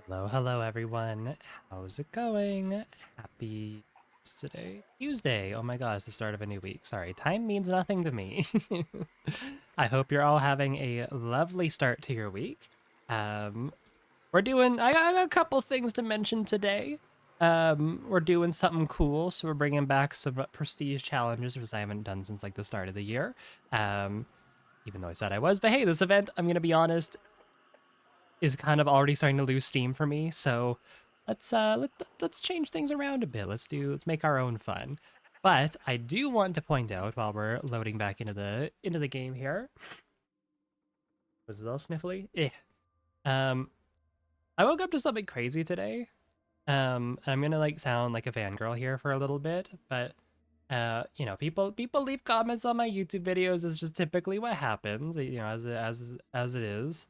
Hello, hello everyone. How's it going? Happy today? Tuesday. Oh my god, it's the start of a new week. Sorry, time means nothing to me. I hope you're all having a lovely start to your week. I got a couple things to mention today. We're doing something cool, so we're bringing back some prestige challenges, which I haven't done since like the start of the year. Even though I said I was, but hey, this event, I'm gonna be honest, is kind of already starting to lose steam for me. So let's change things around a bit. Let's make our own fun. But I do want to point out while we're loading back into the game here. Was it all sniffly? I woke up to something crazy today. I'm gonna like sound like a fangirl here for a little bit, but you know, people leave comments on my YouTube videos is just typically what happens, you know, as it is.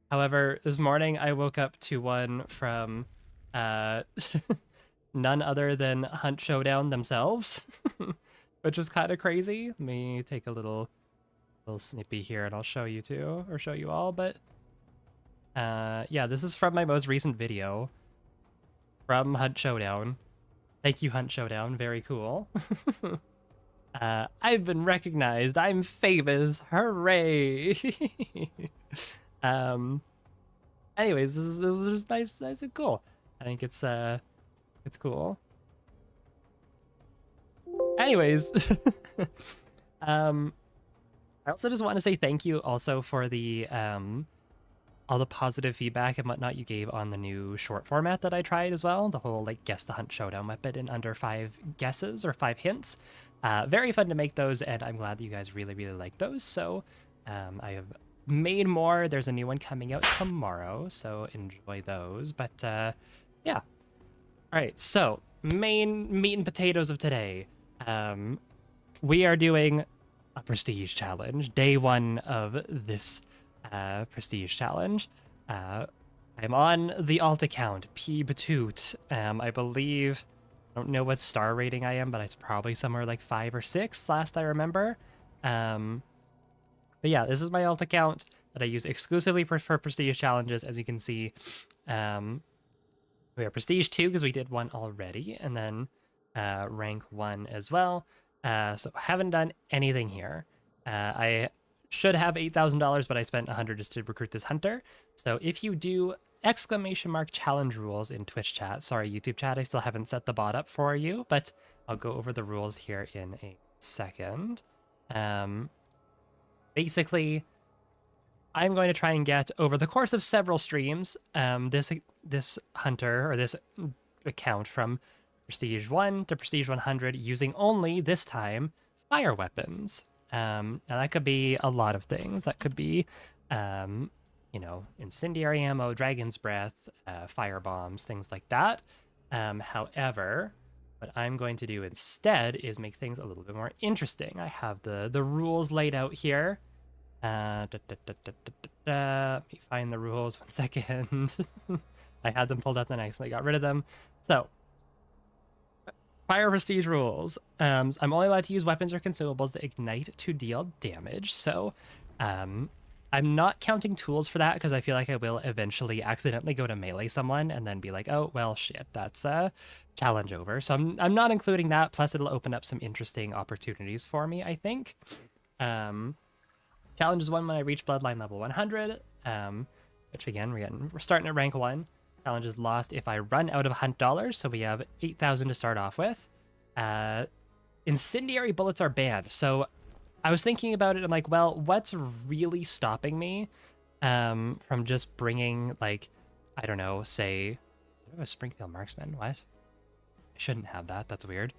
However, this morning I woke up to one from none other than Hunt Showdown themselves, which was kind of crazy. Let me take a little snippy here and I'll show you too, or show you all, but yeah, this is from my most recent video from Hunt Showdown. Thank you, Hunt Showdown. Very cool. I've been recognized. I'm famous. Hooray! Anyways, this is just nice and cool. I think it's cool. Anyways, I also just want to say thank you also for the all the positive feedback and whatnot you gave on the new short format that I tried as well. The whole like guess the Hunt Showdown method in under 5 guesses or 5 hints. Very fun to make those, and I'm glad that you guys really like those. So I have made more. There's a new one coming out tomorrow, so enjoy those. But yeah. All right, so main meat and potatoes of today. We are doing a prestige challenge, day 1 of this prestige challenge. I'm on the alt account, peebnute. I believe, I don't know what star rating I am, but it's probably somewhere like 5 or 6 last I remember. But yeah, this is my alt account. that I use exclusively for prestige challenges. As you can see, we are prestige 2 because we did one already, and then rank 1 as well. So haven't done anything here. I should have $8,000, but I spent 100 just to recruit this hunter. So if you do !challenge rules in Twitch chat, sorry YouTube chat, I still haven't set the bot up for you, but I'll go over the rules here in a second. Basically, I'm going to try and get, over the course of several streams, this hunter, or this account, from Prestige 1 to Prestige 100 using only, this time, fire weapons. Now that could be a lot of things. That could be, you know, incendiary ammo, dragon's breath, fire bombs, things like that. However, what I'm going to do instead is make things a little bit more interesting. I have the rules laid out here. Let me find the rules 1 second. I had them pulled up, then I accidentally got rid of them. So, fire prestige rules. I'm only allowed to use weapons or consumables that ignite to deal damage. So, I'm not counting tools for that because I feel like I will eventually accidentally go to melee someone and then be like, oh, well, shit, that's a challenge over. So I'm not including that. Plus, it'll open up some interesting opportunities for me, I think. Challenge is won when I reach bloodline level 100, which again, we're starting at rank 1. Challenge is lost if I run out of hunt dollars, so we have 8,000 to start off with. Incendiary bullets are banned, so I was thinking about it. I'm like, well, what's really stopping me from just bringing, like, I don't know, say, I have a Springfield Marksman? What? I shouldn't have that. That's weird.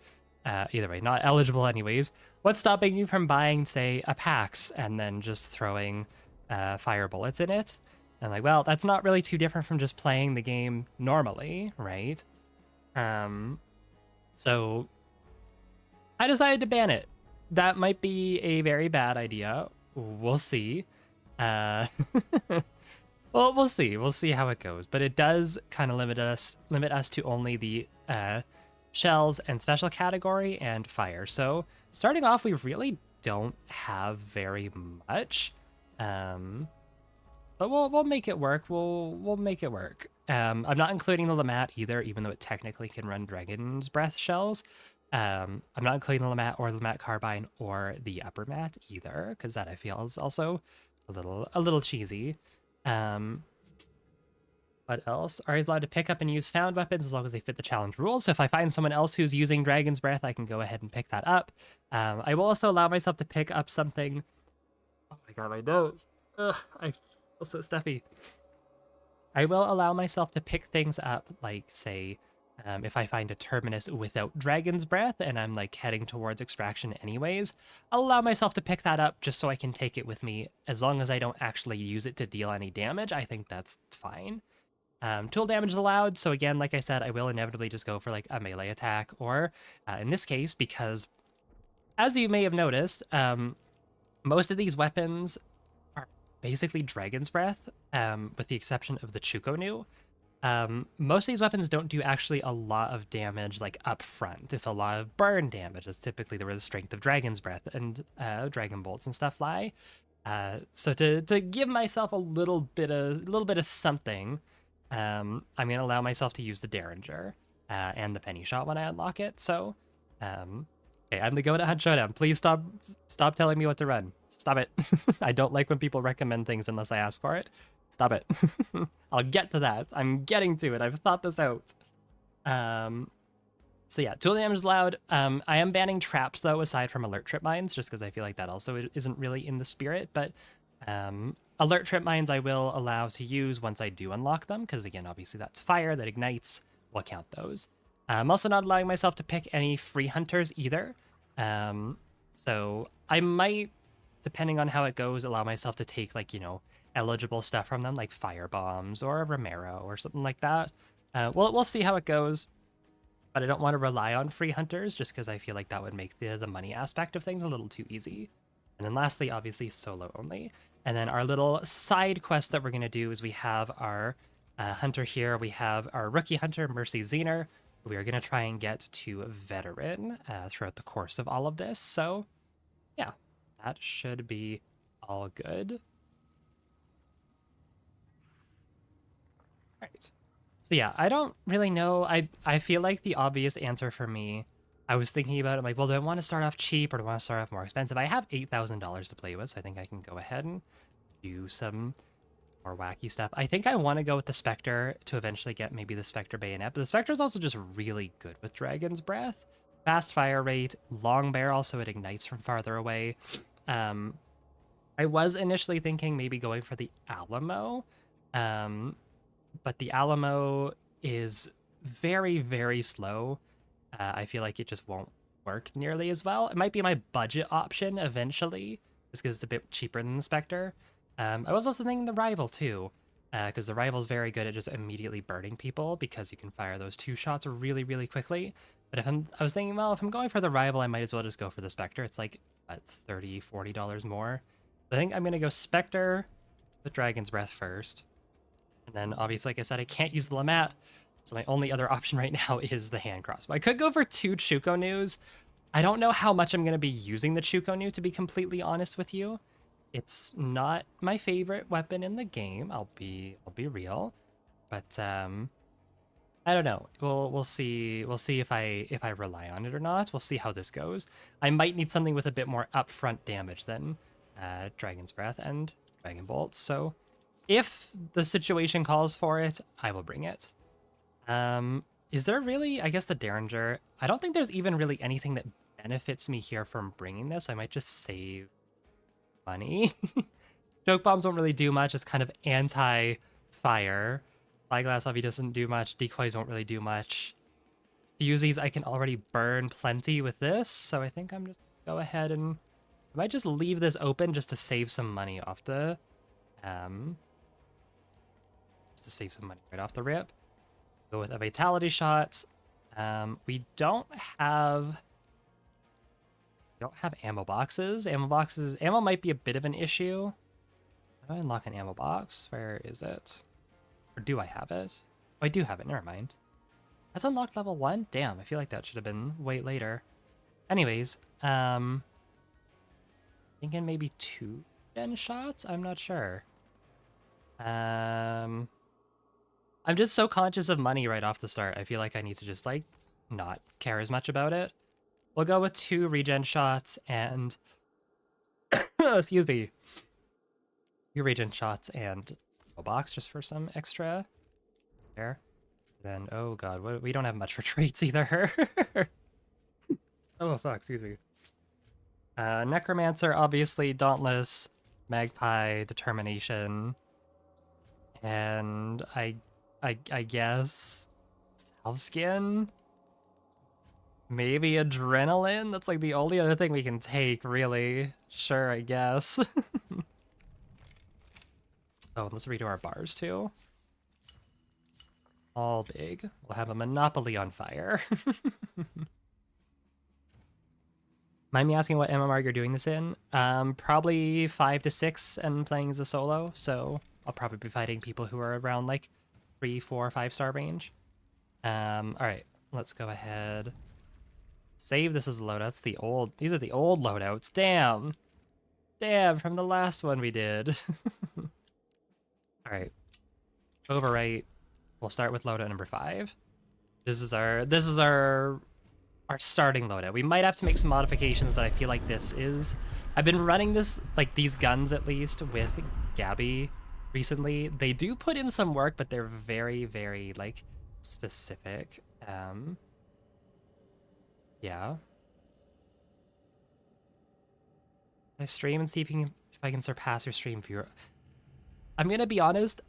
Either way, not eligible anyways. What's stopping you from buying, say, a PAX and then just throwing fire bullets in it? And like, well, that's not really too different from just playing the game normally, right? So I decided to ban it. That might be a very bad idea. We'll see. Well, we'll see. We'll see how it goes. But it does kind of limit us to only the shells and special category and fire. So starting off, we really don't have very much. But we'll make it work. We'll make it work. I'm not including the Lamat either, even though it technically can run Dragon's Breath shells. I'm not including the Lamat or the Lamat Carbine or the Upper Mat either, because that I feel is also a little cheesy. What else? Are you allowed to pick up and use found weapons as long as they fit the challenge rules? So if I find someone else who's using Dragon's Breath, I can go ahead and pick that up. I will also allow myself to pick up something. Oh my god, my nose. Ugh, I feel so stuffy. I will allow myself to pick things up, like, say, if I find a Terminus without Dragon's Breath and I'm, like, heading towards extraction anyways, I'll allow myself to pick that up just so I can take it with me. As long as I don't actually use it to deal any damage, I think that's fine. Tool damage is allowed, so again, like I said, I will inevitably just go for, like, a melee attack, or, in this case, because, as you may have noticed, most of these weapons are basically Dragon's Breath, with the exception of the Chukonu. Most of these weapons don't do actually a lot of damage, like, up front. It's a lot of burn damage. It's typically where the strength of Dragon's Breath and Dragon Bolts and stuff lie. So to give myself a little bit of something, I'm going to allow myself to use the Derringer and the Penny Shot when I unlock it. So, okay, I'm the Go to Hunt Showdown. Please stop telling me what to run. Stop it. I don't like when people recommend things unless I ask for it. Stop it. I'll get to that. I'm getting to it. I've thought this out. So yeah, tool damage is allowed. I am banning traps, though, aside from alert trip mines, just because I feel like that also isn't really in the spirit. But alert trip mines I will allow to use once I do unlock them, because again, obviously that's fire that ignites. We'll count those. I'm also not allowing myself to pick any free hunters either. So I might, depending on how it goes, allow myself to take, like, you know, eligible stuff from them, like fire bombs or a Romero or something like that. We'll see how it goes. But I don't want to rely on free hunters just because I feel like that would make the money aspect of things a little too easy. And then lastly, obviously, solo only. And then our little side quest that we're going to do is we have our hunter here. We have our rookie hunter, Mercy Zener. We are going to try and get to veteran throughout the course of all of this. So, yeah, that should be all good. So yeah, I don't really know. I feel like the obvious answer for me, I was thinking about it like, well, do I want to start off cheap or do I want to start off more expensive? I have $8,000 to play with, so I think I can go ahead and do some more wacky stuff. I think I want to go with the Spectre to eventually get maybe the Spectre Bayonet, but the Spectre is also just really good with Dragon's Breath. Fast fire rate, long barrel, so it ignites from farther away. Um, I was initially thinking maybe going for the Alamo, um, but the Alamo is very, very slow. I feel like it just won't work nearly as well. It might be my budget option eventually, just because it's a bit cheaper than the Spectre. I was also thinking the Rival too, because the Rival's very good at just immediately burning people because you can fire those 2 shots really, really quickly. But I was thinking, well, if I'm going for the Rival, I might as well just go for the Spectre. It's like, what, $30, $40 more. I think I'm going to go Spectre with Dragon's Breath first. And then, obviously, like I said, I can't use the Lamat, so my only other option right now is the hand crossbow. I could go for 2 Chuko News. I don't know how much I'm going to be using the Chuko New, to be completely honest with you. It's not my favorite weapon in the game, I'll be real. But I don't know. We'll see if I rely on it or not. We'll see how this goes. I might need something with a bit more upfront damage than Dragon's Breath and Dragon Bolt. So if the situation calls for it, I will bring it. Is there really, I guess the Derringer, I don't think there's even really anything that benefits me here from bringing this. I might just save money. Choke bombs won't really do much. It's kind of anti-fire. Spyglass obviously doesn't do much. Decoys won't really do much. Fusies I can already burn plenty with this, so I think I'm just go ahead and I might just leave this open just to save some money off the just to save some money right off the rip. Go with a Vitality Shot. We don't have ammo boxes. Ammo might be a bit of an issue. How do I unlock an ammo box? Where is it? Or do I have it? Oh, I do have it, never mind. That's unlocked level 1? Damn, I feel like that should have been way later. Anyways, thinking maybe 2 gen shots? I'm not sure. I'm just so conscious of money right off the start. I feel like I need to just, like, not care as much about it. We'll go with 2 regen shots and... excuse me. 2 regen shots and a box just for some extra. There. Then, oh god, we don't have much for traits either. Oh fuck, excuse me. Necromancer, obviously, Dauntless, Magpie, Determination, and I guess Self-Skin? Maybe Adrenaline? That's like the only other thing we can take, really. Sure, I guess. Oh, let's redo our bars too. All big. We'll have a monopoly on fire. Mind me asking what MMR you're doing this in? Probably 5 to 6 and playing as a solo, so I'll probably be fighting people who are around like 3, 4, 5-star range. Alright, let's go ahead. Save this as a loadout. These are the old loadouts. Damn! Damn, from the last one we did. Alright. Overwrite. We'll start with loadout number 5. This is our starting loadout. We might have to make some modifications, but I feel like this is... I've been running this, like these guns at least, with Gabby recently. They do put in some work, but they're very, very, like, specific. Yeah. I stream and see if I can surpass your stream viewer. I'm gonna be honest,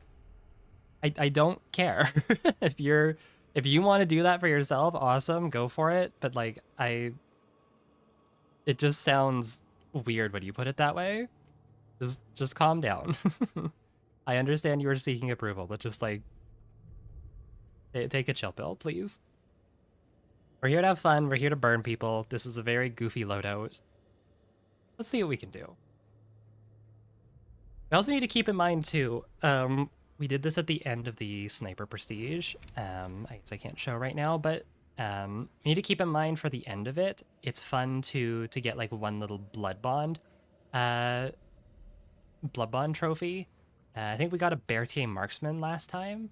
I don't care. If you want to do that for yourself, awesome, go for it. But like it just sounds weird when you put it that way. Just calm down. I understand you were seeking approval, but just like take a chill pill, please. We're here to have fun, we're here to burn people. This is a very goofy loadout. Let's see what we can do. We also need to keep in mind too, we did this at the end of the Sniper Prestige. I guess I can't show right now, but we need to keep in mind for the end of it, it's fun to get like one little Blood Bond trophy. I think we got a Berthier Marksman last time.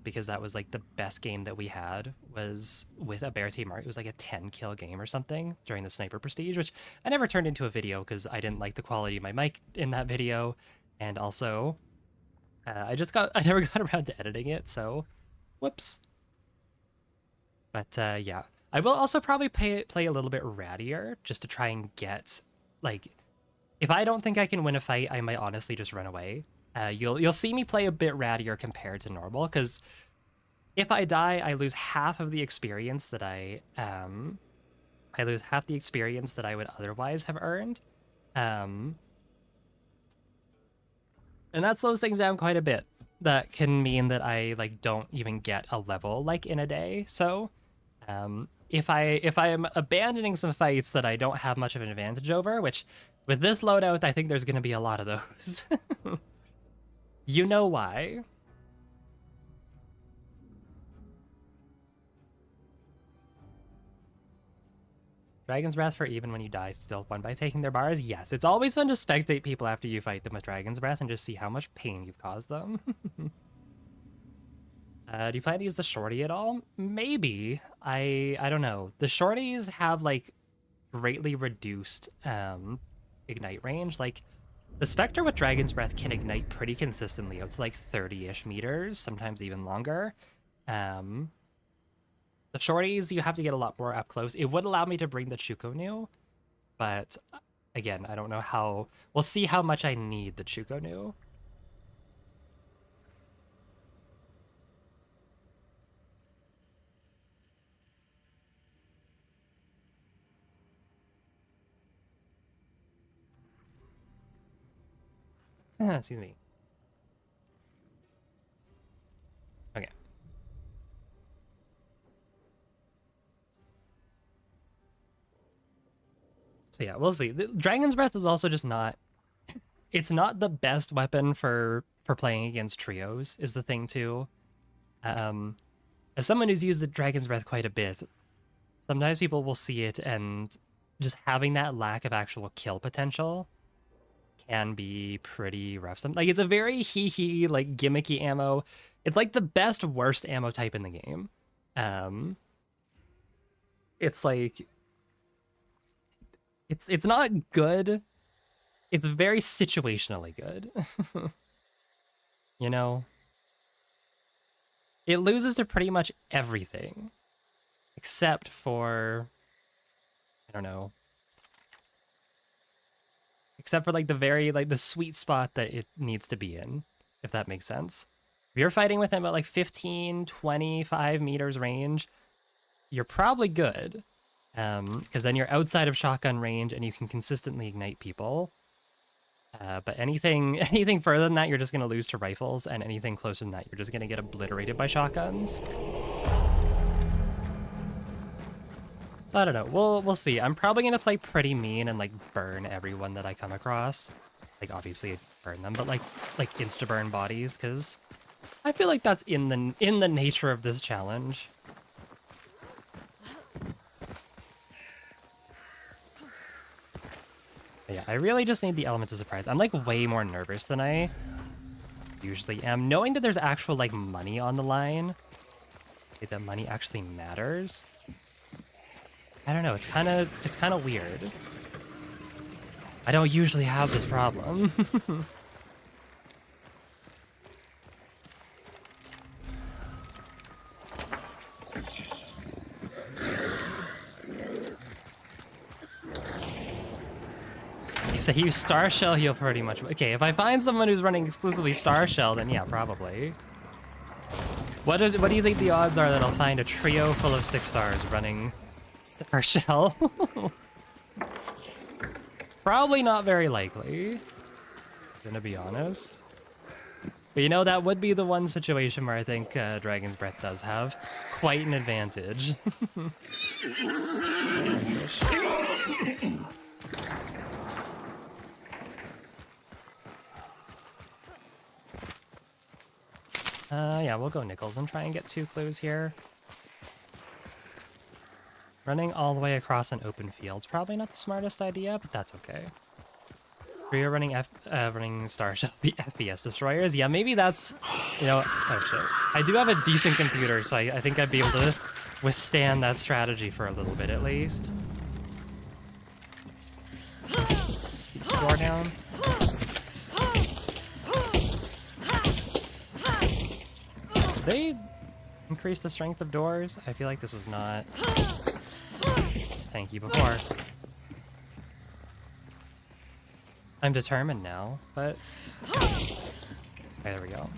because that was like the best game that we had was with a bear team. It was like a 10 kill game or something during the sniper prestige, which I never turned into a video because I didn't like the quality of my mic in that video, and also I never got around to editing it, so whoops. But yeah, I will also probably play a little bit rattier just to try and get like, if I don't think I can win a fight, I might honestly just run away. You'll see me play a bit rattier compared to normal, because if I die, I lose half of the experience that I lose half the experience that I would otherwise have earned. And that slows things down quite a bit. That can mean that I like don't even get a level like in a day. So if I am abandoning some fights that I don't have much of an advantage over, which with this loadout, I think there's going to be a lot of those. You know why? Dragon's Breath for even when you die still won by taking their bars? Yes, it's always fun to spectate people after you fight them with Dragon's Breath and just see how much pain you've caused them. Do you plan to use the shorty at all? Maybe. I don't know. The shorties have like greatly reduced ignite range. Like the Spectre with Dragon's Breath can ignite pretty consistently up to like 30-ish meters, sometimes even longer. The shorties, you have to get a lot more up close. It would allow me to bring the Chukonu, but again, I don't know how... We'll see how much I need the Chukonu. Excuse me. Okay. So yeah, we'll see. The Dragon's Breath is also just not... It's not the best weapon for playing against trios, is the thing too. As someone who's used the Dragon's Breath quite a bit, sometimes people will see it and just having that lack of actual kill potential can be pretty rough. Like, it's a very hee-hee, like, gimmicky ammo. It's like the best worst ammo type in the game. It's like... It's not good. It's very situationally good. You know? It loses to pretty much everything. Except for... I don't know. Except for like the very, like the sweet spot that it needs to be in, if that makes sense. If you're fighting with him at like 15, 25 meters range, you're probably good. Because then you're outside of shotgun range and you can consistently ignite people. But anything further than that, you're just going to lose to rifles, and anything closer than that, you're just going to get obliterated by shotguns. So I don't know. We'll see. I'm probably going to play pretty mean and like burn everyone that I come across. Like obviously burn them, but like insta-burn bodies, because I feel like that's in the nature of this challenge. But yeah, I really just need the element of surprise. I'm like way more nervous than I usually am. Knowing that there's actual like money on the line, like, that money actually matters. I don't know, it's kind of weird. I don't usually have this problem. If they use Star Shell, he'll pretty much... Okay, if I find someone who's running exclusively Star Shell, then yeah, probably. What do you think the odds are that I'll find a trio full of 6 stars running Star Shell? Probably not very likely, gonna be honest. But you know, that would be the one situation where I think Dragon's Breath does have quite an advantage. Yeah, we'll go Nickels and try and get 2 clues here. Running all the way across an open field's probably not the smartest idea, but that's okay. Trio running running Starship FPS destroyers. Yeah, maybe that's, you know, oh shit. I do have a decent computer, so I think I'd be able to withstand that strategy for a little bit at least. Door down. Did they increase the strength of doors? I feel like this was not as tanky before. I'm determined now, but... Okay, there we go.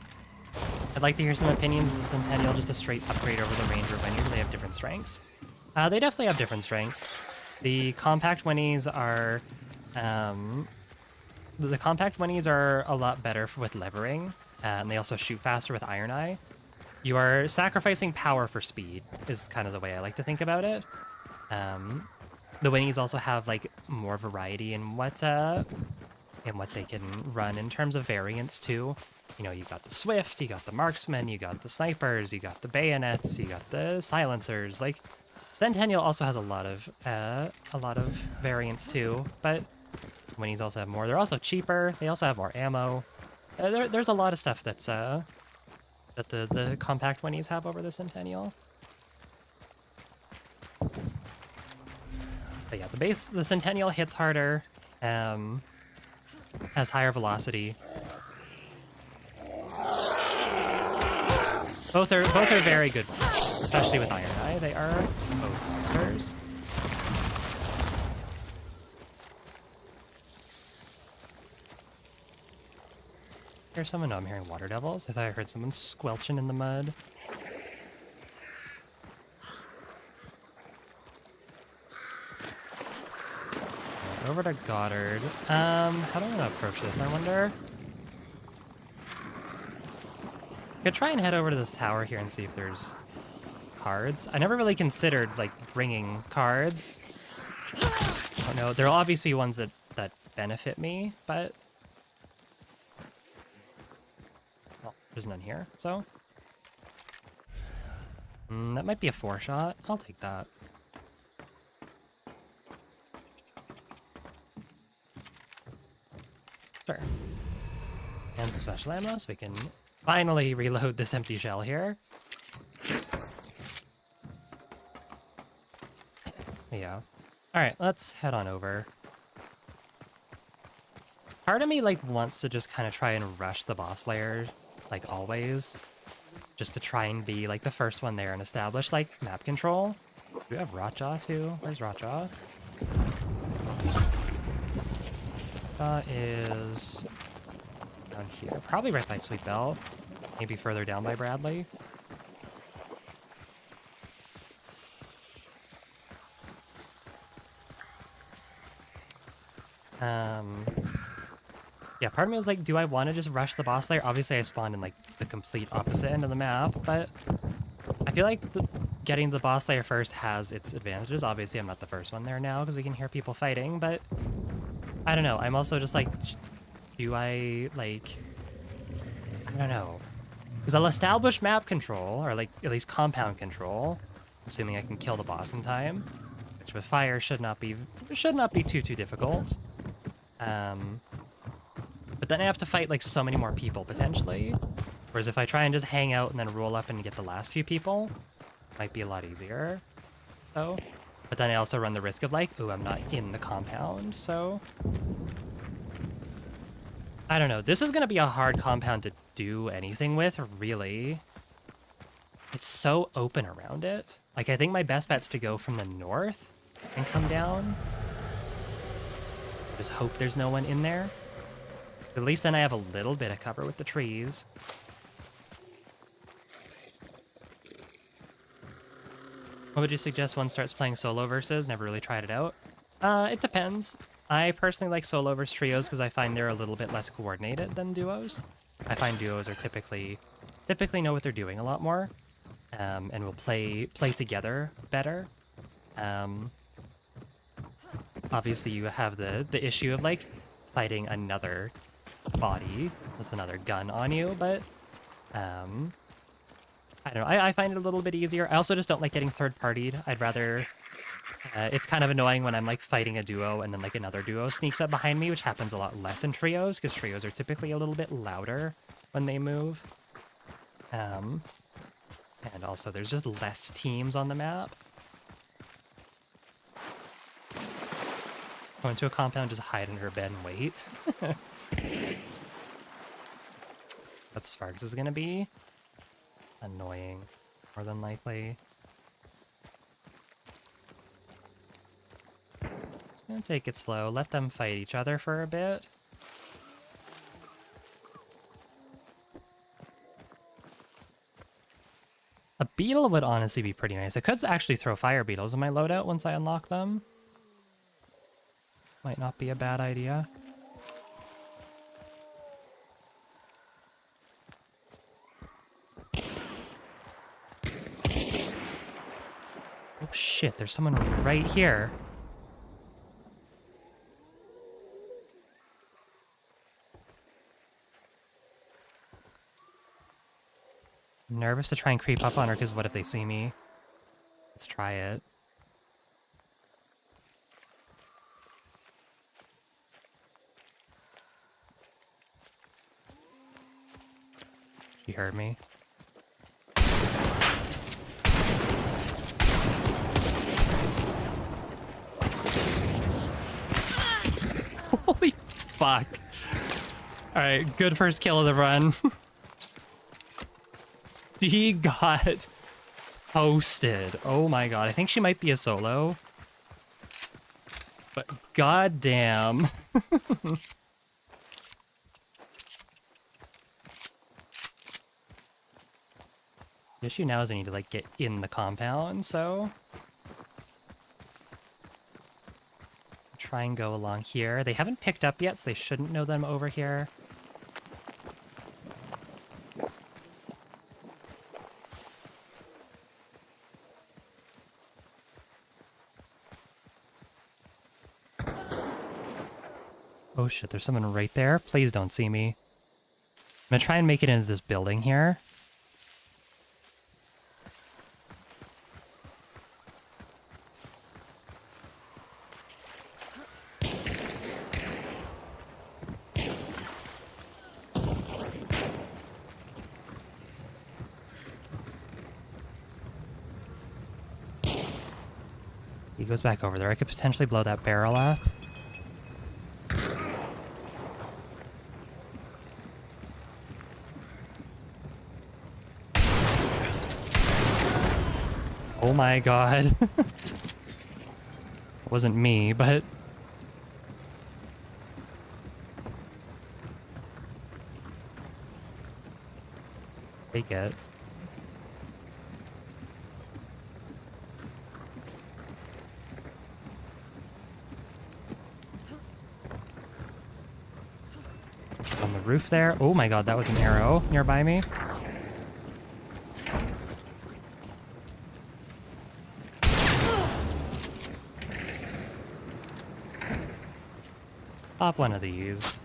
I'd like to hear some opinions. Is the Centennial just a straight upgrade over the Ranger Winnie? Do they have different strengths? They definitely have different strengths. The compact Winnies are... the compact Winnies are a lot better with levering, and they also shoot faster with Iron Eye. You are sacrificing power for speed, is kind of the way I like to think about it. The Winnies also have, like, more variety in what they can run in terms of variants too. You know, you got the Swift, you got the Marksman, you got the Snipers, you got the Bayonets, you got the Silencers. Like, Centennial also has a lot of variants too, but Winnies also have more. They're also cheaper. They also have more ammo. There's a lot of stuff that's that the compact Winnies have over the Centennial. But yeah, the Centennial hits harder, has higher velocity. Both are very good weapons, especially with Iron Eye. They are both monsters. Here's someone. No, I'm hearing water devils. I thought I heard someone squelching in the mud. Over to Goddard. How do I want to approach this, I wonder? Could try and head over to this tower here and see if there's cards. I never really considered, like, bringing cards. I don't know. There'll obviously be ones that benefit me, but... Well, there's none here, so... that might be a 4-shot. I'll take that. Sure. And special ammo, so we can finally reload this empty shell here. Yeah. Alright, let's head on over. Part of me, like, wants to just kind of try and rush the boss layer, like always. Just to try and be, like, the first one there and establish, like, map control. Do we have Rotjaw, too? Where's Rotjaw? Is down here. Probably right by Sweet Bell. Maybe further down by Bradley. Yeah, part of me was like, do I want to just rush the boss layer? Obviously, I spawned in, like, the complete opposite end of the map, but I feel like getting the boss layer first has its advantages. Obviously, I'm not the first one there now because we can hear people fighting, but I don't know. I'm also just like, do I, like, I don't know. Because I'll establish map control, or, like, at least compound control, assuming I can kill the boss in time, which with fire should not be too difficult. But then I have to fight, like, so many more people, potentially. Whereas if I try and just hang out and then roll up and get the last few people, might be a lot easier, though. But then I also run the risk of, like, ooh, I'm not in the compound, so... I don't know. This is going to be a hard compound to do anything with, really. It's so open around it. Like, I think my best bet's to go from the north and come down. Just hope there's no one in there. At least then I have a little bit of cover with the trees. What would you suggest one starts playing solo versus? Never really tried it out. It depends. I personally like solo versus trios because I find they're a little bit less coordinated than duos. I find duos are typically know what they're doing a lot more, and will play together better. Obviously, you have the issue of, like, fighting another body, that's another gun on you, but I don't know. I find it a little bit easier. I also just don't like getting third-partied. I'd rather It's kind of annoying when I'm like fighting a duo and then like another duo sneaks up behind me, which happens a lot less in trios because trios are typically a little bit louder when they move. And also there's just less teams on the map. Go into a compound, just hide in her bed and wait. What Sparks is gonna be annoying, more than likely. Just gonna take it slow, let them fight each other for a bit. A beetle would honestly be pretty nice. I could actually throw fire beetles in my loadout once I unlock them. Might not be a bad idea. Oh shit, there's someone right here. I'm nervous to try and creep up on her because what if they see me? Let's try it. She heard me. Holy fuck. Alright, good first kill of the run. She got toasted. Oh my god, I think she might be a solo. But goddamn. The issue now is I need to like get in the compound, so try and go along here. They haven't picked up yet, so they shouldn't know that I'm over here. Oh shit, there's someone right there. Please don't see me. I'm gonna try and make it into this building here. He goes back over there. I could potentially blow that barrel up. Oh my god. It wasn't me, but... Take it. On the roof there. Oh my god, that was an arrow nearby me. Pop one of these.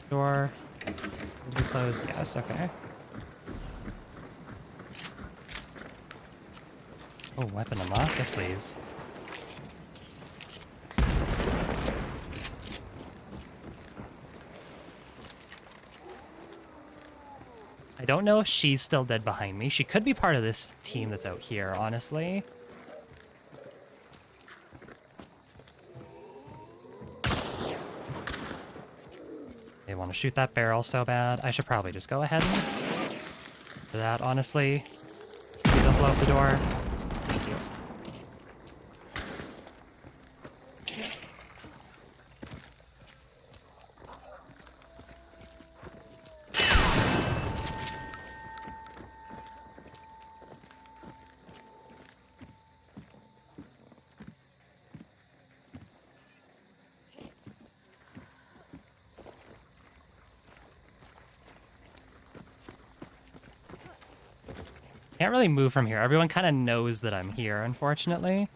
Door. Will be closed? Yes, okay. Oh, weapon unlock? Yes, please. I don't know if she's still dead behind me. She could be part of this team that's out here, honestly. They want to shoot that barrel so bad. I should probably just go ahead and do that, honestly. Please don't blow up the door. Thank you. Can't really move from here. Everyone kind of knows that I'm here, unfortunately.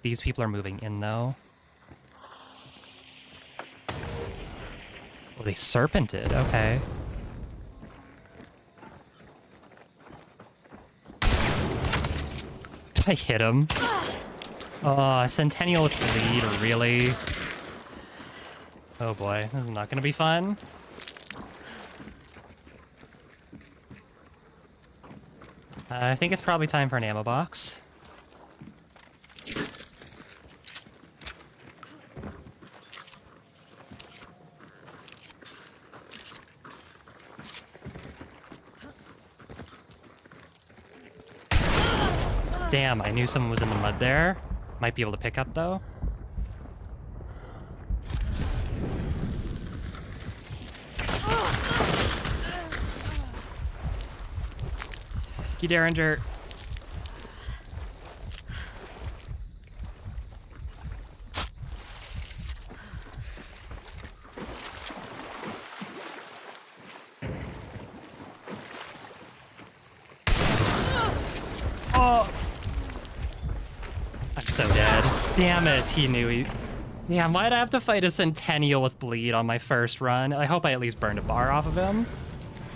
These people are moving in, though. Oh, they serpented. Okay. I hit him. Oh, Centennial with bleed, really? Oh boy, this is not gonna be fun. I think it's probably time for an ammo box. Damn, I knew someone was in the mud there. Might be able to pick up, though. You Derringer. Oh! I'm so dead. Damn it, he knew he... Damn, why'd I have to fight a Centennial with bleed on my first run? I hope I at least burned a bar off of him.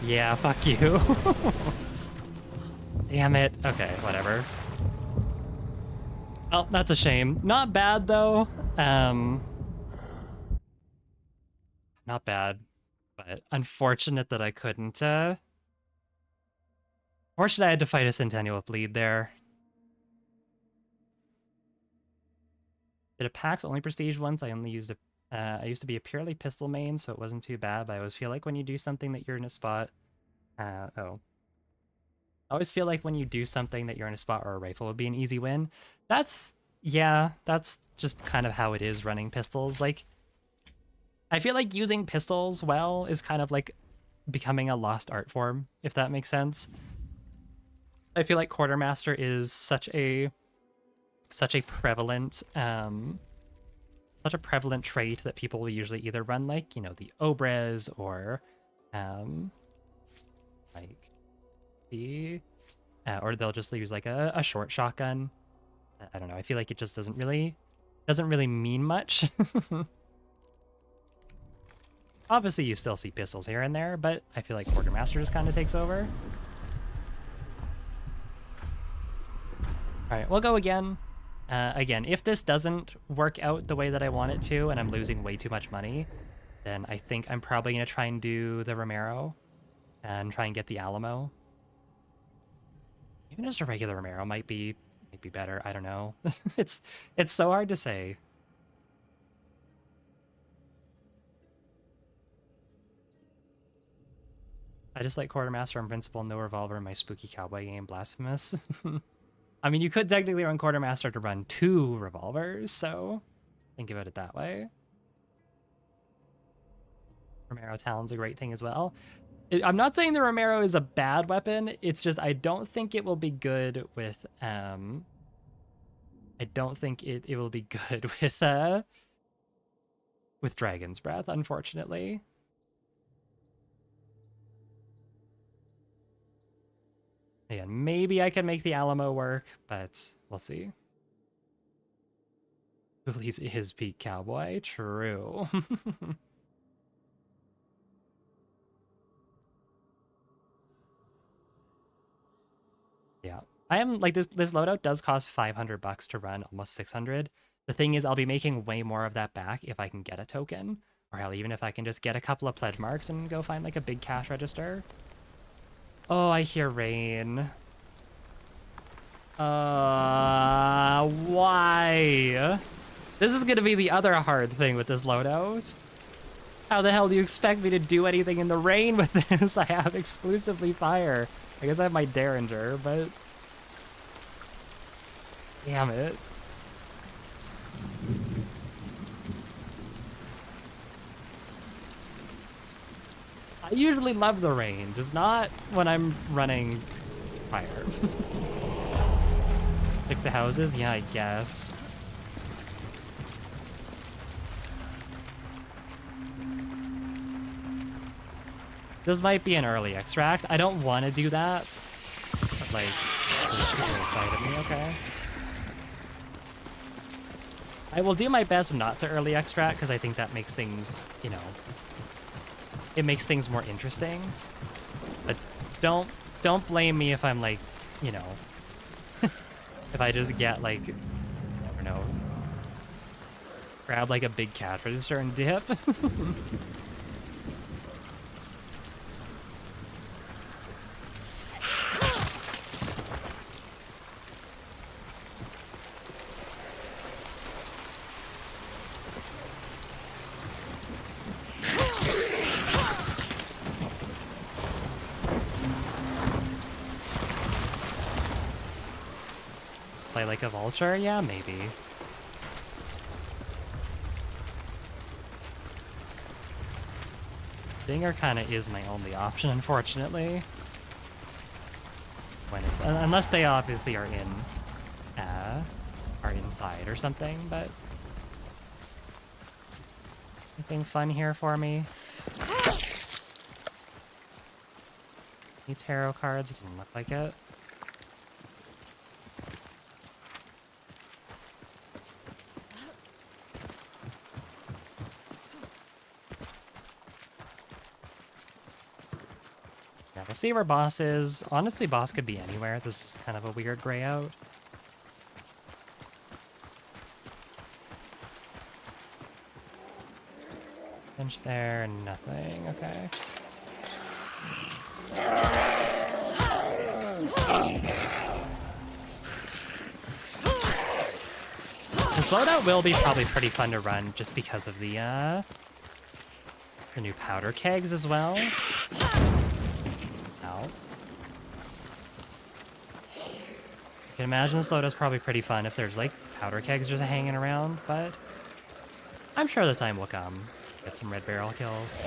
Yeah, fuck you. Damn it. Okay, whatever. Well, that's a shame. Not bad, though. Not bad, but unfortunate that I couldn't, Fortunate I had to fight a Centennial with bleed there. Did a PAX only prestige once? I only used a... I used to be a purely pistol main, so it wasn't too bad, but I always feel like when you do something that you're in a spot... I always feel like when you do something that you're in a spot where a rifle would be an easy win. That's... Yeah, that's just kind of how it is running pistols. Like, I feel like using pistols well is kind of like becoming a lost art form, if that makes sense. I feel like Quartermaster is such a prevalent trait that people will usually either run like, you know, the Obres or like the or they'll just use like a short shotgun. I don't know. I feel like it just doesn't really mean much. Obviously, you still see pistols here and there, but I feel like Quartermaster just kind of takes over. All right, we'll go again. Again, if this doesn't work out the way that I want it to, and I'm losing way too much money, then I think I'm probably gonna try and do the Romero and try and get the Alamo. Even just a regular Romero might be better. I don't know. It's so hard to say. I just like Quartermaster on principle, no revolver in my spooky cowboy game, Blasphemous. I mean, you could technically run Quartermaster to run 2 revolvers, so think of it that way. Romero Talon's a great thing as well. I'm not saying the Romero is a bad weapon, it's just I don't think it will be good with, I don't think it will be good with Dragon's Breath, unfortunately. Again, maybe I can make the Alamo work, but we'll see. Cooley's is peak cowboy, true. Yeah, I am like this loadout does cost $500 to run, almost 600. The thing is, I'll be making way more of that back if I can get a token, or hell, even if I can just get a couple of pledge marks and go find like a big cash register. Oh, I hear rain. Why? This is gonna be the other hard thing with this loadout. How the hell do you expect me to do anything in the rain with this? I have exclusively fire. I guess I have my Derringer, but... Damn it. I usually love the rain, just not when I'm running fire. Stick to houses? Yeah, I guess. This might be an early extract. I don't want to do that. But, like, people excited me, okay. I will do my best not to early extract, because I think that makes things, you know... It makes things more interesting. But don't blame me if I'm, like, you know... If I just get like, I don't know, grab like a big cash register and dip. Play like a vulture? Yeah, maybe. Dinger kind of is my only option, unfortunately. When it's unless they obviously are inside or something, but anything fun here for me? Any tarot cards? It doesn't look like it. We'll see where boss is. Honestly, boss could be anywhere. This is kind of a weird gray out. Bench there, nothing. Okay. This loadout will be probably pretty fun to run just because of the new powder kegs as well. I can imagine this loadout's probably pretty fun if there's like powder kegs just hanging around, but I'm sure the time will come. Get some red barrel kills.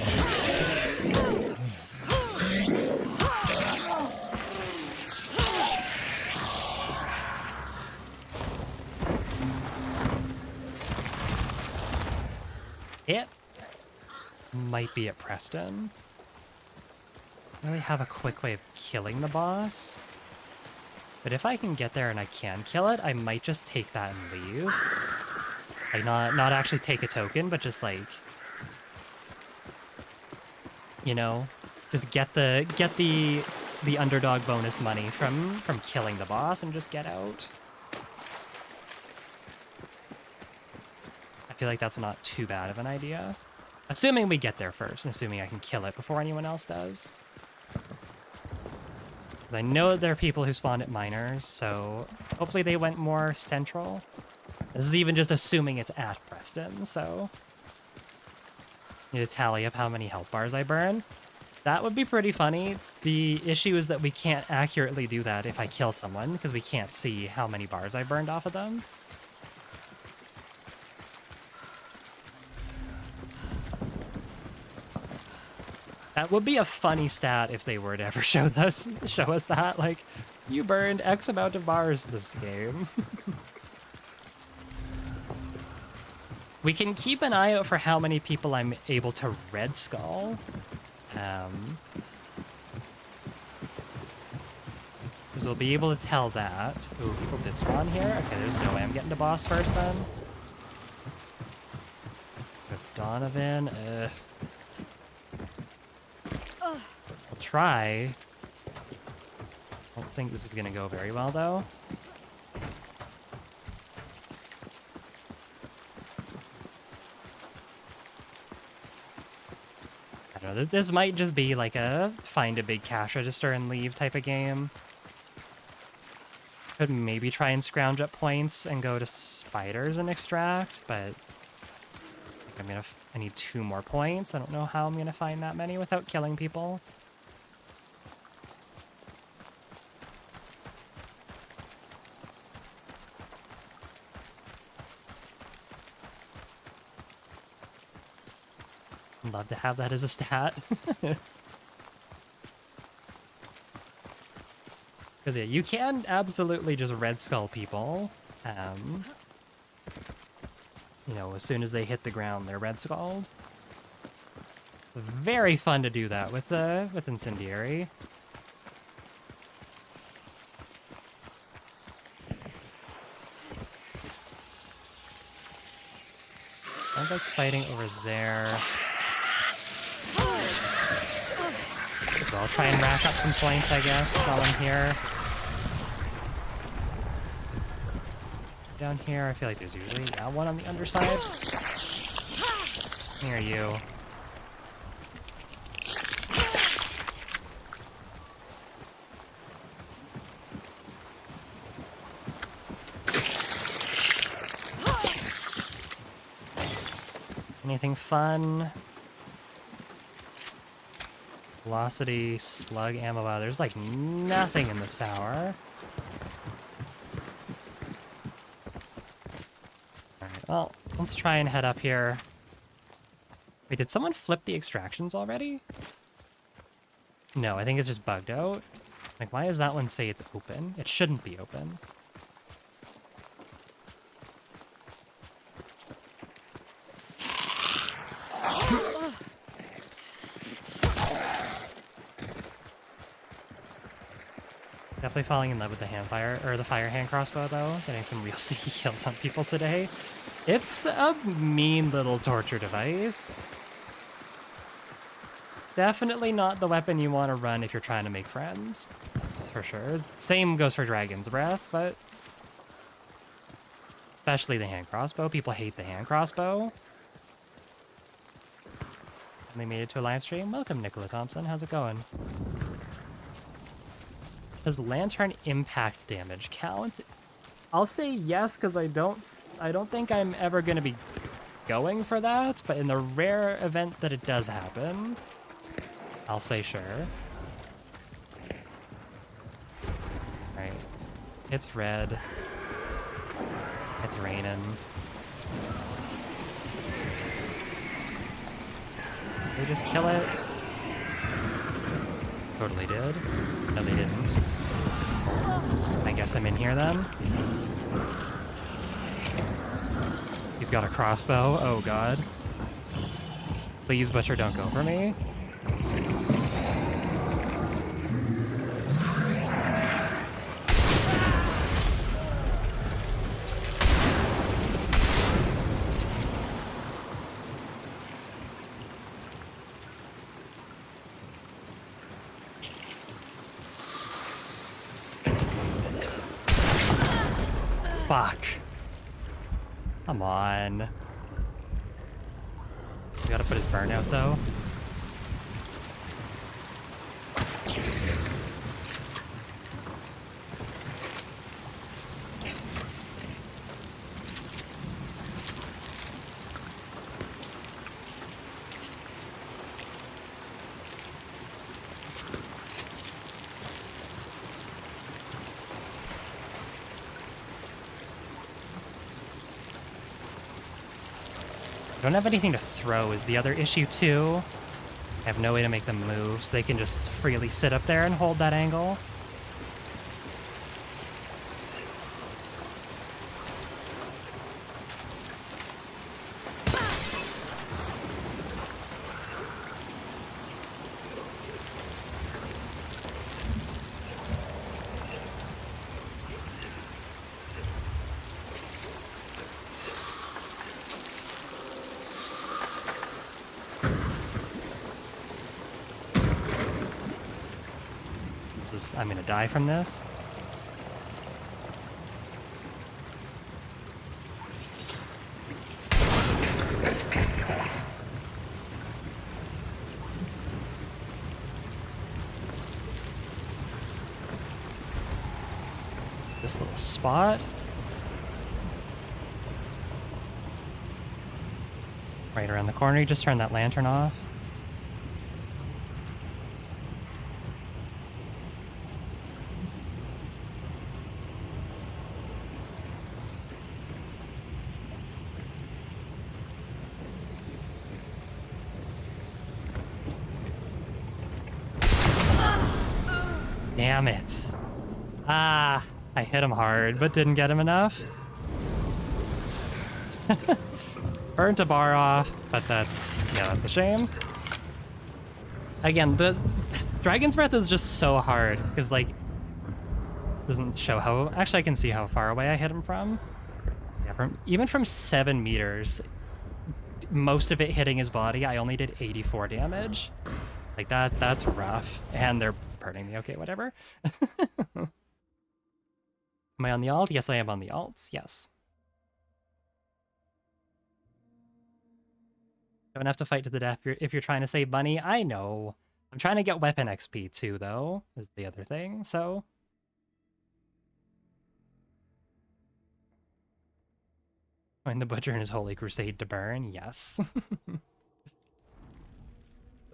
It might be at Preston. I don't really have a quick way of killing the boss. But if I can get there and I can kill it, I might just take that and leave. Like, not actually take a token, but just like, you know, just get the underdog bonus money from killing the boss and just get out. I feel like that's not too bad of an idea. Assuming we get there first, and assuming I can kill it before anyone else does. I know that there are people who spawned at miners, so hopefully they went more central. This is even just assuming it's at Preston, so need to tally up how many health bars I burn. That would be pretty funny. The issue is that we can't accurately do that if I kill someone, because we can't see how many bars I burned off of them. That would be a funny stat if they were to ever show us that, like, you burned X amount of bars this game. We can keep an eye out for how many people I'm able to red skull. Because we'll be able to tell that. Ooh, people did spawn here? Okay, there's no way I'm getting to boss first then. With Donovan, I'll try. I don't think this is gonna go very well though. I don't know, this might just be like a find a big cash register and leave type of game. Could maybe try and scrounge up points and go to spiders and extract, but I need 2 more points. I don't know how I'm gonna find that many without killing people. I'd love to have that as a stat. Because yeah, you can absolutely just red skull people. You know, as soon as they hit the ground, they're red skulled. It's very fun to do that with Incendiary. Sounds like fighting over there. So I'll try and rack up some points, I guess, while I'm here. down here? I feel like there's usually one on the underside. Here, you. Anything fun? Velocity, slug, ammo. Wow, there's like nothing in this tower. Alright, well, let's try and head up here. Wait, did someone flip the extractions already? No, I think it's just bugged out. Like, why does that one say it's open? It shouldn't be open. Definitely falling in love with the the fire hand crossbow though. Getting some real sticky kills on people today. It's a mean little torture device. Definitely not the weapon you want to run if you're trying to make friends. That's for sure. Same goes for Dragon's Breath, but especially the hand crossbow. People hate the hand crossbow. And they made it to a live stream. Welcome, Nicola Thompson. How's it going? Does lantern impact damage count? I'll say yes, because I don't think I'm ever going to be going for that, but in the rare event that it does happen, I'll say sure. Right. It's red. It's raining. Did they just kill it? Totally did. No, they didn't. I guess I'm in here then. He's got a crossbow. Oh god. Please, Butcher, don't go for me. Fuck. Come on. We gotta put his burn out though. I don't have anything to throw is the other issue too. I have no way to make them move, so they can just freely sit up there and hold that angle. I'm gonna die from this. This little spot. Right around the corner, you just turn that lantern off. Damn it. Ah, I hit him hard, but didn't get him enough. Burnt a bar off, but that's a shame. Again, the Dragon's Breath is just so hard, because, like, doesn't show how... Actually, I can see how far away I hit him from. Yeah, even from 7 meters, most of it hitting his body, I only did 84 damage. Like, that's rough. And they're hurting me. Okay, whatever. Am I on the alt? Yes, I am on the alt. Yes. Don't have to fight to the death if you're trying to save money. I know. I'm trying to get weapon XP too, though, is the other thing, so... Join the Butcher in his holy crusade to burn, yes.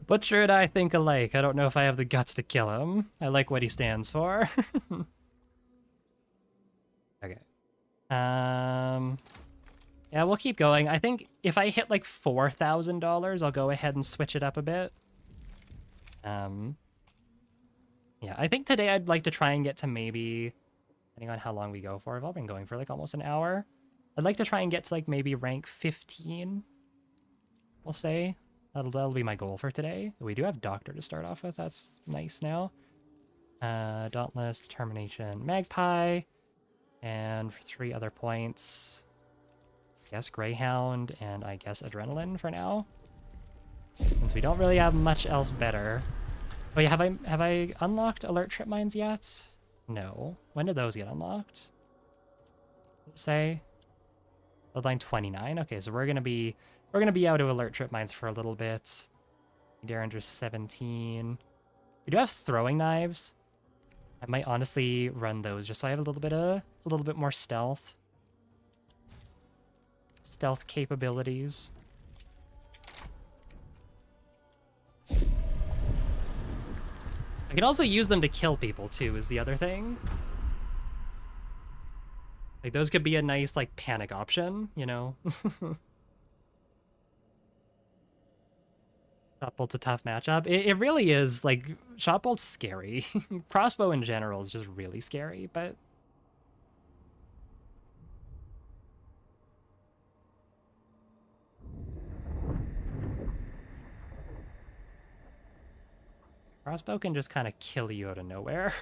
Butcher and I think alike. I don't know if I have the guts to kill him. I like what he stands for. Okay. Yeah, we'll keep going. I think if I hit like $4,000, I'll go ahead and switch it up a bit. Yeah, I think today I'd like to try and get to maybe, depending on how long we go for, I've all been going for like almost an hour. I'd like to try and get to like maybe rank 15, we'll say. That'll be my goal for today. We do have Doctor to start off with. That's nice now. Dauntless, Determination, Magpie, and for 3 other points, I guess Greyhound, and I guess Adrenaline for now. Since we don't really have much else better. Oh yeah, have I unlocked Alert Trip Mines yet? No. When did those get unlocked? Let's say Bloodline 29. Okay, so we're gonna be out of Alert Trip Mines for a little bit. Derringer 17. We do have throwing knives. I might honestly run those just so I have a little bit more stealth. Stealth capabilities. I can also use them to kill people too, is the other thing. Like those could be a nice like panic option, you know? Shotbolt's a tough matchup. It really is, like, Shotbolt's scary. Crossbow in general is just really scary, but... Crossbow can just kind of kill you out of nowhere.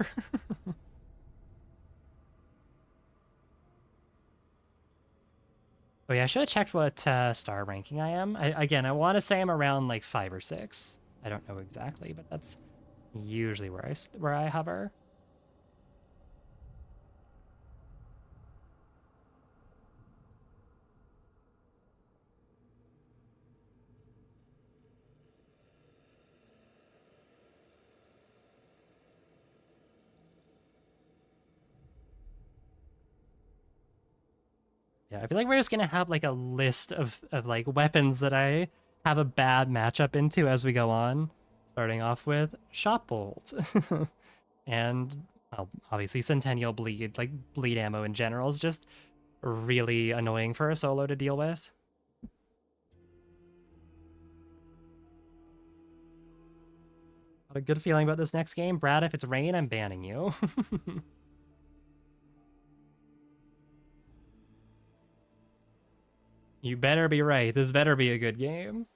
Oh yeah, I should have checked what star ranking I am. Again, I want to say I'm around like 5 or 6. I don't know exactly, but that's usually where I hover. Yeah, I feel like we're just gonna have like a list of like weapons that I have a bad matchup into as we go on. Starting off with Shotbolt. And well, obviously Centennial Bleed, like bleed ammo in general is just really annoying for a solo to deal with. Got a good feeling about this next game. Brad, if it's rain, I'm banning you. You better be right. This better be a good game.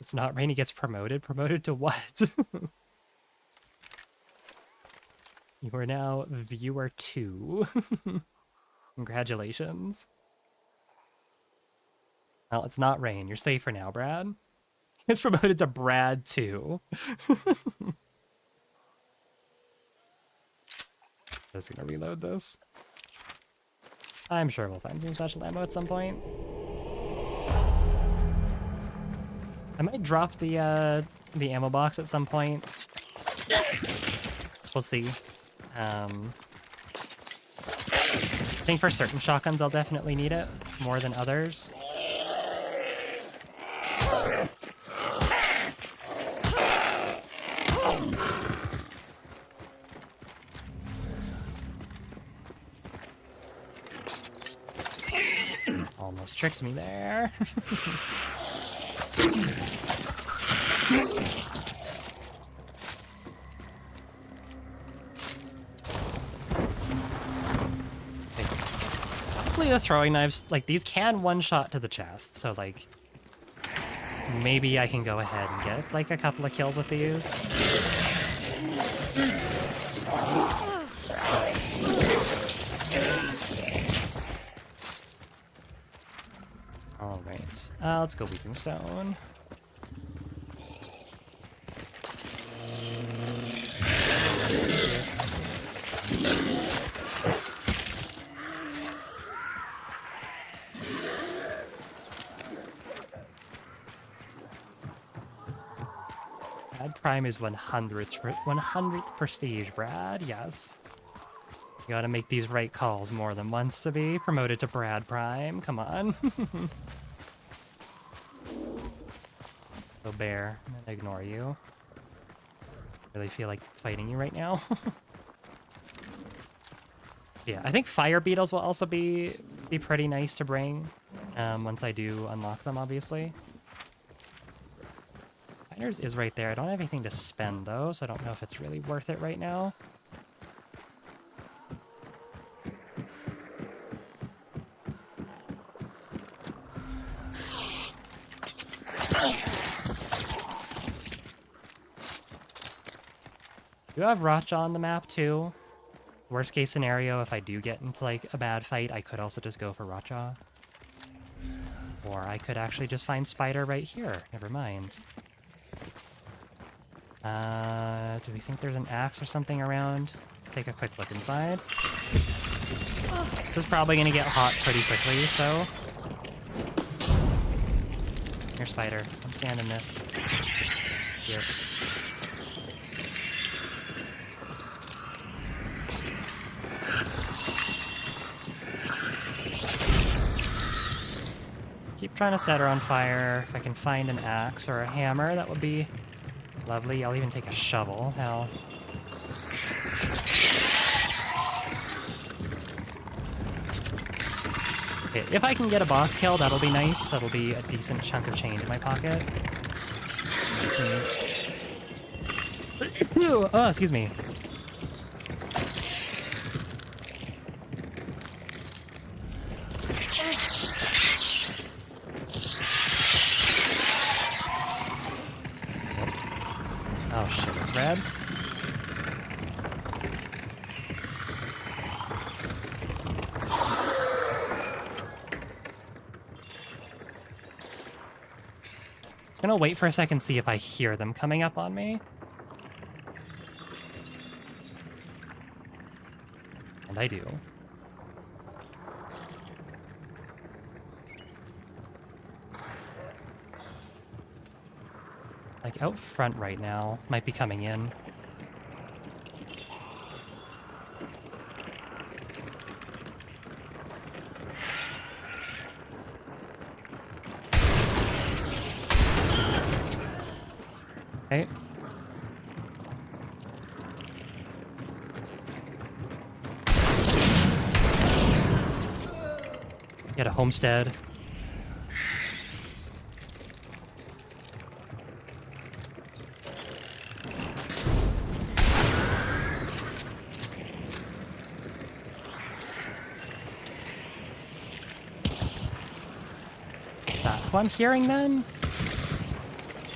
It's not rain, he gets promoted. Promoted to what? You are now viewer 2. Congratulations. Well, it's not rain. You're safe for now, Brad. It's promoted to Brad 2. Just gonna reload this. I'm sure we'll find some special ammo at some point. I might drop the ammo box at some point. We'll see. I think for certain shotguns I'll definitely need it more than others. Almost tricked me there. Hopefully the throwing knives, like these can one-shot to the chest, so like maybe I can go ahead and get like a couple of kills with these. Alright, let's go Weeping Stone. Brad Prime is 100th prestige, Brad. Yes. You gotta make these right calls more than once to be promoted to Brad Prime. Come on. So bear, I'm gonna ignore you. Really feel like fighting you right now. Yeah, I think fire beetles will also be pretty nice to bring once I do unlock them, obviously. Miners is right there. I don't have anything to spend, though, so I don't know if it's really worth it right now. Do have Racha on the map, too. Worst case scenario, if I do get into, like, a bad fight, I could also just go for Racha. Or I could actually just find Spider right here. Never mind. Do we think there's an axe or something around? Let's take a quick look inside. This is probably going to get hot pretty quickly, so... Here, Spider. Come stand in this. Here. Keep trying to set her on fire. If I can find an axe or a hammer, that would be lovely. I'll even take a shovel. Hell. Okay, if I can get a boss kill, that'll be nice. That'll be a decent chunk of change in my pocket. Sneeze. Oh, excuse me. Oh shit, that's red. I'm gonna wait for a second, see if I hear them coming up on me. And I do. Like, out front right now. Might be coming in. Okay. Get a homestead. Is that who I'm hearing then?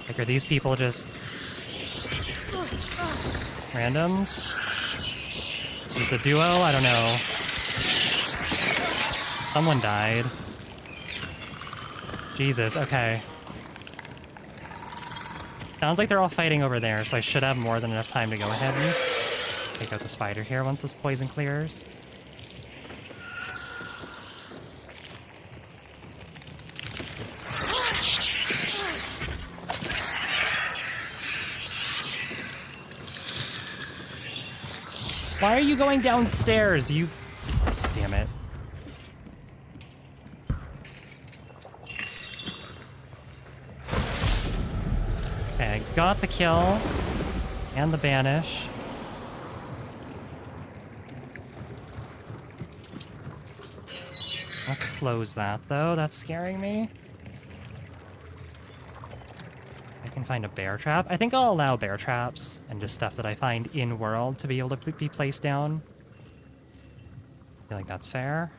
Like, are these people just randoms? This is the duo? I don't know. Someone died. Jesus, okay. Sounds like they're all fighting over there, so I should have more than enough time to go ahead and take out the spider here once this poison clears. Why are you going downstairs? You... Damn it. Okay, I got the kill. And the banish. I'll close that, though. That's scaring me. I can find a bear trap. I think I'll allow bear traps and just stuff that I find in-world to be able to be placed down. I feel like that's fair.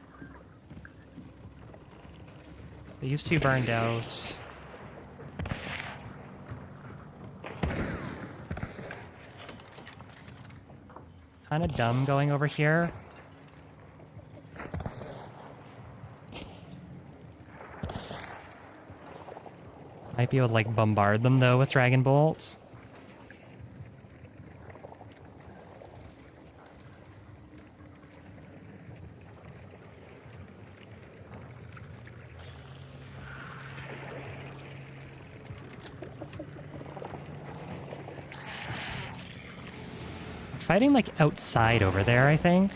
These two burned out. It's kind of dumb going over here. Might be able to, like, bombard them, though, with Dragon Bolts. fighting like outside over there, I think.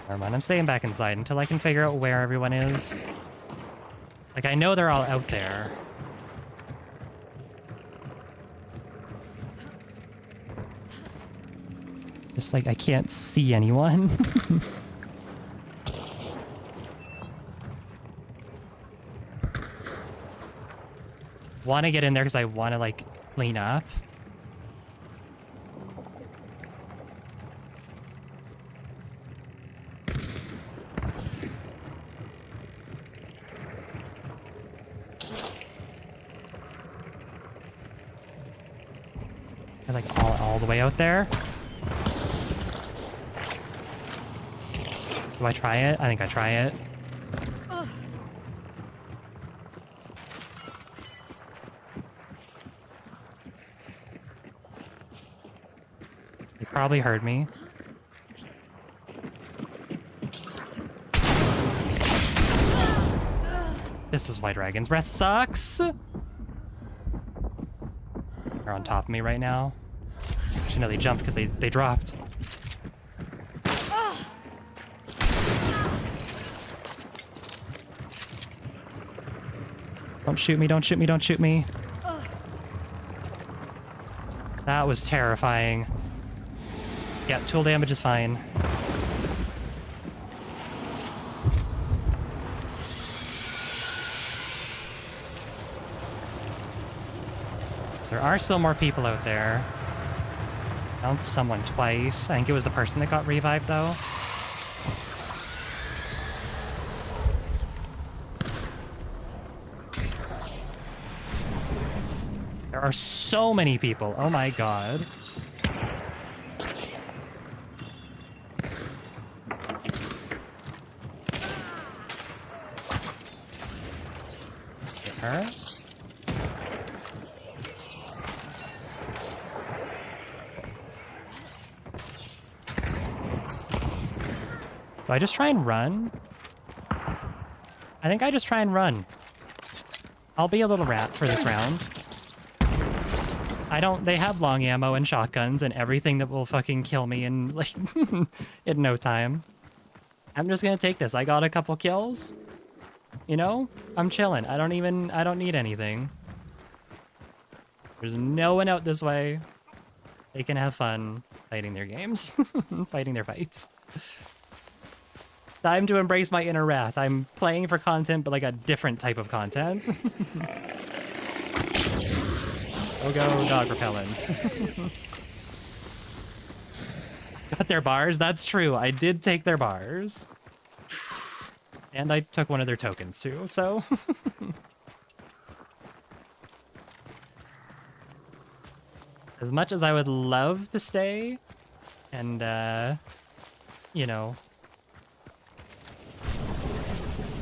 Never mind, I'm staying back inside until I can figure out where everyone is. Like, I know they're all out there. Just like, I can't see anyone. Want to get in there because I want to, like, clean up. They're, like, all the way out there. Do I try it? I think I try it. They probably heard me. This is why Dragon's Breath sucks. They're on top of me right now. Actually, no, they jumped because they dropped. Don't shoot me, don't shoot me, don't shoot me. That was terrifying. Yeah, tool damage is fine. So there are still more people out there. Found someone twice. I think it was the person that got revived, though. There are so many people. Oh my god. Hit her. Do I just try and run? I think I just try and run. I'll be a little rat for this round. They have long ammo and shotguns and everything that will fucking kill me in, like, in no time. I'm just gonna take this. I got a couple kills. You know? I'm chilling. I don't need anything. There's no one out this way. They can have fun fighting their games. Fighting their fights. Time to embrace my inner rat. I'm playing for content, but like a different type of content. Oh, go dog repellent. Got their bars? That's true. I did take their bars. And I took one of their tokens too, so. As much as I would love to stay and, you know.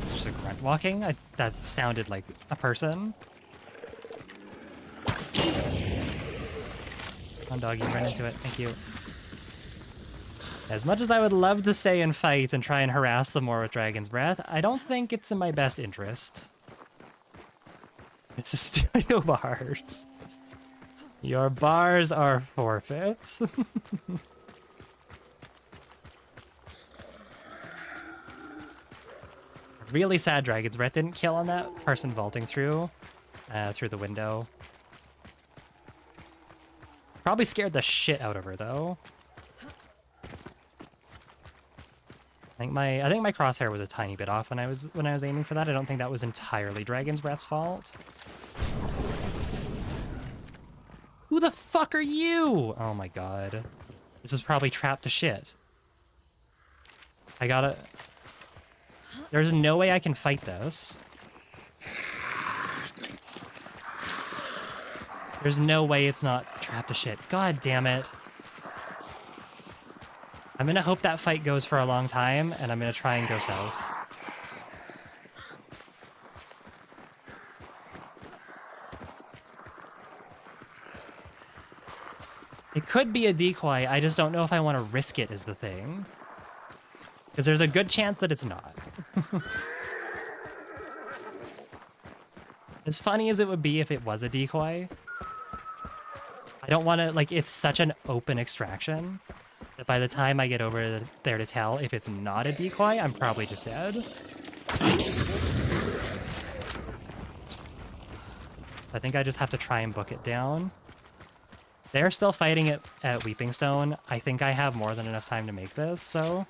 It's just a grunt walking? That sounded like a person. Come on, doggy, run into it. Thank you. As much as I would love to stay and fight and try and harass them more with Dragon's Breath, I don't think it's in my best interest. It's to steal your bars. Your bars are forfeit. Really sad Dragon's Breath didn't kill on that person vaulting through the window. Probably scared the shit out of her though. I think my crosshair was a tiny bit off when I was aiming for that. I don't think that was entirely Dragon's Breath's fault. Who the fuck are you? Oh my god. This is probably trapped to shit. I gotta... There's no way I can fight this. There's no way it's not trapped to shit. God damn it. I'm gonna hope that fight goes for a long time, and I'm gonna try and go south. It could be a decoy, I just don't know if I want to risk it is the thing. Because there's a good chance that it's not. As funny as it would be if it was a decoy, I don't want to, like, it's such an open extraction that by the time I get over there to tell if it's not a decoy, I'm probably just dead. I think I just have to try and book it down. They're still fighting it at Weeping Stone. I think I have more than enough time to make this, so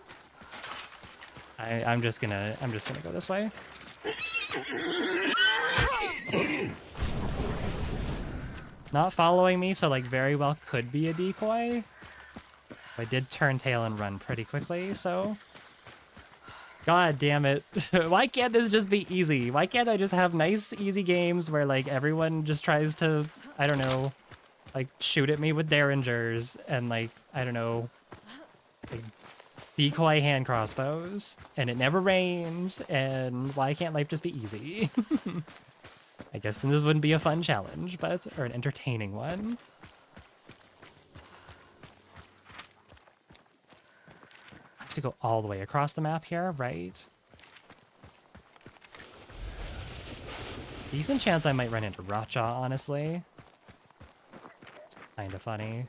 I'm just gonna go this way. Not following me, so like very well could be a decoy. I did turn tail and run pretty quickly, so God damn it. Why can't this just be easy? Why can't I just have nice, easy games where, like, everyone just tries to, I don't know, like, shoot at me with derringers and, like, I don't know, like, decoy hand crossbows, and it never rains, and why can't life just be easy? I guess then this wouldn't be a fun challenge, but, or an entertaining one. I have to go all the way across the map here, right? Decent chance I might run into Rotjaw, honestly. It's kind of funny.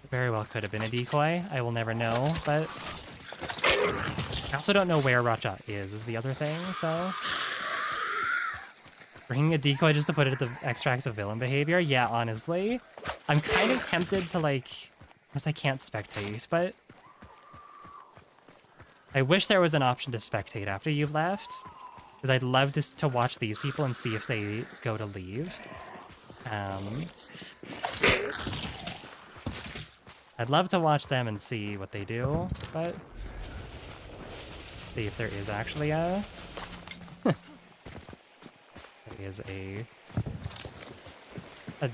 It very well could have been a decoy. I will never know, but I also don't know where Rotjaw is the other thing, so bringing a decoy just to put it at the extracts of villain behavior? Yeah, honestly. I'm kind of tempted to, like, I guess I can't spectate, but I wish there was an option to spectate after you've left, because I'd love to watch these people and see if they go to leave. I'd love to watch them and see what they do, but see if there is actually a... there is a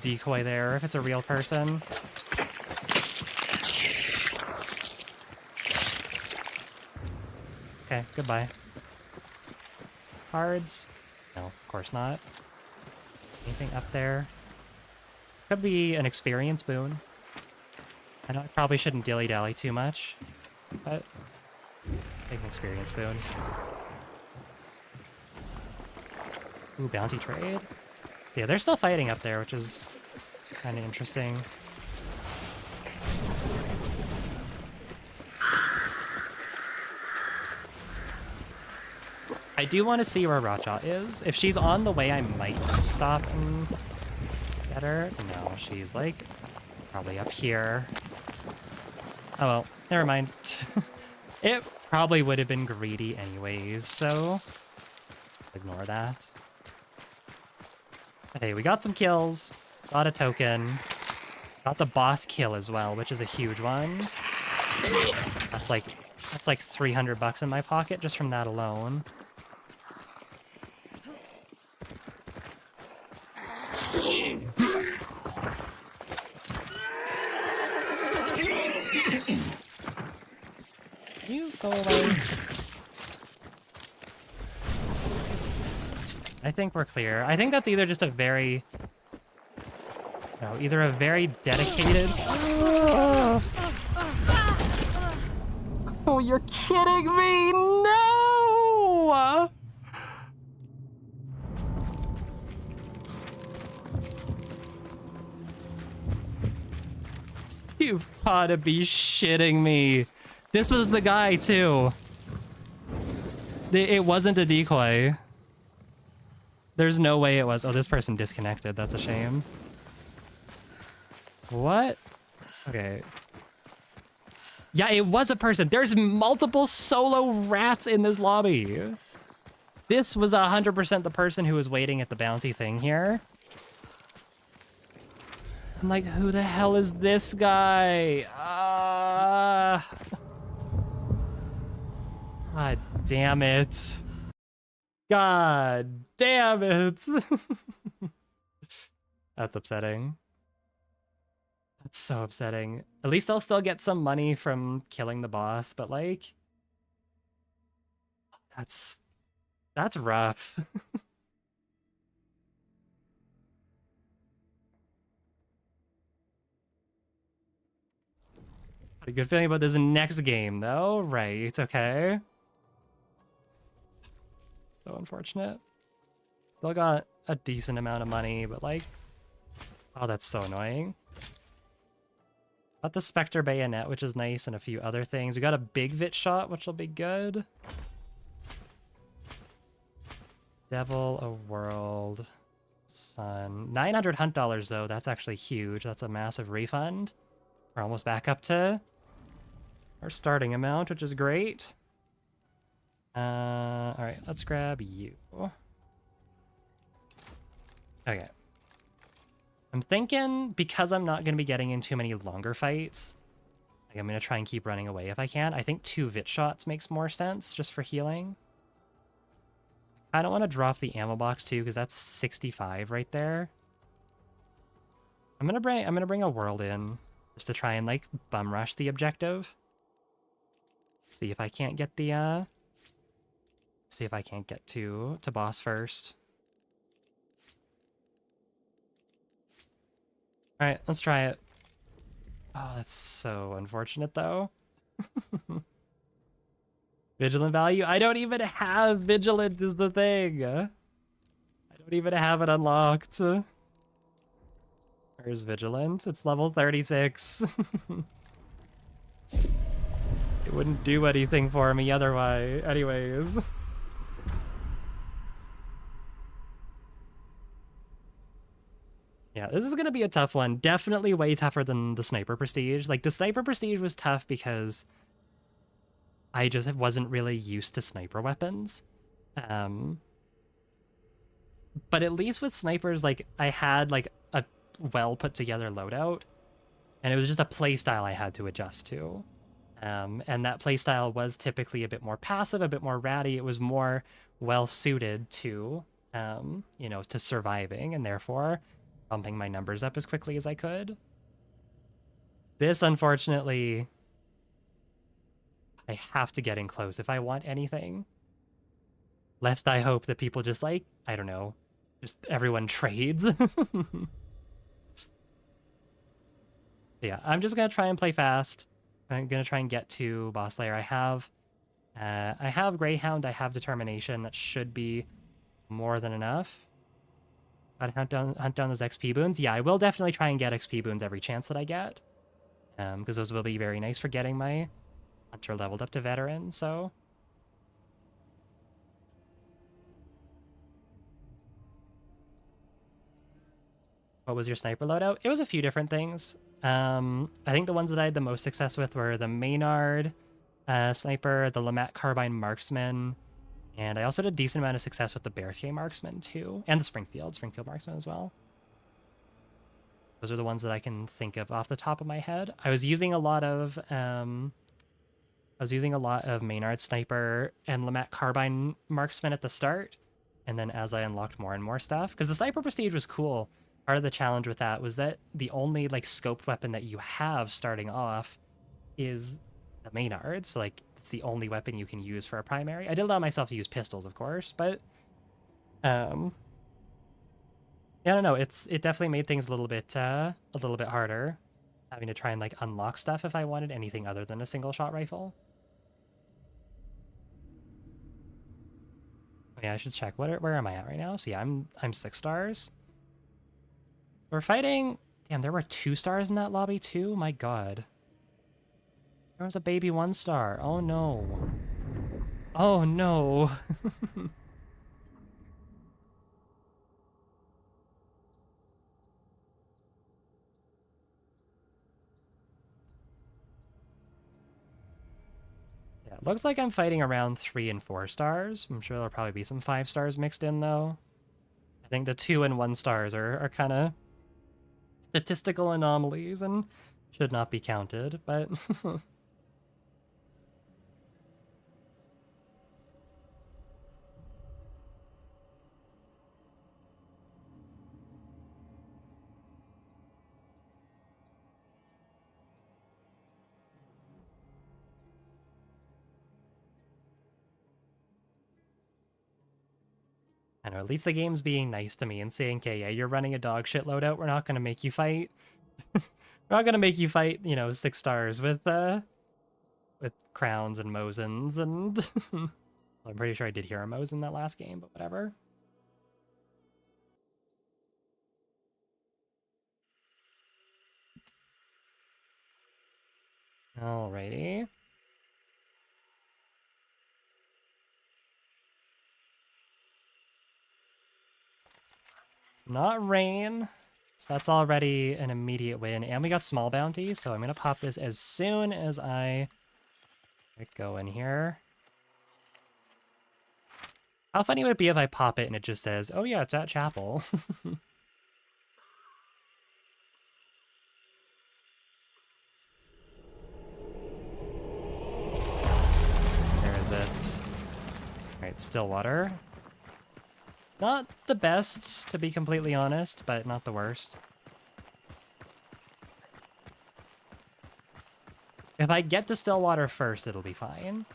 decoy there, if it's a real person. Okay, goodbye. Cards? No, of course not. Anything up there? This could be an experience boon. I know I probably shouldn't dilly-dally too much, but take an experience boon. Ooh, bounty trade. So yeah, they're still fighting up there, which is kind of interesting. I do want to see where Rotjaw is. If she's on the way, I might stop and get her. No, she's like probably up here. Oh well, never mind. It probably would have been greedy anyways, so ignore that. Hey, we got some kills, got a token, got the boss kill as well, which is a huge one. That's like 300 bucks in my pocket just from that alone. You go away. I think we're clear. I think that's either just a very... No, either a very dedicated... Oh, you're kidding me! No! You've gotta be shitting me. This was the guy, too. It wasn't a decoy. There's no way it was. Oh, this person disconnected. That's a shame. What? Okay. Yeah, it was a person. There's multiple solo rats in this lobby. This was 100% the person who was waiting at the bounty thing here. I'm like, who the hell is this guy? God damn it. God damn it. That's upsetting. That's so upsetting. At least I'll still get some money from killing the boss, but like... That's rough. Got a good feeling about this next game, though. Right, okay. So unfortunate. Still got a decent amount of money, but like... Oh, that's so annoying. Got the Spectre Bayonet, which is nice, and a few other things. We got a big Vit Shot, which will be good. Devil, a World, Sun. 900 hunt dollars, though. That's actually huge. That's a massive refund. We're almost back up to our starting amount, which is great. All right, let's grab you. Okay. I'm thinking, because I'm not going to be getting in too many longer fights, like I'm going to try and keep running away if I can. I think 2 Vit Shots makes more sense, just for healing. I don't want to drop the ammo box, too, because that's 65 right there. I'm gonna bring a World in, just to try and, like, bum rush the objective. See if I can't get the, see if I can't get to boss first. Alright, let's try it. Oh, that's so unfortunate, though. Vigilant value? I don't even have Vigilant is the thing. I don't even have it unlocked. Where's Vigilant? It's level 36. It wouldn't do anything for me otherwise. Anyways. Yeah, this is going to be a tough one. Definitely way tougher than the Sniper Prestige. Like, the Sniper Prestige was tough because I just wasn't really used to sniper weapons. But at least with snipers, like, I had, like, a well put together loadout, and it was just a playstyle I had to adjust to. And that playstyle was typically a bit more passive, a bit more ratty. It was more well suited to, you know, to surviving, and therefore bumping my numbers up as quickly as I could. This, unfortunately, I have to get in close if I want anything. Lest I hope that people just, like, I don't know, just everyone trades. Yeah, I'm just gonna try and play fast. I'm gonna try and get to boss layer. I have Greyhound, I have Determination. That should be more than enough. Gotta hunt down those XP boons. Yeah, I will definitely try and get XP boons every chance that I get. Because those will be very nice for getting my hunter leveled up to veteran, so... What was your sniper loadout? It was a few different things. I think the ones that I had the most success with were the Maynard sniper, the Lamat carbine marksman, and I also had a decent amount of success with the Berthier marksman too, and the Springfield marksman as well. Those are the ones that I can think of off the top of my head. I was using a lot of Maynard sniper and Lamat carbine marksman at the start, and then as I unlocked more and more stuff, because the sniper prestige was cool. Part of the challenge with that was that the only, like, scoped weapon that you have starting off is the Maynard, so, like, it's the only weapon you can use for a primary. I did allow myself to use pistols, of course, but yeah, I don't know. It definitely made things a little bit harder, having to try and, like, unlock stuff if I wanted anything other than a single shot rifle. Oh, yeah, I should check. Where am I at right now? So yeah, I'm 6 stars. We're fighting... Damn, there were 2 stars in that lobby too? My god. There was a baby 1 star. Oh no. Oh no. Yeah, it looks like I'm fighting around 3 and 4 stars. I'm sure there'll probably be some 5 stars mixed in though. I think the 2 and 1 stars are kind of statistical anomalies and should not be counted, but... I know, at least the game's being nice to me and saying, okay, yeah, you're running a dog shit loadout, we're not going to make you fight. We're not gonna make you fight, you know, 6 stars with crowns and Mosins and I'm pretty sure I did hear a Mosin that last game, but whatever. Alrighty. It's not rain, so that's already an immediate win. And we got small bounty, so I'm gonna pop this as soon as I go in here. How funny would it be if I pop it and it just says, oh yeah, it's at chapel. There is it. Alright, Stillwater. Not the best, to be completely honest, but not the worst. If I get to Stillwater first, it'll be fine.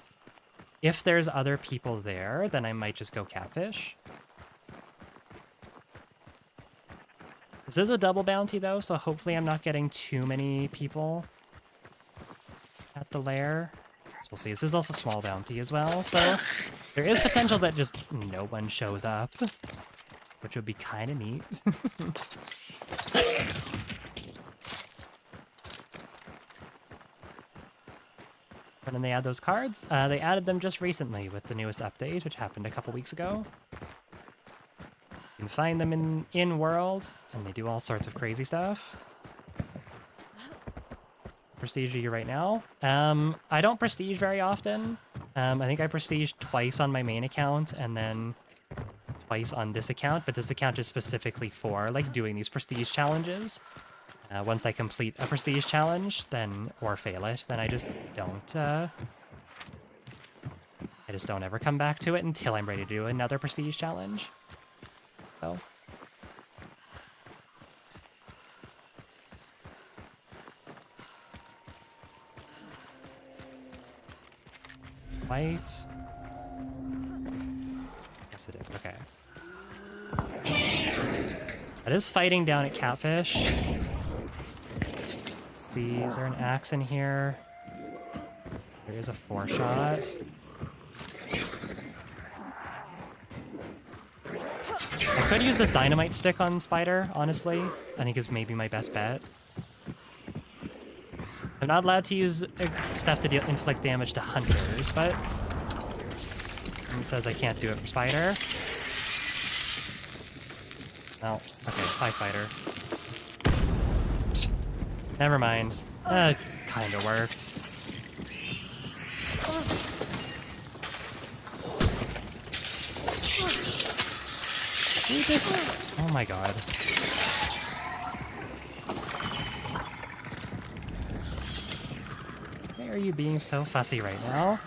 If there's other people there, then I might just go catfish. This is a double bounty, though, so hopefully I'm not getting too many people at the lair. So we'll see. This is also small bounty as well, so there is potential that just no one shows up, which would be kind of neat. When did they add those cards? They added them just recently with the newest update, which happened a couple weeks ago. You can find them in world, and they do all sorts of crazy stuff. Prestige you right now. I don't prestige very often. I think I prestige twice on my main account and then twice on this account, but this account is specifically for like doing these prestige challenges. Once I complete a prestige challenge, then or fail it, then I just don't ever come back to it until I'm ready to do another prestige challenge. So white. Yes, it is. Okay. That is fighting down at Catfish. Let's see, is there an axe in here? There is a 4-shot. I could use this dynamite stick on Spider, honestly. I think is maybe my best bet. I'm not allowed to use stuff to inflict damage to hunters, but it says I can't do it for Spider. Oh, okay, bye Spider. Psst. Never mind. Kinda worked. You just... Oh my god. Why are you being so fussy right now?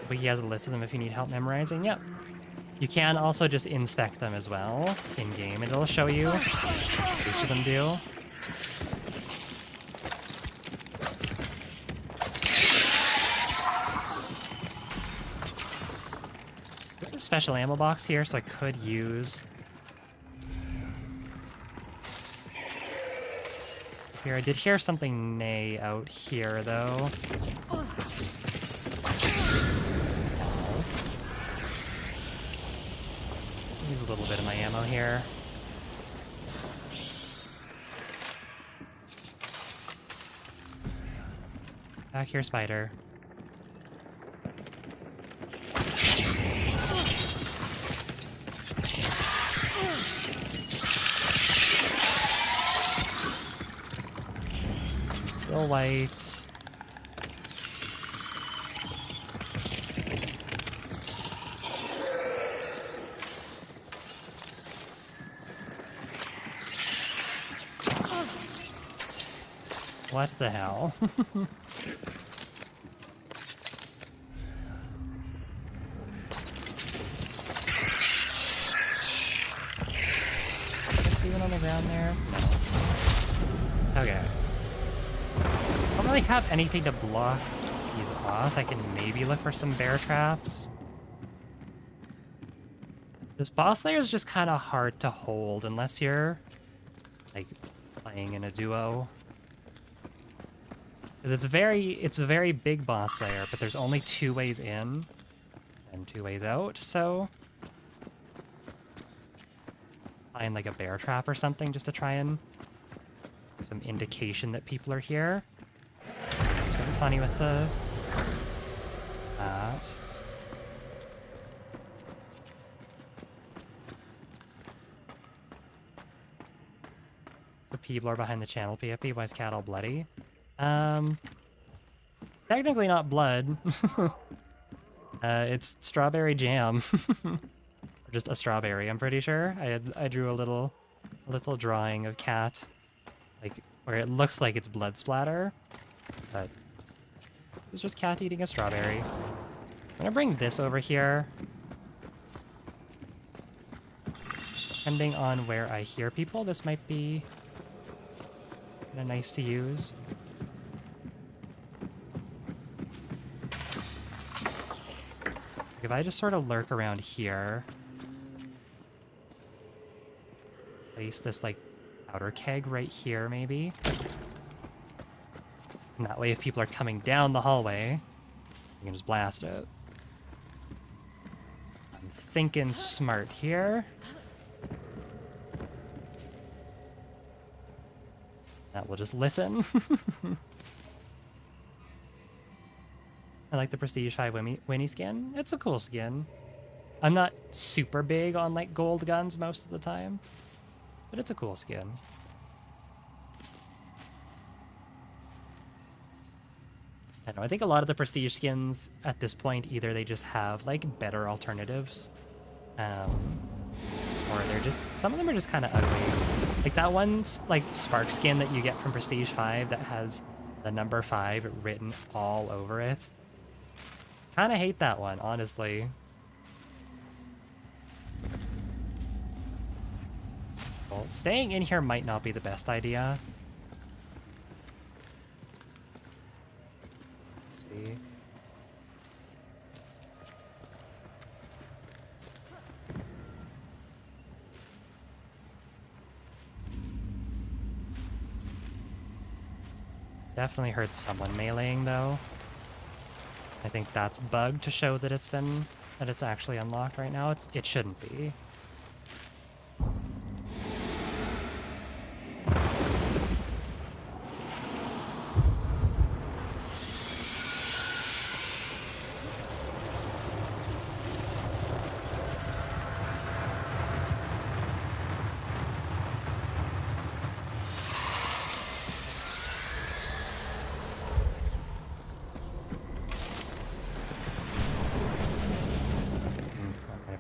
Wiki has a list of them if you need help memorizing. Yep. You can also just inspect them as well in-game, and it'll show you what each of them do. There's a special ammo box here, so I could use... Here, I did hear something neigh out here, though. Use a little bit of my ammo here. Back here, Spider. Still white. What the hell? I see one on the ground there? No. Okay. I don't really have anything to block these off. I can maybe look for some bear traps. This boss layer is just kind of hard to hold unless you're like playing in a duo. Because it's a very big boss layer, but there's only 2 ways in and 2 ways out, so find like a bear trap or something just to try and some indication that people are here. Just gonna do something funny with that. It's the Peebler behind the channel PFP. Why is cat all bloody? It's technically not blood. It's strawberry jam. Or just a strawberry, I'm pretty sure. I drew a little drawing of cat, like where it looks like it's blood splatter, but it was just cat eating a strawberry. I'm gonna bring this over here. Depending on where I hear people, this might be kind of nice to use. If I just sort of lurk around here, place this like powder keg right here maybe. And that way if people are coming down the hallway, you can just blast it. I'm thinking smart here. That will just listen. I like the Prestige 5 Winnie skin. It's a cool skin. I'm not super big on like gold guns most of the time, but it's a cool skin. I don't know, I think a lot of the Prestige skins at this point, either they just have like better alternatives, or they're just, some of them are just kind of ugly. Like that one's like Spark skin that you get from Prestige 5 that has the number 5 written all over it. Kind of hate that one, honestly. Well, staying in here might not be the best idea. Let's see. Definitely heard someone meleeing though. I think that's bugged to show that it's actually unlocked right now. It shouldn't be.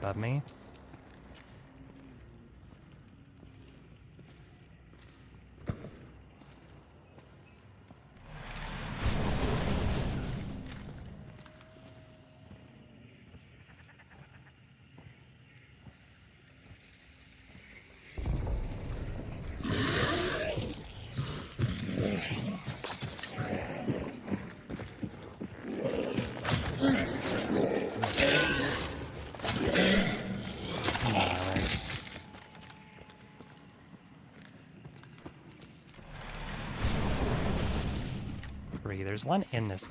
Above me. There's one in this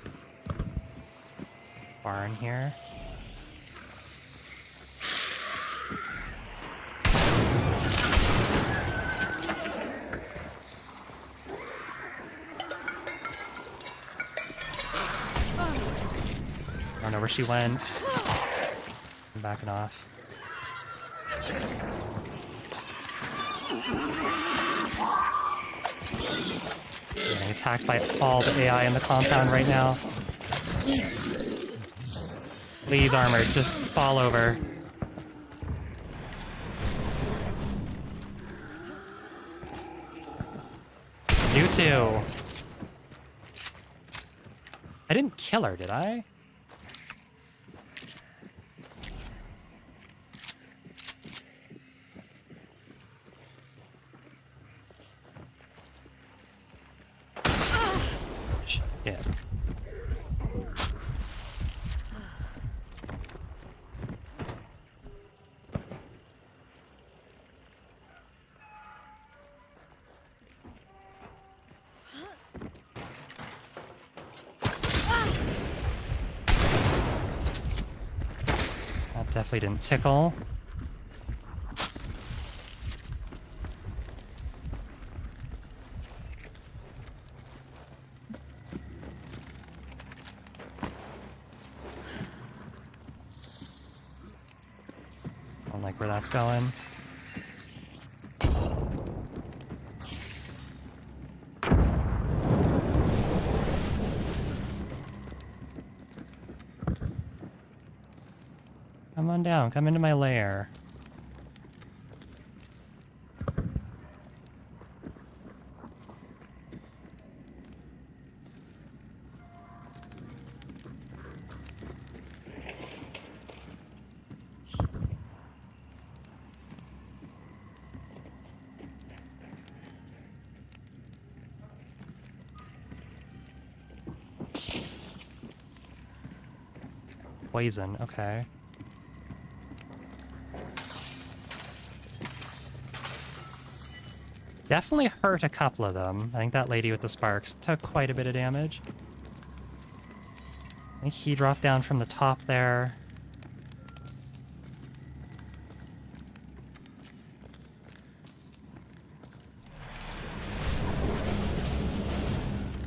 barn here. I don't know where she went. I'm backing off. Getting attacked by all the AI in the compound right now. Please, Armored, just fall over. You too. I didn't kill her, did I? Shit. Definitely didn't tickle. I don't like where that's going. Come on down, come into my lair. Poison, okay. Definitely hurt a couple of them. I think that lady with the sparks took quite a bit of damage. I think he dropped down from the top there.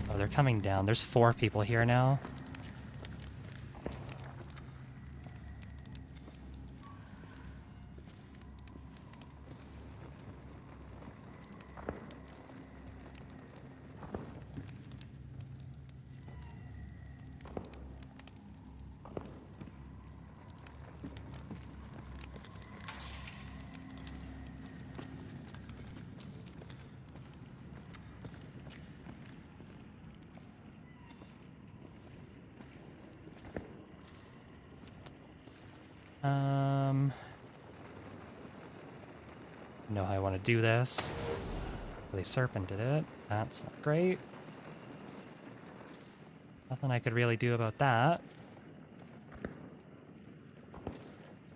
Oh, they're coming down. There's 4 people here now. Know how I want to do this. They serpented it. That's not great. Nothing I could really do about that.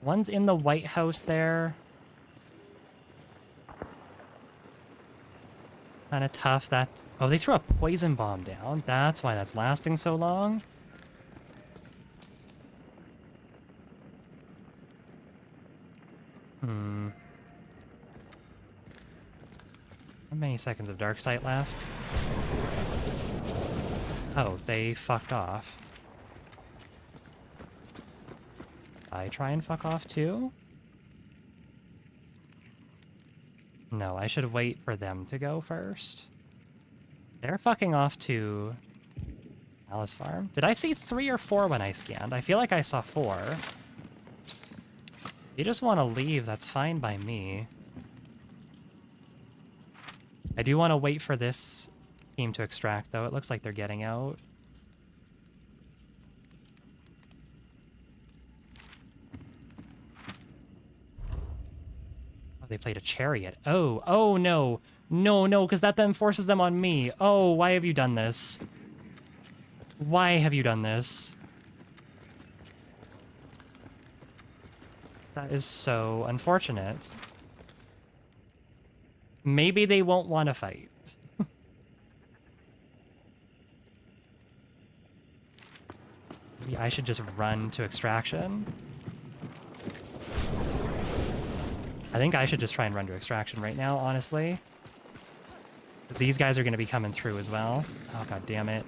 One's in the White House there. It's kind of tough. That's... Oh, they threw a poison bomb down. That's why that's lasting so long. How many seconds of dark sight left? Oh, they fucked off. I try and fuck off too? No, I should wait for them to go first. They're fucking off to Alice Farm. Did I see 3 or 4 when I scanned? I feel like I saw 4. If you just want to leave, that's fine by me. I do want to wait for this team to extract, though. It looks like they're getting out. Oh, they played a chariot. Oh, oh no. No, no, because that then forces them on me. Oh, why have you done this? Why have you done this? That is so unfortunate. Maybe they won't want to fight. Maybe I should just run to extraction. I think I should just try and run to extraction right now, honestly. Because these guys are going to be coming through as well. Oh, god damn it.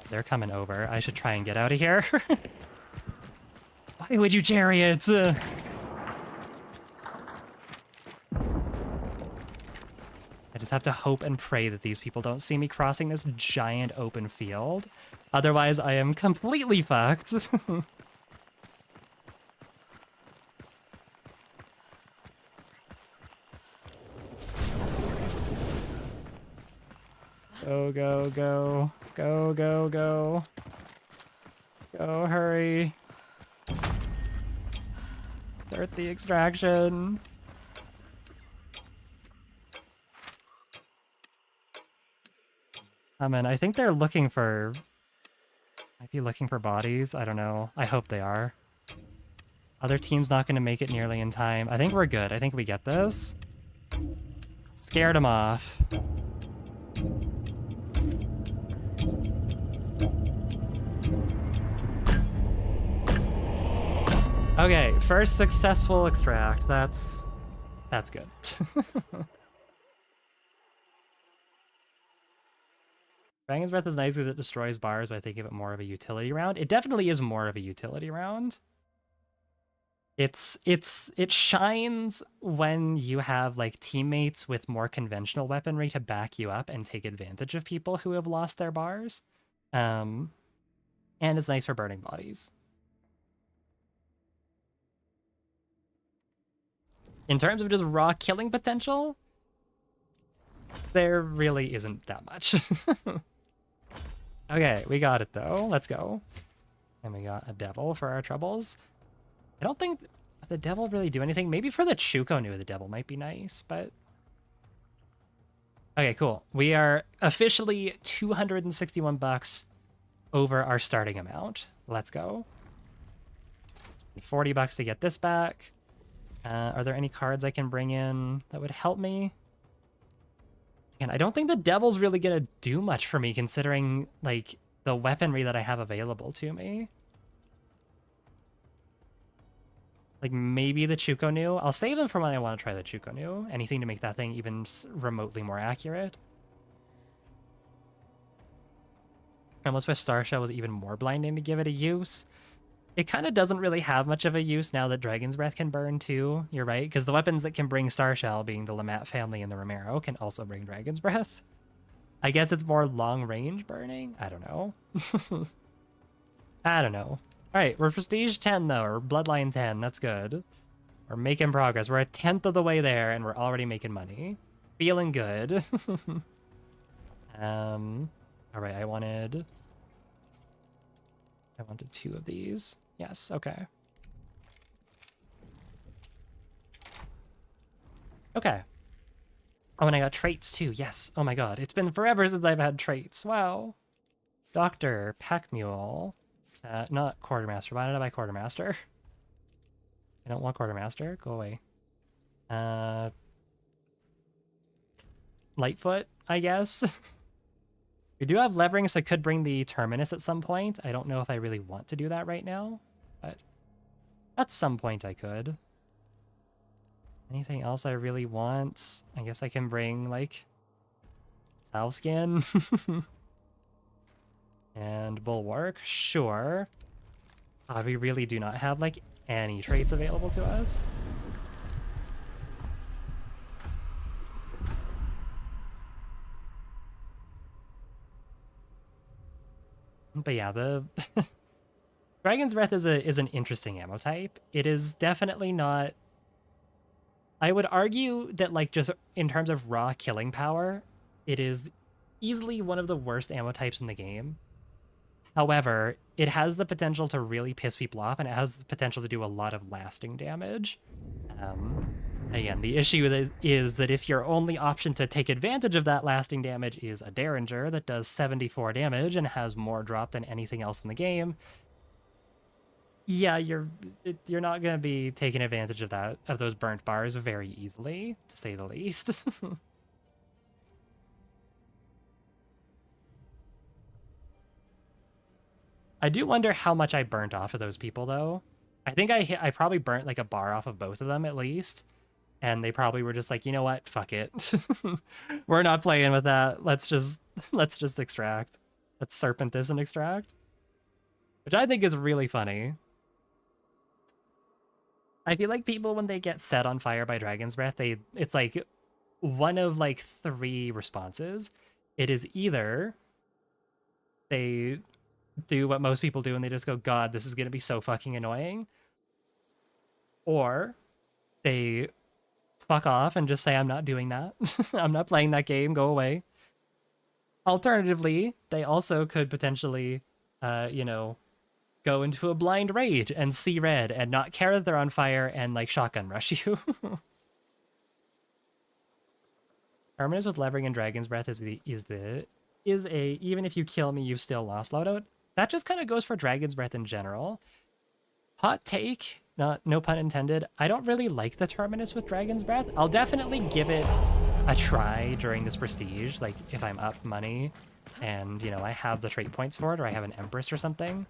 They're coming over. I should try and get out of here. Why would you chariot? I just have to hope and pray that these people don't see me crossing this giant open field. Otherwise, I am completely fucked. Go, go, go. Go, go, go. Go, hurry. Start the extraction. Man, I think they're looking for... Might be looking for bodies. I don't know. I hope they are. Other team's not going to make it nearly in time. I think we're good. I think we get this. Scared him off. Okay, first successful extract. That's good. Dragon's Breath is nice because it destroys bars, but I think of it more of a utility round. It definitely is more of a utility round. It shines when you have like teammates with more conventional weaponry to back you up and take advantage of people who have lost their bars. And it's nice for burning bodies. In terms of just raw killing potential, there really isn't that much. Okay, we got it though. Let's go. And we got a devil for our troubles. I don't think the devil really do anything. Maybe for the Chukonu, the devil might be nice, but... Okay, cool. We are officially 261 bucks over our starting amount. Let's go. 40 bucks to get this back. Are there any cards I can bring in that would help me? And I don't think the devil's really gonna do much for me considering, like, the weaponry that I have available to me. Like, maybe the Chukonu. I'll save them for when I want to try the Chukonu. Anything to make that thing even remotely more accurate. I almost wish Star Shell was even more blinding to give it a use. It kind of doesn't really have much of a use now that Dragon's Breath can burn too. You're right, because the weapons that can bring Star Shell, being the Lamat family and the Romero, can also bring Dragon's Breath. I guess it's more long-range burning? I don't know. I don't know. Alright, we're Prestige 10 though, or Bloodline 10, that's good. We're making progress. We're a 10th of the way there, and we're already making money. Feeling good. Alright, I wanted 2 of these. Yes, okay. Okay. Oh, and I got traits too, yes. Oh my god, it's been forever since I've had traits. Wow. Doctor, Pack Mule. Not Quartermaster. Why did I buy Quartermaster? I don't want Quartermaster. Go away. Lightfoot, I guess. We do have levering, so I could bring the Terminus at some point. I don't know if I really want to do that right now, but at some point I could. Anything else I really want? I guess I can bring, like, Skin and Bulwark. Sure. We really do not have, like, any traits available to us. But yeah, the Dragon's Breath is an interesting ammo type. It is definitely not... I would argue that, like, just in terms of raw killing power, it is easily one of the worst ammo types in the game. However, it has the potential to really piss people off, and it has the potential to do a lot of lasting damage. Again, the issue is that if your only option to take advantage of that lasting damage is a Derringer that does 74 damage and has more drop than anything else in the game, yeah, you're not going to be taking advantage of those burnt bars very easily, to say the least. I do wonder how much I burnt off of those people, though. I think I probably burnt like a bar off of both of them at least. And they probably were just like, you know what? Fuck it. We're not playing with that. Let's just extract. Let's serpent this and extract. Which I think is really funny. I feel like people, when they get set on fire by Dragon's Breath, it's like one of like 3 responses. It is either they do what most people do and they just go, God, this is going to be so fucking annoying. Or they fuck off and just say, I'm not doing that. I'm not playing that game. Go away. Alternatively, they also could potentially, you know, go into a blind rage and see red and not care that they're on fire and like shotgun rush you. Terminus with levering and Dragon's Breath is a even if you kill me, you've still lost loadout. That just kind of goes for Dragon's Breath in general. Hot take, no pun intended. I don't really like the Terminus with Dragon's Breath. I'll definitely give it a try during this prestige, like if I'm up money and, you know, I have the trait points for it, or I have an Empress or something,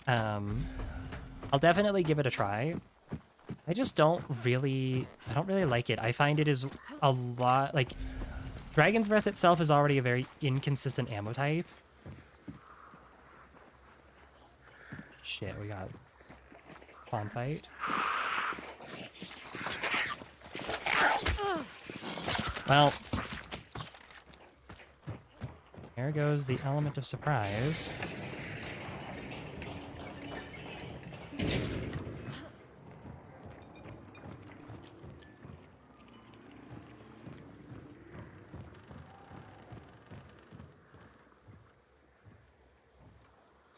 I'll definitely give it a try. I don't really like it. I find it is a lot, like, Dragon's Breath itself is already a very inconsistent ammo type. Shit, we got spawn fight. Well, there goes the element of surprise.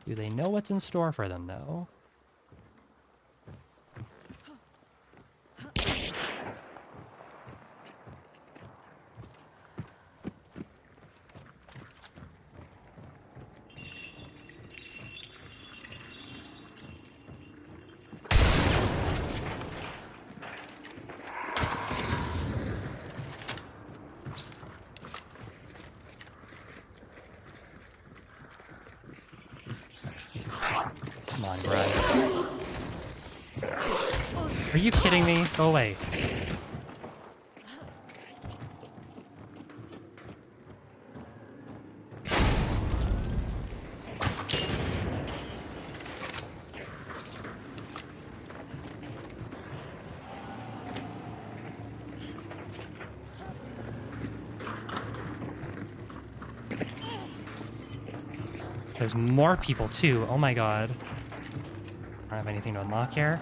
Do they know what's in store for them, though? Come on, Bryce. Are you kidding me? Go away. There's more people, too. Oh my god. I don't have anything to unlock here.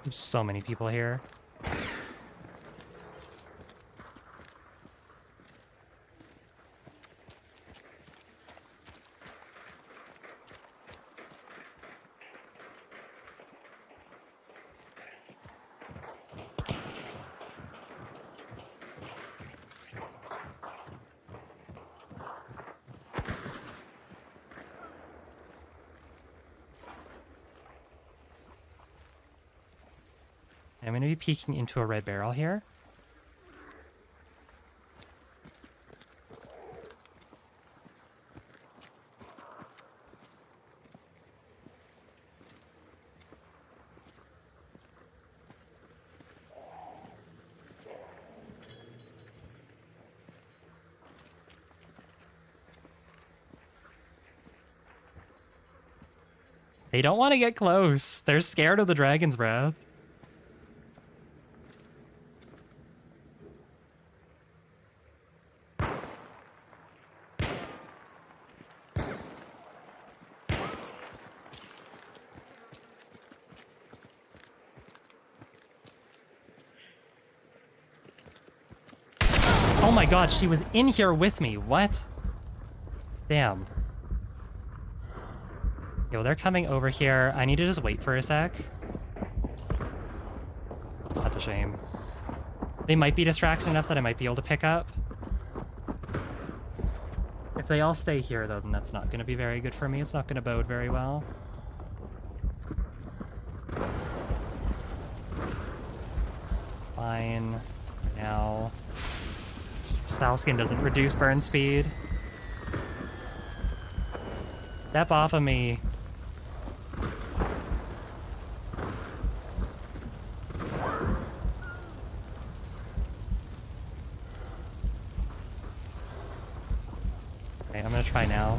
There's so many people here. I'm going to be peeking into a red barrel here. They don't want to get close. They're scared of the Dragon's Breath. Oh my god, she was in here with me. What? Damn. Yo, they're coming over here. I need to just wait for a sec. That's a shame. They might be distracted enough that I might be able to pick up. If they all stay here, though, then that's not going to be very good for me. It's not going to bode very well. Fine. Now... Souskin doesn't reduce burn speed. Step off of me. Okay, I'm gonna try now.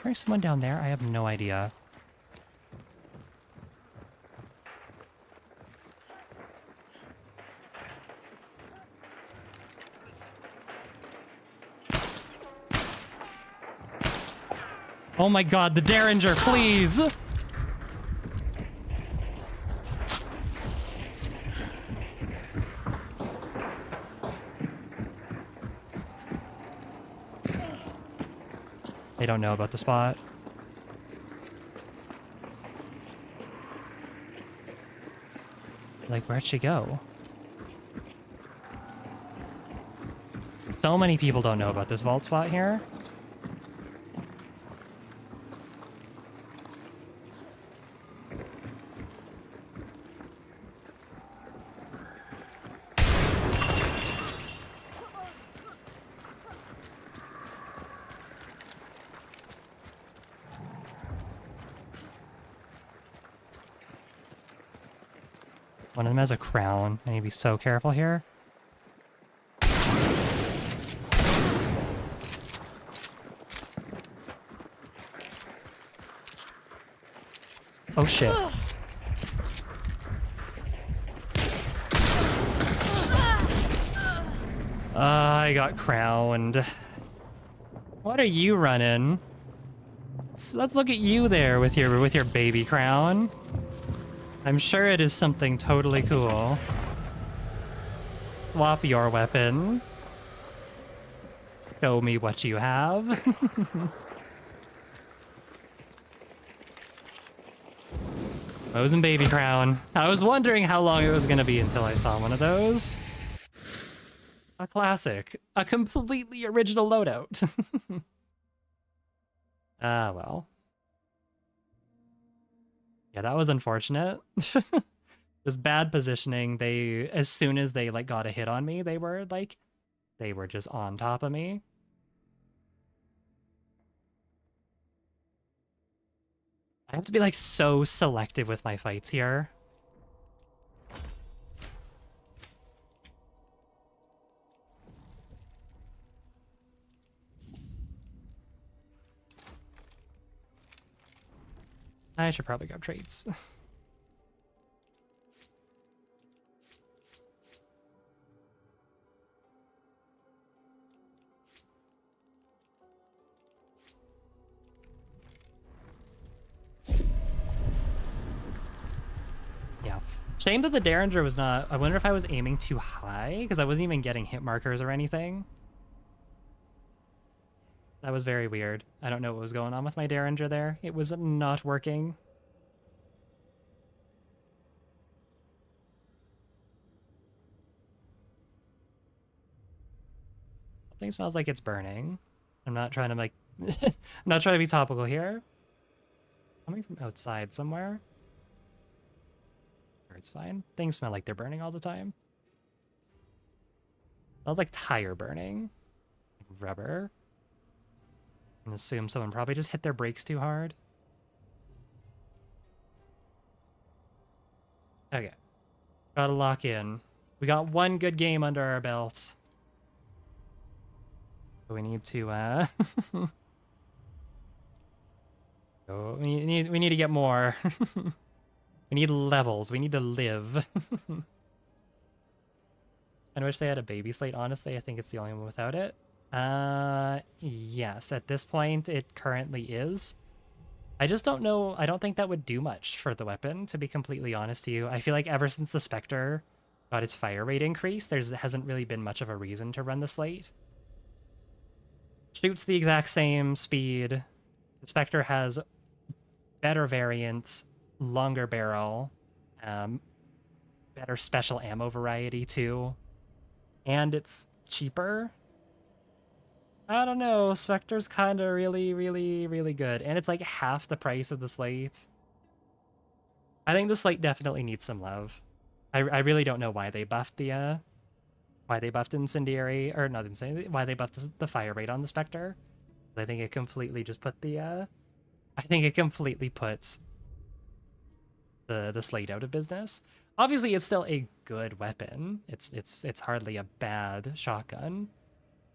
There's someone down there? I have no idea. Oh my god, the Derringer, please! They don't know about the spot. Like, where'd she go? So many people don't know about this vault spot here. One of them has a crown. I need to be so careful here. Oh shit. I got crowned. What are you running? Let's look at you there with your baby crown. I'm sure it is something totally cool. Swap your weapon. Show me what you have. Rose and baby crown. I was wondering how long it was going to be until I saw one of those. A classic. A completely original loadout. Ah, well. Yeah, that was unfortunate. Just bad positioning. They, as soon as they like got a hit on me, they were just on top of me. I have to be like so selective with my fights here. I should probably grab traits. Yeah. Shame that the Derringer was not... I wonder if I was aiming too high, because I wasn't even getting hit markers or anything. That was very weird. I don't know what was going on with my Derringer there. It was not working. Something smells like it's burning. I'm not trying to like... I'm not trying to be topical here. Coming from outside somewhere. It's fine. Things smell like they're burning all the time. Smells like tire burning. Like rubber. And assume someone probably just hit their brakes too hard. Okay. Gotta lock in. We got one good game under our belt. We need to oh, we need to get more. We need levels. We need to live. I wish they had a baby slate, honestly. I think it's the only one without it. Yes, at this point, it currently is. I just don't know. I don't think that would do much for the weapon, to be completely honest to you. I feel like ever since the Spectre got its fire rate increased, there hasn't really been much of a reason to run the slate. Shoots the exact same speed. The Spectre has better variants, longer barrel, better special ammo variety too, and it's cheaper. I don't know, Spectre's kind of really good, and it's like half the price of the slate. I think the slate definitely needs some love. I really don't know why they buffed the why they buffed Incendiary, or not Incendiary, why they buffed the fire rate on the Spectre. I think it completely just put the I think it completely puts the slate out of business. Obviously, it's still a good weapon. It's hardly a bad shotgun.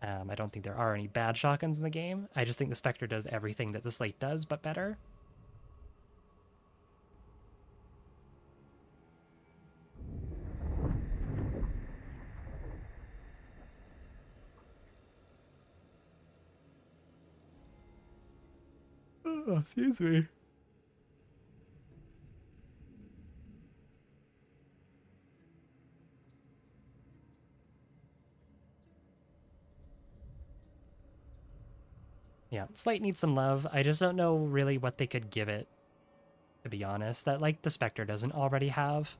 I don't think there are any bad shotguns in the game. I just think the Spectre does everything that the slate does, but better. Oh, excuse me. Yeah, Slate needs some love. I just don't know really what they could give it, to be honest, that like the Spectre doesn't already have.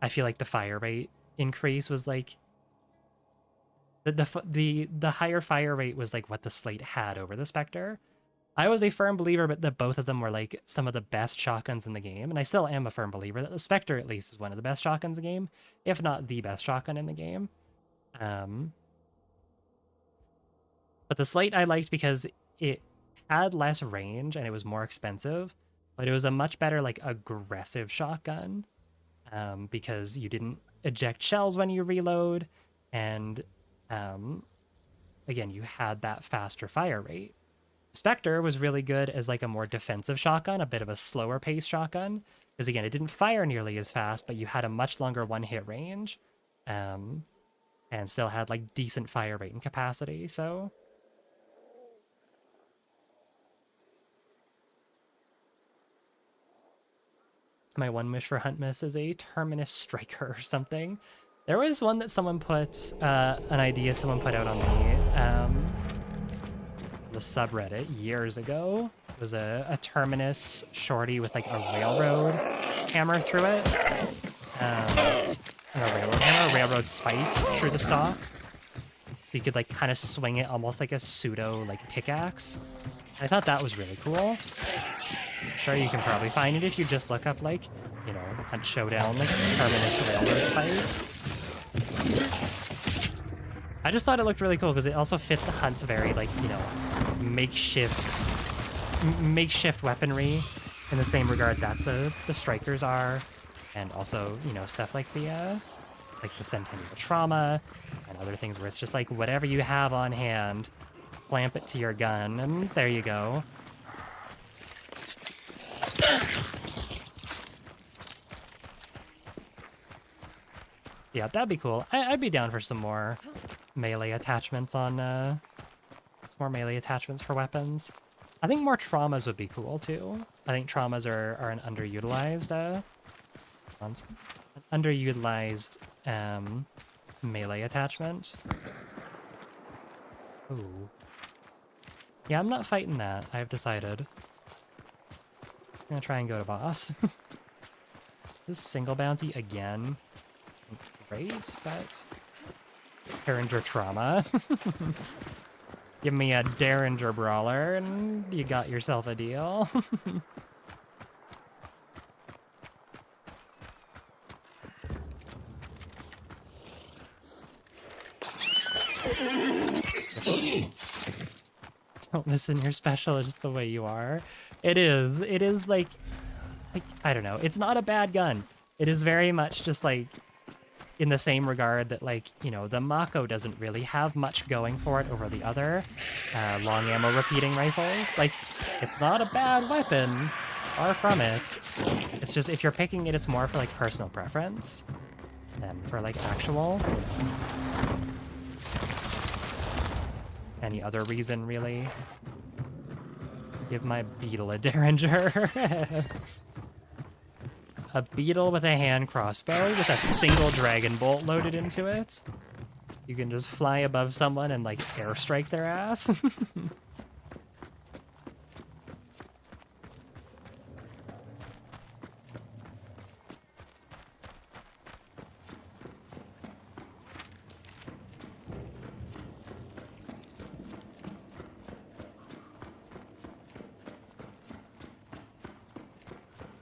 I feel like the fire rate increase was like the higher fire rate was like what the Slate had over the Spectre. I was a firm believer but that both of them were like some of the best shotguns in the game, and I still am a firm believer that the Spectre at least is one of the best shotguns in the game, if not the best shotgun in the game. But the Slate I liked because it had less range and it was more expensive, but it was a much better like aggressive shotgun, because you didn't eject shells when you reload, and again, you had that faster fire rate. Spectre was really good as like a more defensive shotgun, a bit of a slower pace shotgun, because again, it didn't fire nearly as fast, but you had a much longer one-hit range, and still had like decent fire rate and capacity, so... My one wish for Hunt Miss is a Terminus Striker or something. There was one that someone put, an idea someone put out on the subreddit years ago. It was a Terminus shorty with like a railroad hammer through it. A railroad hammer, a railroad spike through the stock. So you could like kind of swing it almost like a pseudo like pickaxe. I thought that was really cool. I'm sure you can probably find it if you just look up like, you know, Hunt Showdown, like Terminus railroad spike. I just thought it looked really cool because it also fit the Hunt's very like, you know, makeshift weaponry in the same regard that the Strikers are, and also, you know, stuff like the Centennial Trauma and other things where it's just like whatever you have on hand, clamp it to your gun, and there you go. Yeah, that'd be cool. I'd be down for some more melee attachments on, some more melee attachments for weapons. I think more traumas would be cool, too. I think traumas are an underutilized, melee attachment. Ooh. Yeah, I'm not fighting that, I've decided. I'm gonna try and go to boss. This single bounty again. Isn't great, but... Derringer Trauma. Give me a Derringer Brawler, and you got yourself a deal. Don't listen, you're special just the way you are. It is like, I don't know, it's not a bad gun. It is very much just like, in the same regard that like, you know, the Mako doesn't really have much going for it over the other long ammo repeating rifles. Like, it's not a bad weapon, far from it. It's just, if you're picking it, it's more for like personal preference than for like actual any other reason, really. Give my beetle a Derringer. A beetle with a hand crossbow with a single dragon bolt loaded into it. You can just fly above someone and like airstrike their ass.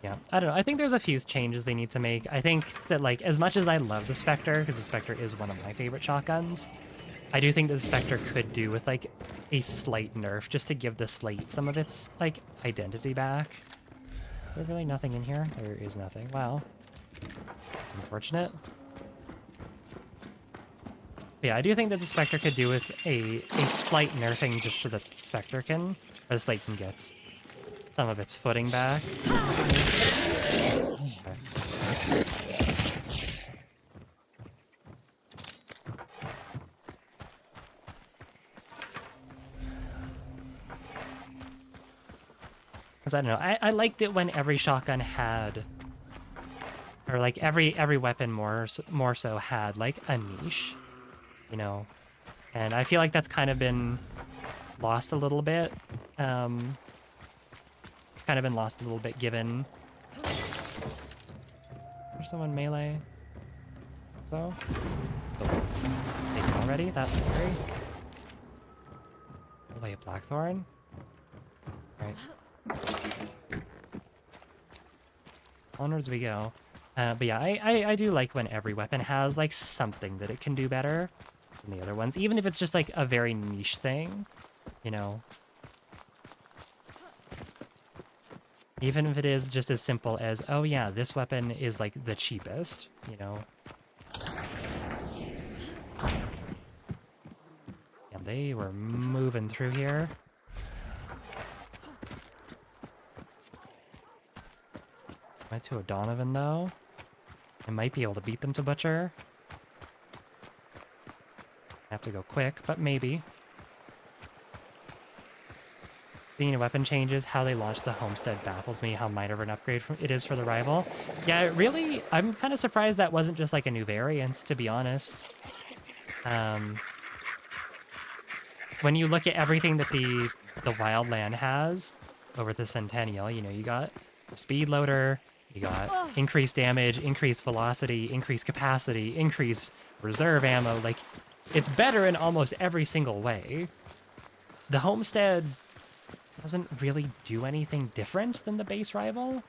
Yeah, I don't know. I think there's a few changes they need to make. I think that, like, as much as I love the Spectre, because the Spectre is one of my favorite shotguns, I do think that the Spectre could do with, like, a slight nerf just to give the Slate some of its, like, identity back. Is there really nothing in here? There is nothing. Wow. That's unfortunate. But yeah, I do think that the Spectre could do with a slight nerfing just so that the Spectre can, or the Slate can get some of its footing back. Because I don't know, I liked it when every shotgun had, or like every weapon more so had like a niche, you know? And I feel like that's kind of been lost a little bit. Kind of been lost a little bit given... There's someone melee. So? Oh, this is taken already? That's scary. Oh, wait, Blackthorn? Right. Onwards we go. But yeah, I do like when every weapon has like something that it can do better than the other ones, even if it's just like a very niche thing, you know? Even if it is just as simple as, oh yeah, this weapon is like the cheapest, you know? Yeah, they were moving through here. Went to O'Donovan though. I might be able to beat them to Butcher. I have to go quick, but maybe. Being a weapon changes, how they launch the homestead baffles me, how minor of an upgrade it is for the rival. Yeah, really, I'm kind of surprised that wasn't just like a new variant, to be honest. When you look at everything that the Wildland has over the Centennial, you know, you got the speed loader, you got increased damage, increased velocity, increased capacity, increased reserve ammo. Like, it's better in almost every single way. The homestead doesn't really do anything different than the base rival,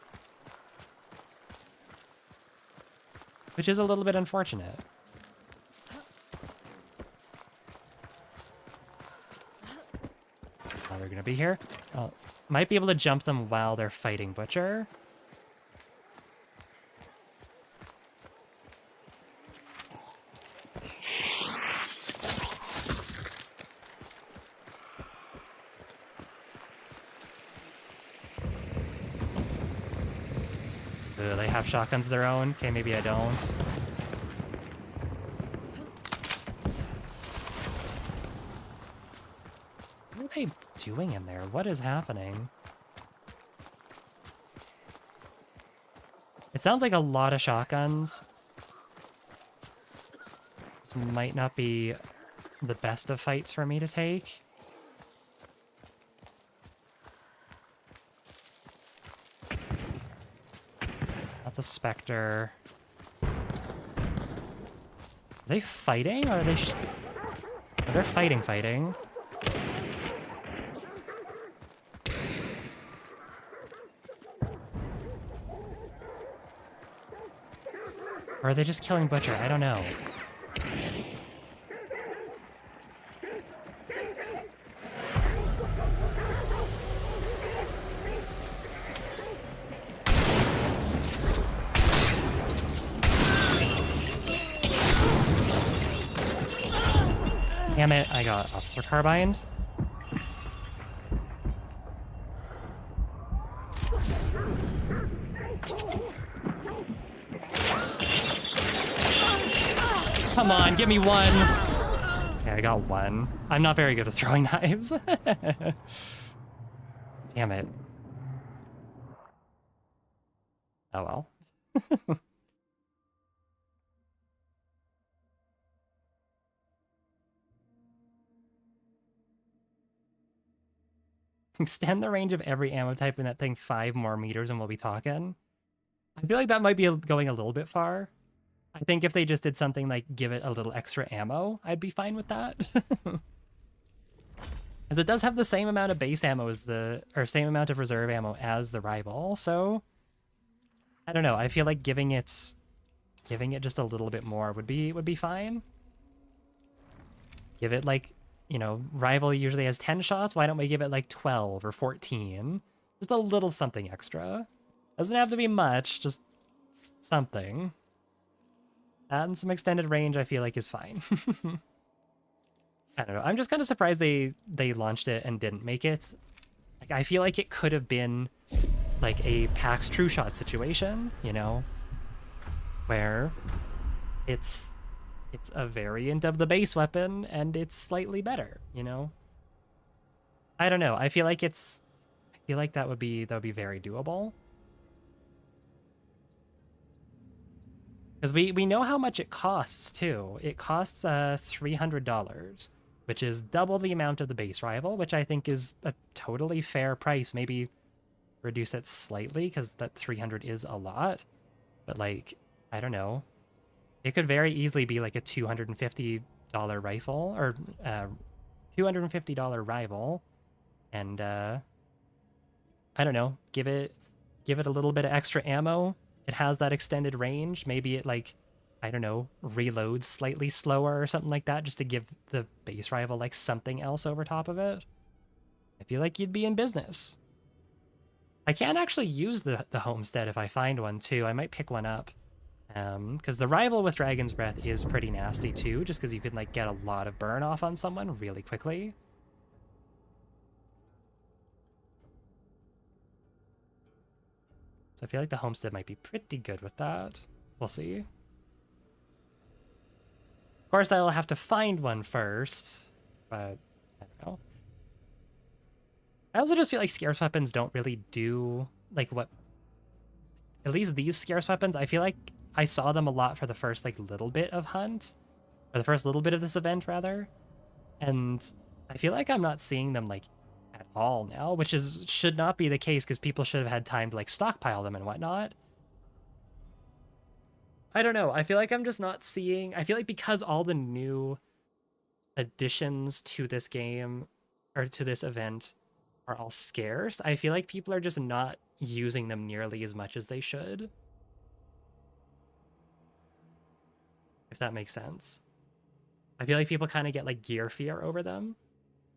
which is a little bit unfortunate. Oh, they're gonna be here. Might be able to jump them while they're fighting Butcher. Do they have shotguns of their own? Okay, maybe I don't. What are they doing in there? What is happening? It sounds like a lot of shotguns. This might not be the best of fights for me to take. That's a Spectre. Are they fighting, or are they... They're fighting. Or are they just killing Butcher? I don't know. Damn it, I got Officer Carbined. Come on, give me one. Yeah, I got one. I'm not very good at throwing knives. Damn it. Oh well. Extend the range of every ammo type in that thing 5 more meters and we'll be talking. I feel like that might be going a little bit far. I think if they just did something like give it a little extra ammo, I'd be fine with that. As it does have the same amount of base ammo as or same amount of reserve ammo as the rival, so I don't know. I feel like giving it just a little bit more would be fine. Give it like, you know, rival usually has 10 shots. Why don't we give it like 12 or 14? Just a little something extra. Doesn't have to be much, just something. And some extended range I feel like is fine. I don't know. I'm just kind of surprised they launched it and didn't make it. Like, I feel like it could have been like a PAX True Shot situation, you know, where it's a variant of the base weapon and it's slightly better, you know? I don't know. I feel like feel like that would be very doable. Because we know how much it costs, too. It costs $300, which is double the amount of the base rival, which I think is a totally fair price. Maybe reduce it slightly, because that 300 is a lot. But, like, I don't know. It could very easily be like a $250 rifle, or $250 rival. And, I don't know, give it a little bit of extra ammo. It has that extended range. Maybe it, like, I don't know, reloads slightly slower or something like that, just to give the base rival like something else over top of it. I feel like you'd be in business. I can actually use the homestead if I find one too. I might pick one up. Because the rival with Dragon's Breath is pretty nasty too, just because you can like get a lot of burn off on someone really quickly. So I feel like the homestead might be pretty good with that. We'll see. Of course, I'll have to find one first, but I don't know. I also just feel like scarce weapons don't really do, like, what... At least these scarce weapons, I feel like I saw them a lot for the first, like, little bit of Hunt. Or the first little bit of this event, rather. And I feel like I'm not seeing them, like, at all now, which should not be the case, because people should have had time to, like, stockpile them and whatnot. I don't know. I feel like I'm just not seeing... I feel like because all the new additions to this game, or to this event, are all scarce, I feel like people are just not using them nearly as much as they should. If that makes sense. I feel like people kind of get, like, gear fear over them.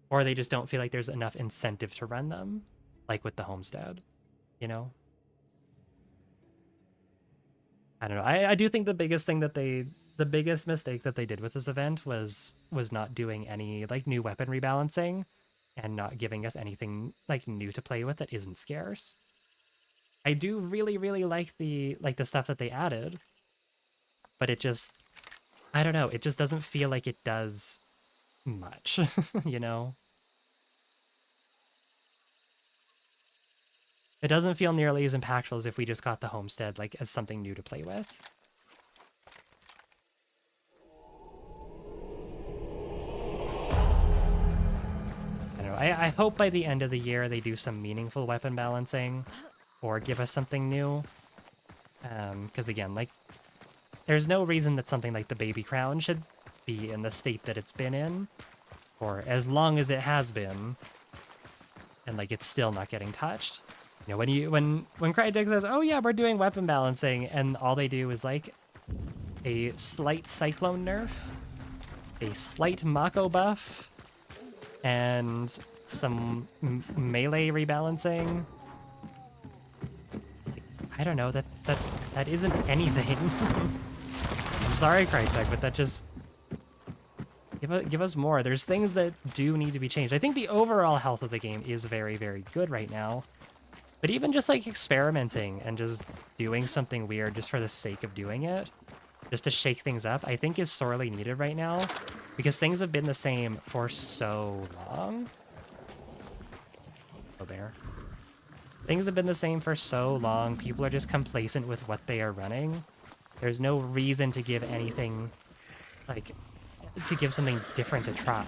Or they just don't feel like there's enough incentive to run them. Like with the homestead, you know? I don't know. I do think the biggest mistake that they did with this event was not doing any, like, new weapon rebalancing and not giving us anything, like, new to play with that isn't scarce. I do really, really like the stuff that they added, but it just, I don't know, it just doesn't feel like it does much, you know? It doesn't feel nearly as impactful as if we just got the homestead, like, as something new to play with. I don't know. I hope by the end of the year they do some meaningful weapon balancing or give us something new. Because again, like, there's no reason that something like the baby crown should be in the state that it's been in for as long as it has been, and, like, it's still not getting touched. You know, when Crytek says, "Oh yeah, we're doing weapon balancing," and all they do is, like, a slight Cyclone nerf, a slight Mako buff, and some melee rebalancing. I don't know, that isn't anything. I'm sorry, Crytek, but that just... Give us more. There's things that do need to be changed. I think the overall health of the game is very, very good right now. But even just, like, experimenting and just doing something weird just for the sake of doing it, just to shake things up, I think is sorely needed right now. Because things have been the same for so long. Oh, bear. Things have been the same for so long. People are just complacent with what they are running. There's no reason to give anything, like, to give something different to try.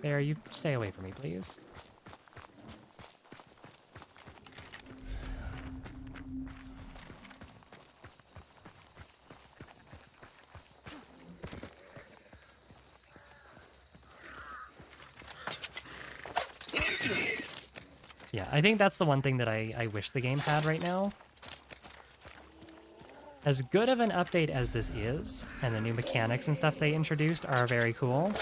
Bear, you stay away from me, please. So yeah, I think that's the one thing that I wish the game had right now. As good of an update as this is, and the new mechanics and stuff they introduced are very cool,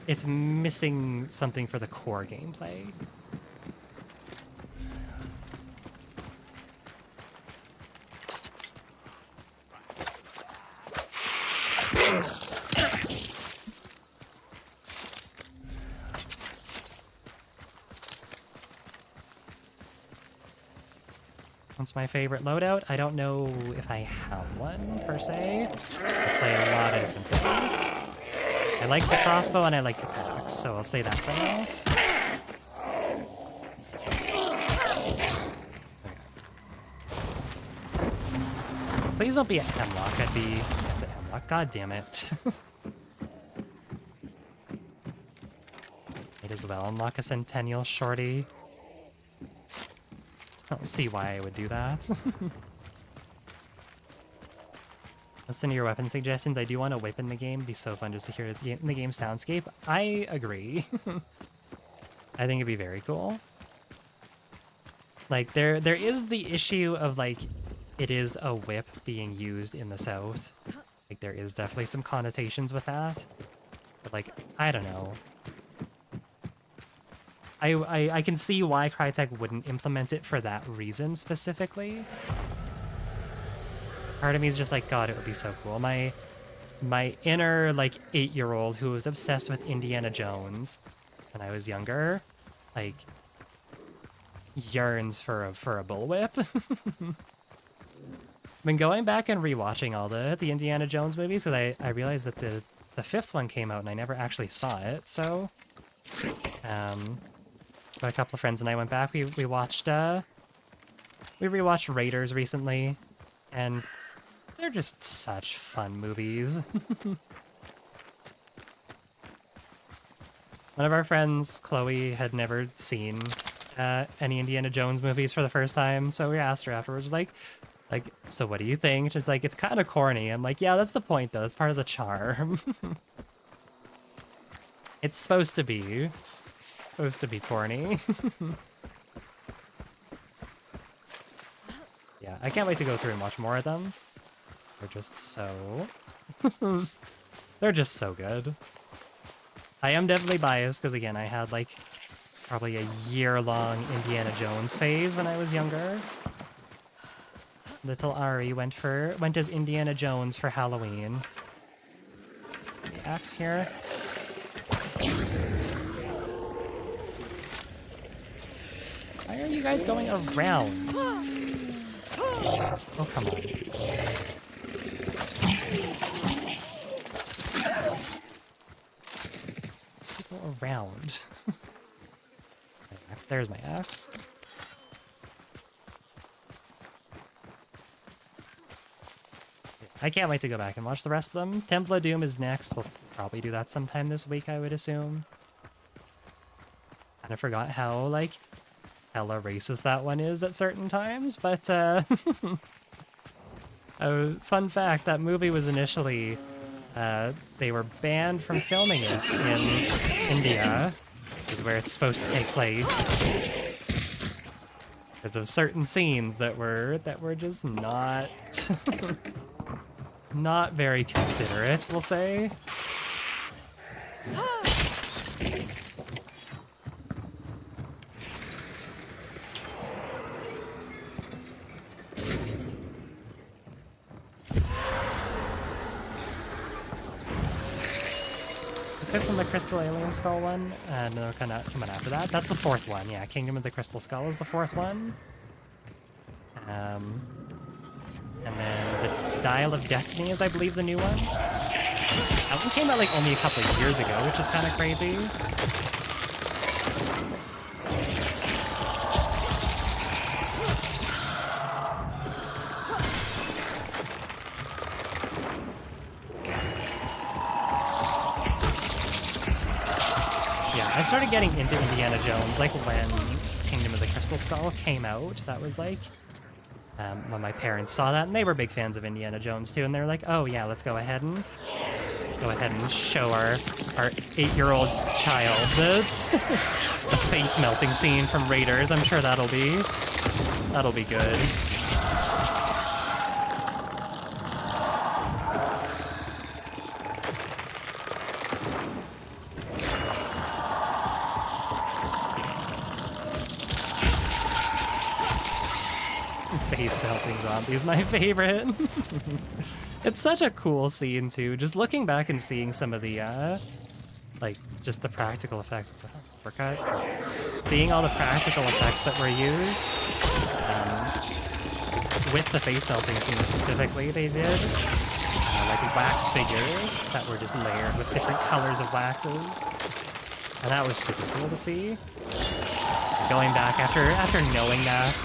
it's missing something for the core gameplay. What's my favorite loadout? I don't know if I have one, per se. I play a lot of different things. I like the crossbow and I like the axe, so I'll say that for now. Please don't be a hemlock. It's a hemlock. God damn it. Might as well unlock a Centennial Shorty. I don't see why I would do that. Listen to your weapon suggestions. I do want a whip in the game. It'd be so fun just to hear the game soundscape. I agree. I think it'd be very cool. Like, there is the issue of, like, it is a whip being used in the South. Like, there is definitely some connotations with that. But, like, I don't know. I can see why Crytek wouldn't implement it for that reason specifically. Part of me is just like, God, it would be so cool. My inner, like, 8-year-old who was obsessed with Indiana Jones when I was younger, like, yearns for a bullwhip. I've been going back and rewatching all the Indiana Jones movies because I realized that the 5th one came out and I never actually saw it, so but a couple of friends and I went back. We rewatched Raiders recently, and they're just such fun movies. One of our friends, Chloe, had never seen any Indiana Jones movies for the first time, so we asked her afterwards, like, so what do you think? She's like, it's kind of corny. I'm like, yeah, that's the point, though. That's part of the charm. It's supposed to be corny. Yeah, I can't wait to go through and watch more of them. They're just so... They're just so good. I am definitely biased, because again, I had, like, probably a year-long Indiana Jones phase when I was younger. Little Ari went as Indiana Jones for Halloween. The axe here. Why are you guys going around? Oh, come on. Go around. There's my axe. I can't wait to go back and watch the rest of them. Temple of Doom is next. We'll probably do that sometime this week, I would assume. And I forgot how, like, hella racist that one is at certain times, but, fun fact, that movie was initially, they were banned from filming it in India, which is where it's supposed to take place, because of certain scenes that were just not... not very considerate, we'll say. The 5th one, the Crystal Alien Skull one, and no, kind of coming after that. That's the 4th one, yeah. Kingdom of the Crystal Skull is the 4th one. And then the Dial of Destiny is, I believe, the new one. That one came out, like, only a couple of years ago, which is kind of crazy. Yeah, I started getting into Indiana Jones, like, when Kingdom of the Crystal Skull came out. That was, like... when my parents saw that, and they were big fans of Indiana Jones too, and they were like, "Oh yeah, let's go ahead and show our 8-year-old child the face melting scene from Raiders." I'm sure that'll be good. Face melting zombie is my favorite. It's such a cool scene too. Just looking back and seeing some of the like just the practical effects. It's a uppercut. Seeing all the practical effects that were used with the face melting scene specifically, they did. like wax figures that were just layered with different colors of waxes. And that was super cool to see. Going back after knowing that,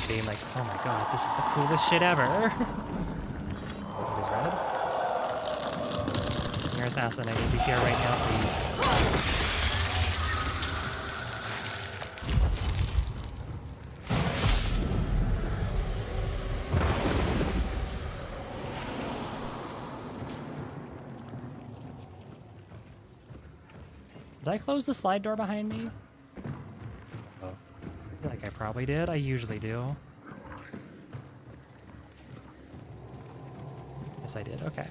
being like, oh my god, this is the coolest shit ever. It is red. Your assassin, I need you here right now, please. Did I close the slide door behind me? Oh, I feel like I probably did. I usually do. Yes, I did. Okay.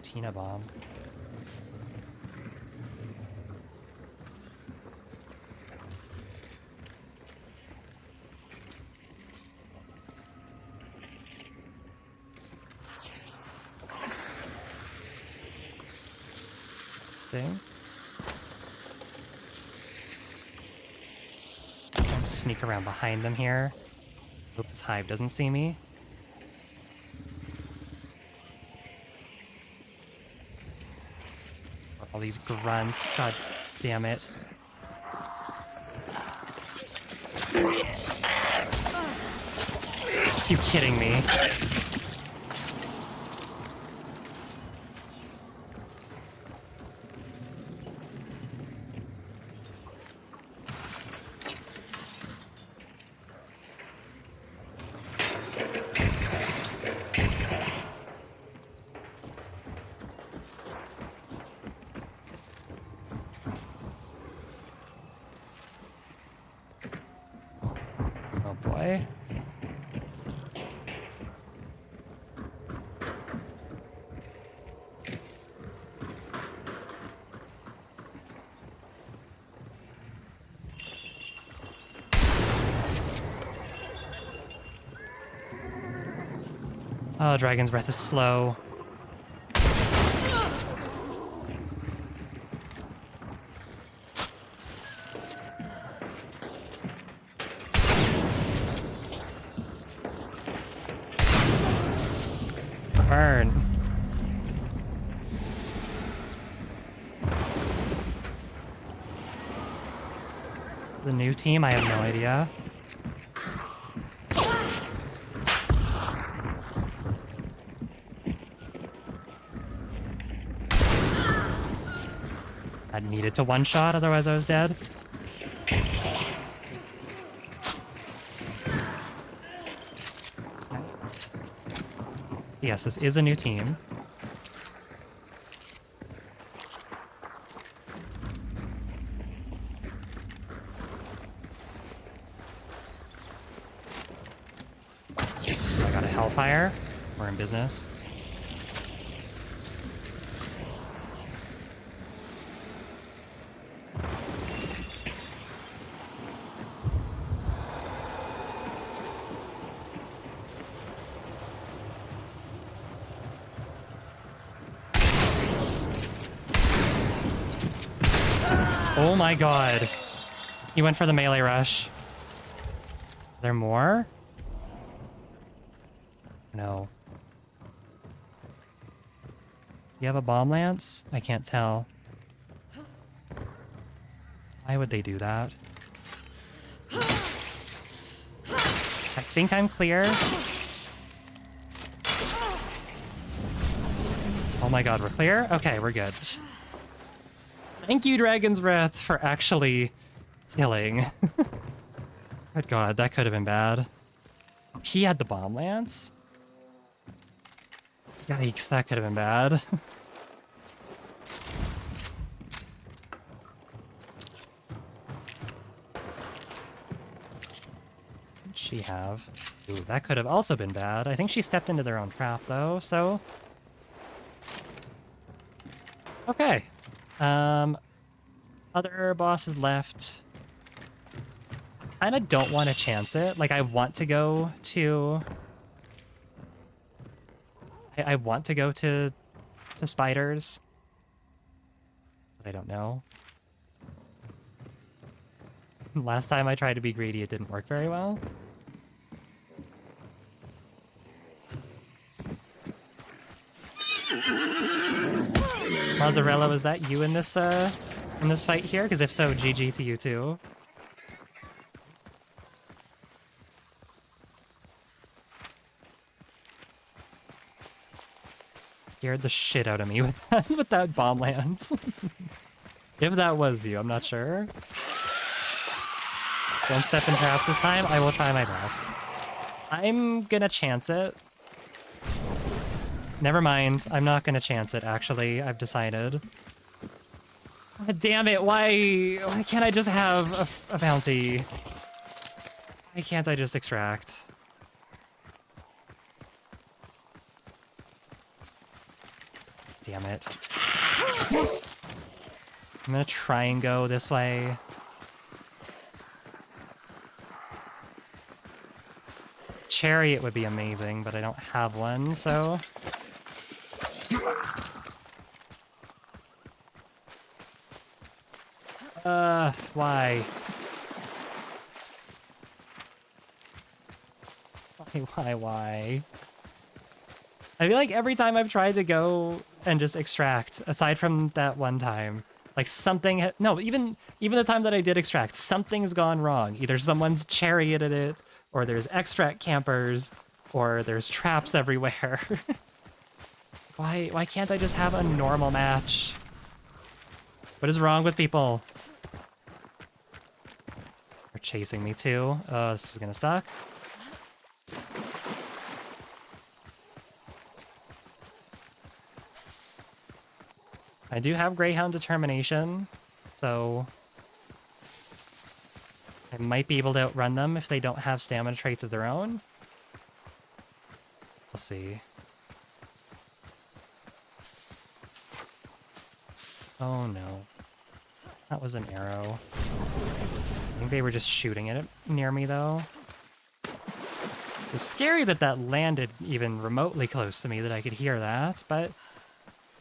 Tina bomb. Thing. Let's sneak around behind them here. Hope this hive doesn't see me. All these grunts, god damn it. Are you kidding me? Oh boy. Oh, Dragon's Breath is slow. Burn. The new team? I have no idea. I needed to one-shot, otherwise I was dead. Yes, this is a new team. I got a Hellfire. We're in business. Oh my god. He went for the melee rush. Are there more? No. Do you have a bomb lance? I can't tell. Why would they do that? I think I'm clear. Oh my god, we're clear? Okay, we're good. Thank you, Dragon's Breath, for actually killing. Good god, that could have been bad. He had the bomb lance? Yikes, that could have been bad. What did she have? Ooh, that could have also been bad. I think she stepped into their own trap, though, so... Okay. Other bosses left. I kinda don't want to chance it. Like, I want to go to... I want to go to spiders. But I don't know. Last time I tried to be greedy, it didn't work very well. Lazzarella, was that you in this fight here? Because if so, GG to you too. Scared the shit out of me with that bomb lance. If that was you, I'm not sure. Don't step in traps this time. I will try my best. I'm gonna chance it. Never mind. I'm not gonna chance it, actually. I've decided. God damn it. Why can't I just have a bounty? Why can't I just extract? Damn it. I'm gonna try and go this way. Chariot would be amazing, but I don't have one, so... Why? Why? I feel like every time I've tried to go and just extract, aside from that one time, like something... No, even the time that I did extract, something's gone wrong. Either someone's charioted it, or there's extract campers, or there's traps everywhere. Why can't I just have a normal match? What is wrong with people? They're chasing me too. Oh, this is gonna suck. I do have Greyhound Determination, so I might be able to outrun them if they don't have stamina traits of their own. We'll see. Oh no. That was an arrow. I think they were just shooting it near me though. It's scary that that landed even remotely close to me, that I could hear that, but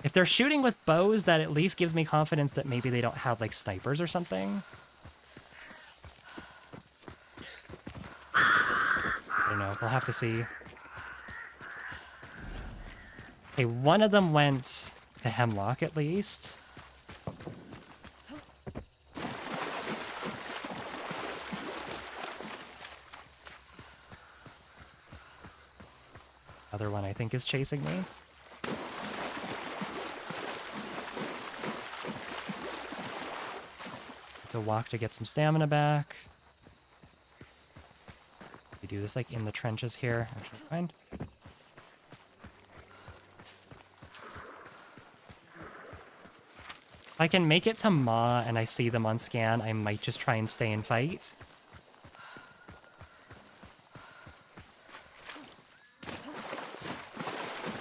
if they're shooting with bows, that at least gives me confidence that maybe they don't have like snipers or something. I don't know, we'll have to see. Okay, one of them went to Hemlock at least. Other one I think is chasing me. To walk to get some stamina back. We do this like in the trenches here. Actually, fine. If I can make it to Ma and I see them on scan, I might just try and stay and fight.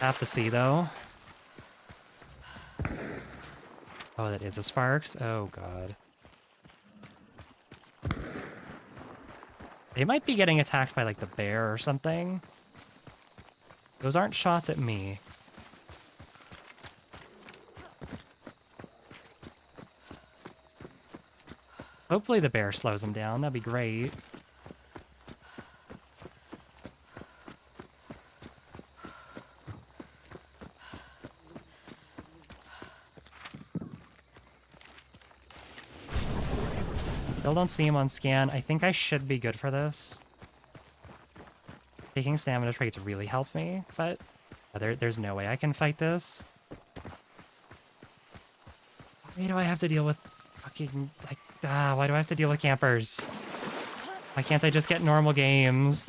Have to see though. Oh, that is a Sparks. Oh god. They might be getting attacked by like the bear or something. Those aren't shots at me. Hopefully the bear slows them down. That'd be great. Still don't see him on scan. I think I should be good for this. Taking stamina traits really helped me, but there's no way I can fight this. Why do I have to deal with fucking, like, why do I have to deal with campers? Why can't I just get normal games?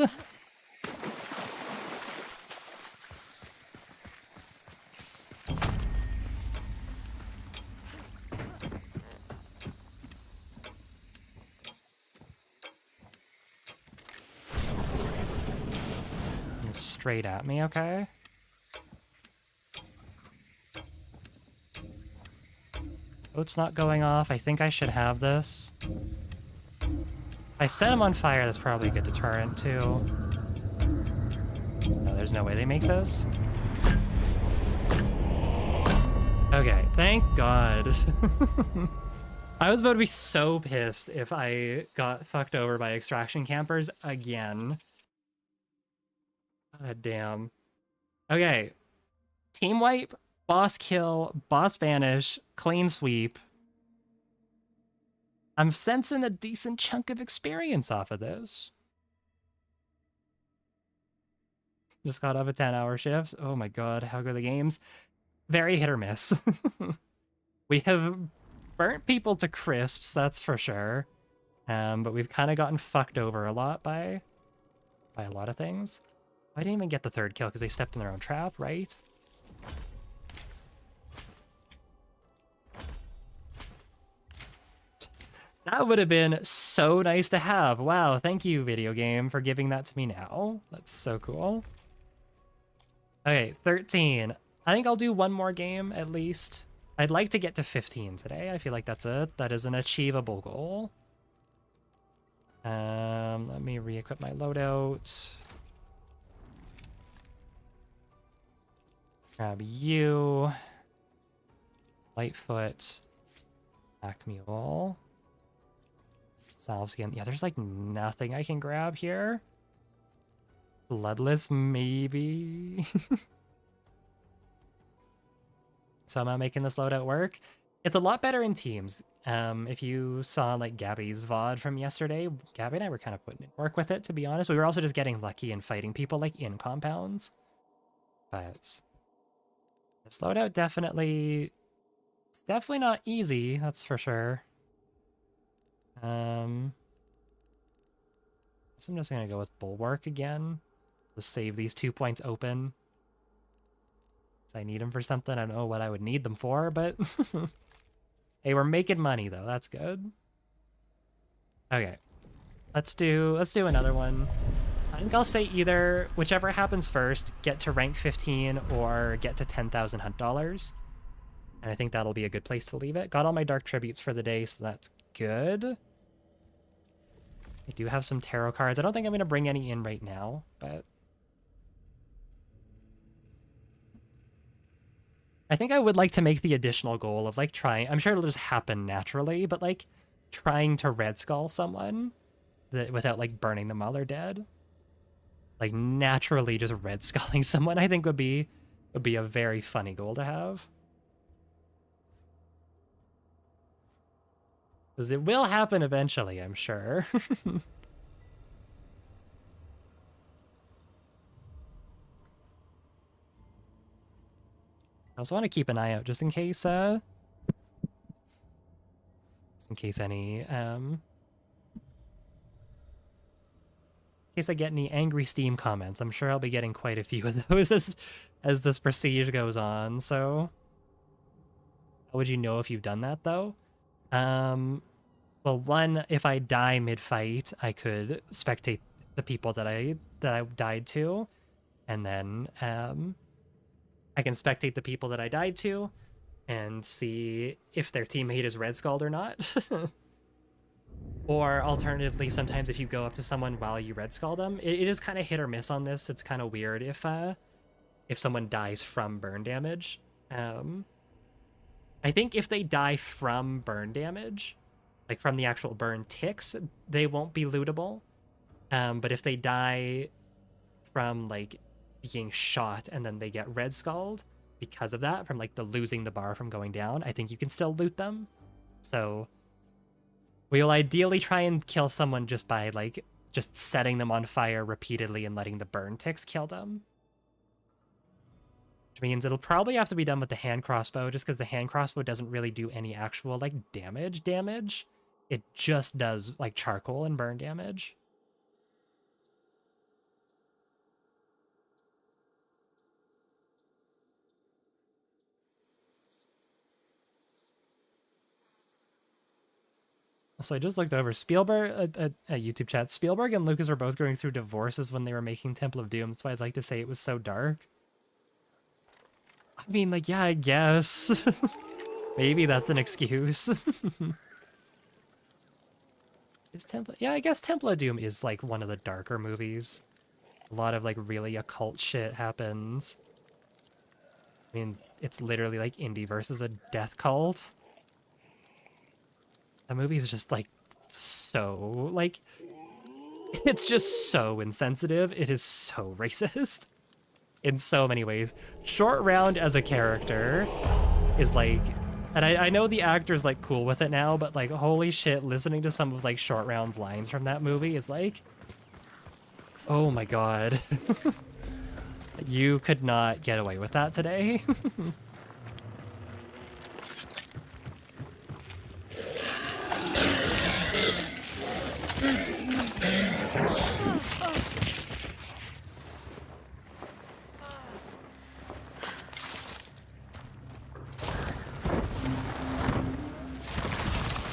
Straight at me, okay? Boat's not going off. I think I should have this. If I set him on fire, that's probably a good deterrent, too. No, there's no way they make this. Okay, thank God. I was about to be so pissed if I got fucked over by extraction campers again. God damn. Okay. Team wipe. Boss kill, boss banish, clean sweep. I'm sensing a decent chunk of experience off of this. Just got off a 10-hour shift. Oh my god, how good are the games? Very hit or miss. We have burnt people to crisps, that's for sure. But we've kind of gotten fucked over a lot by a lot of things. I didn't even get the third kill because they stepped in their own trap, right? That would have been so nice to have. Wow, thank you, video game, for giving that to me now. That's so cool. Okay, 13. I think I'll do one more game at least. I'd like to get to 15 today. I feel like that is an achievable goal. Let me re-equip my loadout. Grab you. Lightfoot. Pack mule. Salve skin. Yeah, there's like nothing I can grab here. Bloodless, maybe. Somehow making this loadout work. It's a lot better in teams. If you saw like Gabby's VOD from yesterday, Gabby and I were kind of putting in work with it, to be honest. We were also just getting lucky and fighting people like in compounds. But this loadout definitely, it's definitely not easy, that's for sure. So I'm just gonna go with Bulwark again. Let's save these 2 points open. I need them for something. I don't know what I would need them for, but hey, we're making money though. That's good. Okay, let's do another one. I think I'll say either whichever happens first, get to rank 15 or get to 10,000 hunt dollars. And I think that'll be a good place to leave it. Got all my dark tributes for the day, so that's good. I do have some tarot cards. I don't think I'm going to bring any in right now, but I think I would like to make the additional goal of like trying, I'm sure it'll just happen naturally, but like trying to red skull someone that without like burning them while they're dead. Like naturally just red sculling someone I think would be a very funny goal to have. Because it will happen eventually, I'm sure. I also want to keep an eye out just in case any in case I get any angry Steam comments. I'm sure I'll be getting quite a few of those as this prestige goes on. So how would you know if you've done that though? Well, one, if I die mid-fight, I could spectate the people that I died to, and then I can spectate the people that I died to and see if their teammate is red skulled or not. Or alternatively, sometimes if you go up to someone while you red skull them, it is kind of hit or miss on this. It's kind of weird if someone dies from burn damage. I think if they die from burn damage, like from the actual burn ticks, they won't be lootable. But if they die from like being shot and then they get red skulled because of that, from like the losing the bar from going down, I think you can still loot them. So we'll ideally try and kill someone just by like just setting them on fire repeatedly and letting the burn ticks kill them. Which means it'll probably have to be done with the hand crossbow, just because the hand crossbow doesn't really do any actual like damage. It just does like charcoal and burn damage. So I just looked over Spielberg at YouTube chat. Spielberg and Lucas were both going through divorces when they were making Temple of Doom. That's why I'd like to say it was so dark. I mean, like, yeah, I guess. Maybe that's an excuse. Is Temple? Yeah, I guess Temple of Doom is like one of the darker movies. A lot of like really occult shit happens. I mean, it's literally like Indy versus a death cult. The movie's just like so like it's just so insensitive. It is so racist. in so many ways. Short Round as a character is like, and I know the actor's like cool with it now, but like holy shit, listening to some of like Short Round's lines from that movie is like, oh my god. You could not get away with that today.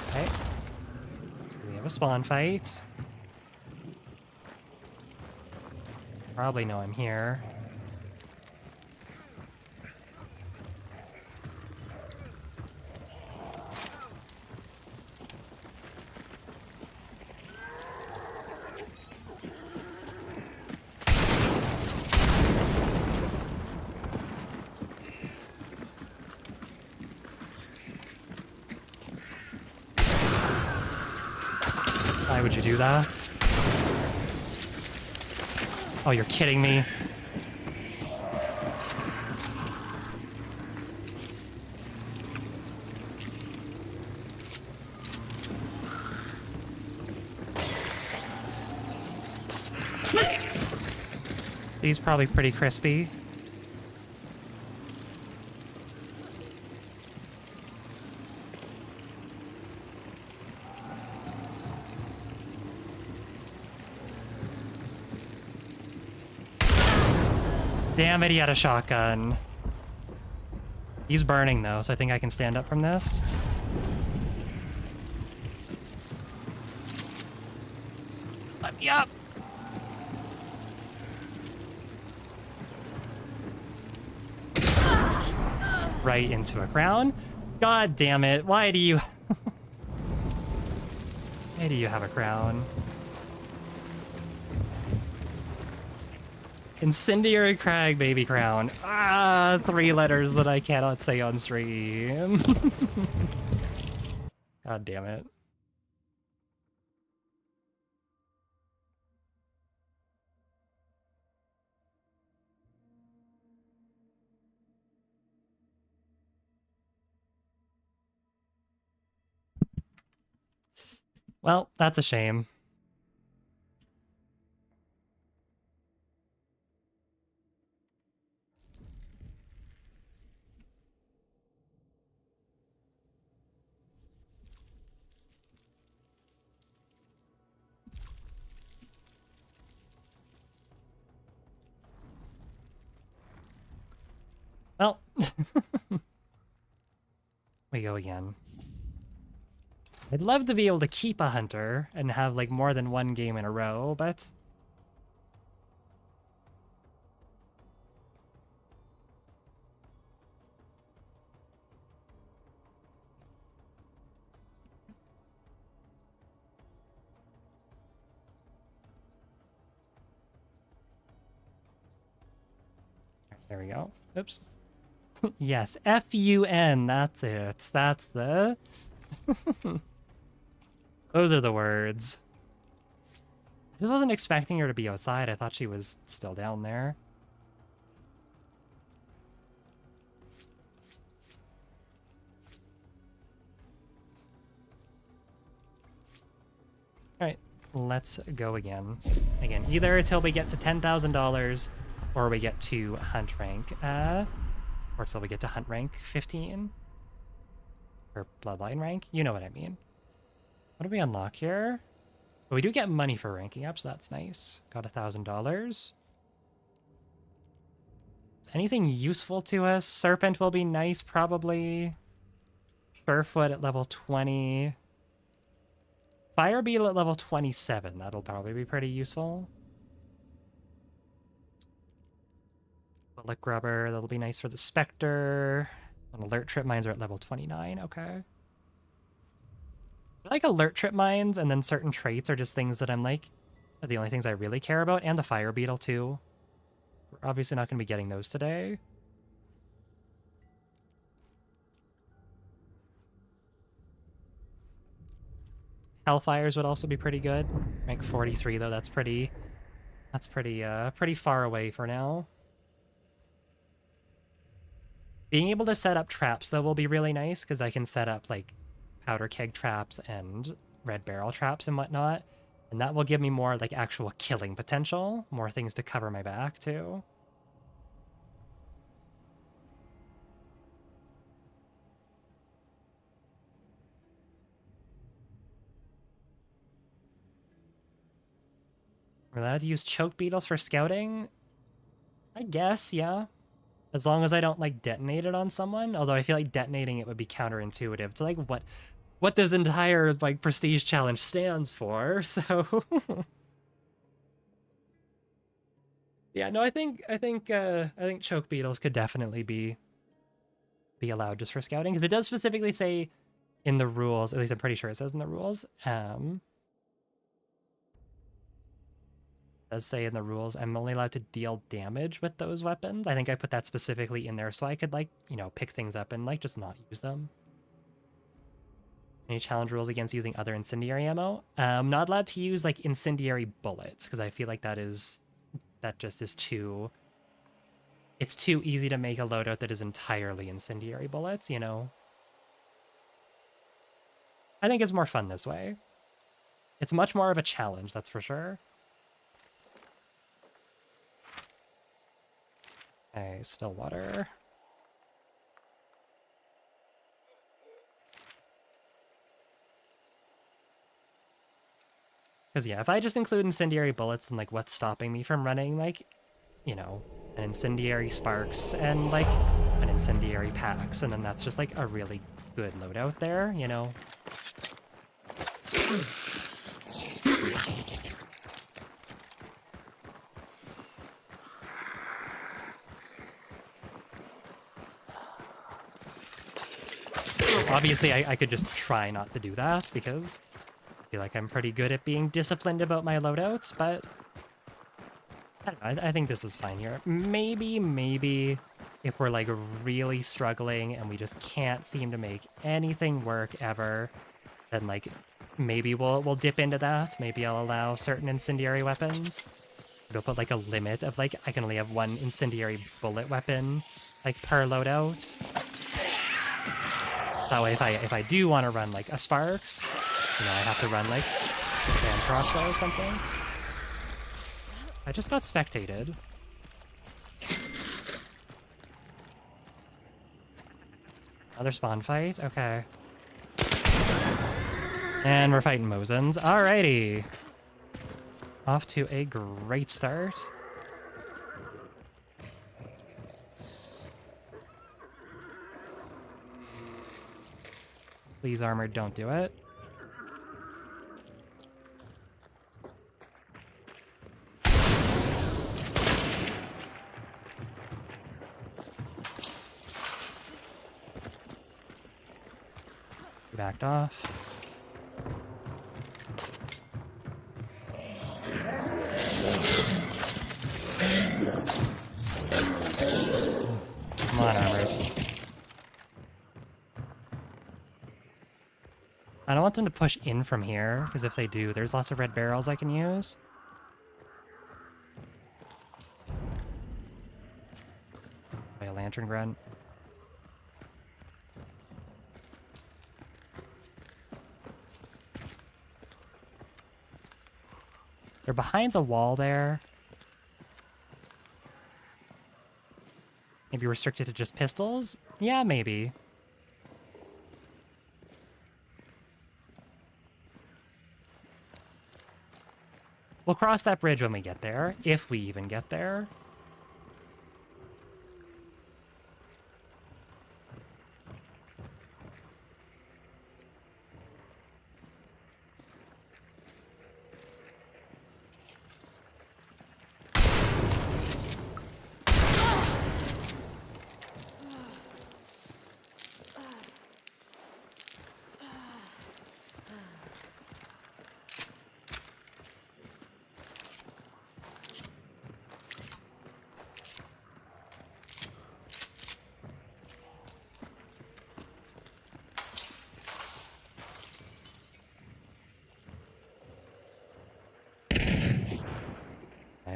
Okay. So we have a spawn fight. Probably know I'm here. Why would you do that? Oh, you're kidding me. He's probably pretty crispy. Damn it, he had a shotgun. He's burning though, so I think I can stand up from this. Let me up! Right into a crown. God damn it, why do you... Why do you have a crown? Incendiary Crag baby crown. Ah, 3 letters that I cannot say on stream. God damn it. Well, that's a shame. Well, we go again. I'd love to be able to keep a hunter and have like more than one game in a row, but... There we go. Oops. Yes, F-U-N, that's it. That's the... Those are the words. I just wasn't expecting her to be outside. I thought she was still down there. Alright, let's go again. Again, either until we get to $10,000 or we get to hunt rank, or until we get to hunt rank 15. Or bloodline rank, you know what I mean. What do we unlock here? But we do get money for ranking up, so that's nice. Got $1,000. Is anything useful to us? Serpent will be nice, probably. Surefoot at level 20. Fire Beetle at level 27. That'll probably be pretty useful. Lick Rubber, that'll be nice for the Spectre. And Alert Trip Mines are at level 29, okay. I like Alert Trip Mines, and then certain traits are just things that I'm like, are the only things I really care about, and the Fire Beetle too. We're obviously not going to be getting those today. Hellfires would also be pretty good. Rank 43 though, that's pretty far away for now. Being able to set up traps, though, will be really nice, because I can set up, like, powder keg traps and red barrel traps and whatnot. And that will give me more, like, actual killing potential. More things to cover my back, too. We're allowed to use choke beetles for scouting? I guess, yeah. As long as I don't, like, detonate it on someone. Although I feel like detonating it would be counterintuitive to, like, what this entire, like, prestige challenge stands for, so... Yeah, no, I think choke beetles could definitely be allowed just for scouting, because it does specifically say in the rules, at least I'm pretty sure it says in the rules, does say in the rules I'm only allowed to deal damage with those weapons. I think I put that specifically in there so I could, like, you know, pick things up and, like, just not use them. Any challenge rules against using other incendiary ammo? Not allowed to use, like, incendiary bullets, because I feel like that just is too... It's too easy to make a loadout that is entirely incendiary bullets, you know? I think it's more fun this way. It's much more of a challenge, that's for sure. Okay, still water. Because, yeah, if I just include incendiary bullets, then, like, what's stopping me from running, like, you know, an incendiary sparks and, like, an incendiary packs, and then that's just, like, a really good loadout there, you know? Obviously, I could just try not to do that, because I feel like I'm pretty good at being disciplined about my loadouts, but I don't know, I think this is fine here. Maybe if we're, like, really struggling and we just can't seem to make anything work ever, then, like, maybe we'll dip into that. Maybe I'll allow certain incendiary weapons. It'll put, like, a limit of, like, I can only have one incendiary bullet weapon, like, per loadout. So that way, if I do want to run, like, a Sparks, you know, I have to run, like, a hand crossbow or something. I just got spectated. Another spawn fight? Okay. And we're fighting Mosins. Alrighty. Off to a great start. Please, Armored, don't do it. Backed off. Come on, Armored. I don't want them to push in from here, because if they do, there's lots of red barrels I can use. By a lantern grunt. They're behind the wall there. Maybe restricted to just pistols? Yeah, maybe. We'll cross that bridge when we get there, if we even get there.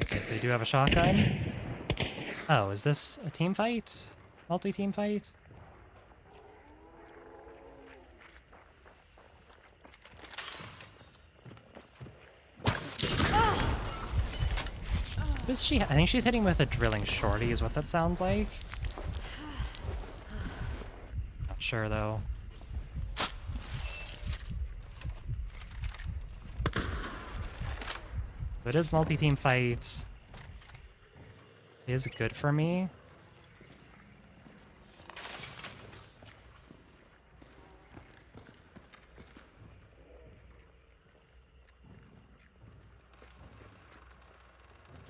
Okay, so they do have a shotgun. Oh, is this a team fight? multi-team fight? What is she? I think she's hitting with a drilling shorty is what that sounds like. Not sure though. So it is multi-team fight. It is good for me.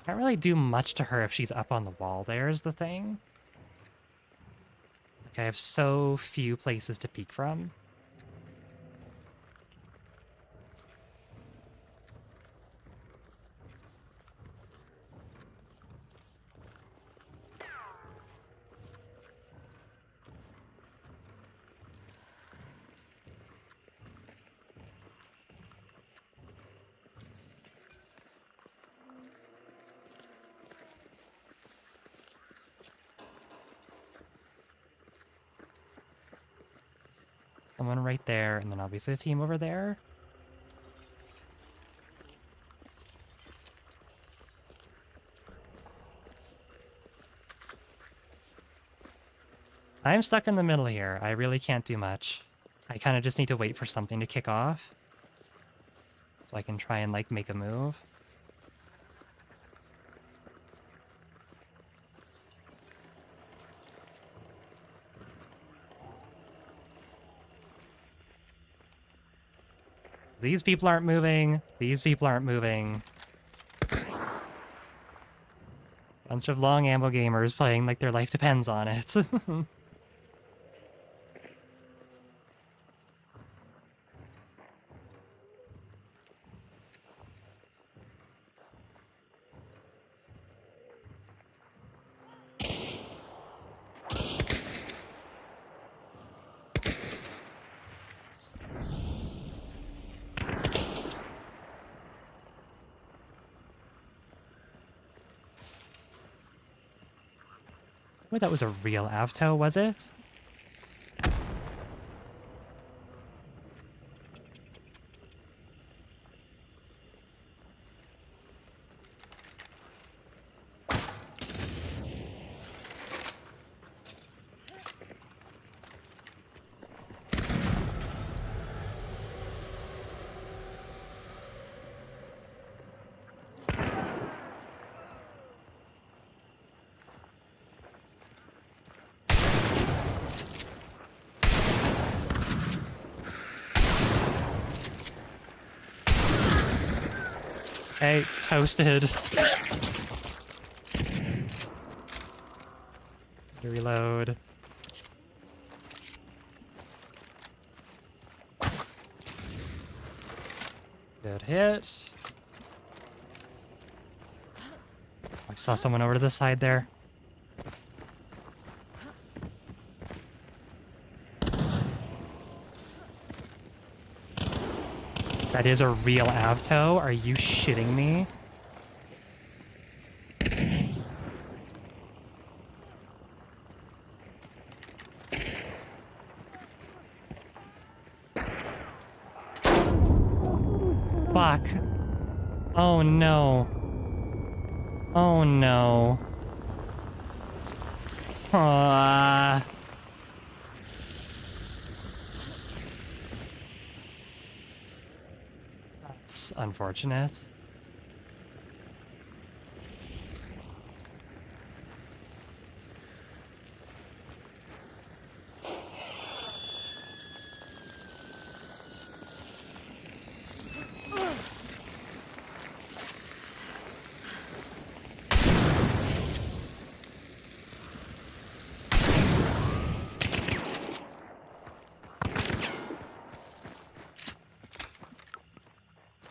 Can't really do much to her if she's up on the wall there is the thing. Like I have so few places to peek from. Someone right there, and then obviously a team over there. I'm stuck in the middle here. I really can't do much. I kind of just need to wait for something to kick off. So I can try and, like, make a move. These people aren't moving. These people aren't moving. Bunch of long ammo gamers playing like their life depends on it. Wait, that was a real Avto, was it? Hey, toasted. Reload. Good hit. I saw someone over to the side there. That is a real Avto? Are you shitting me? Fuck. Oh no. Oh no. That's unfortunate.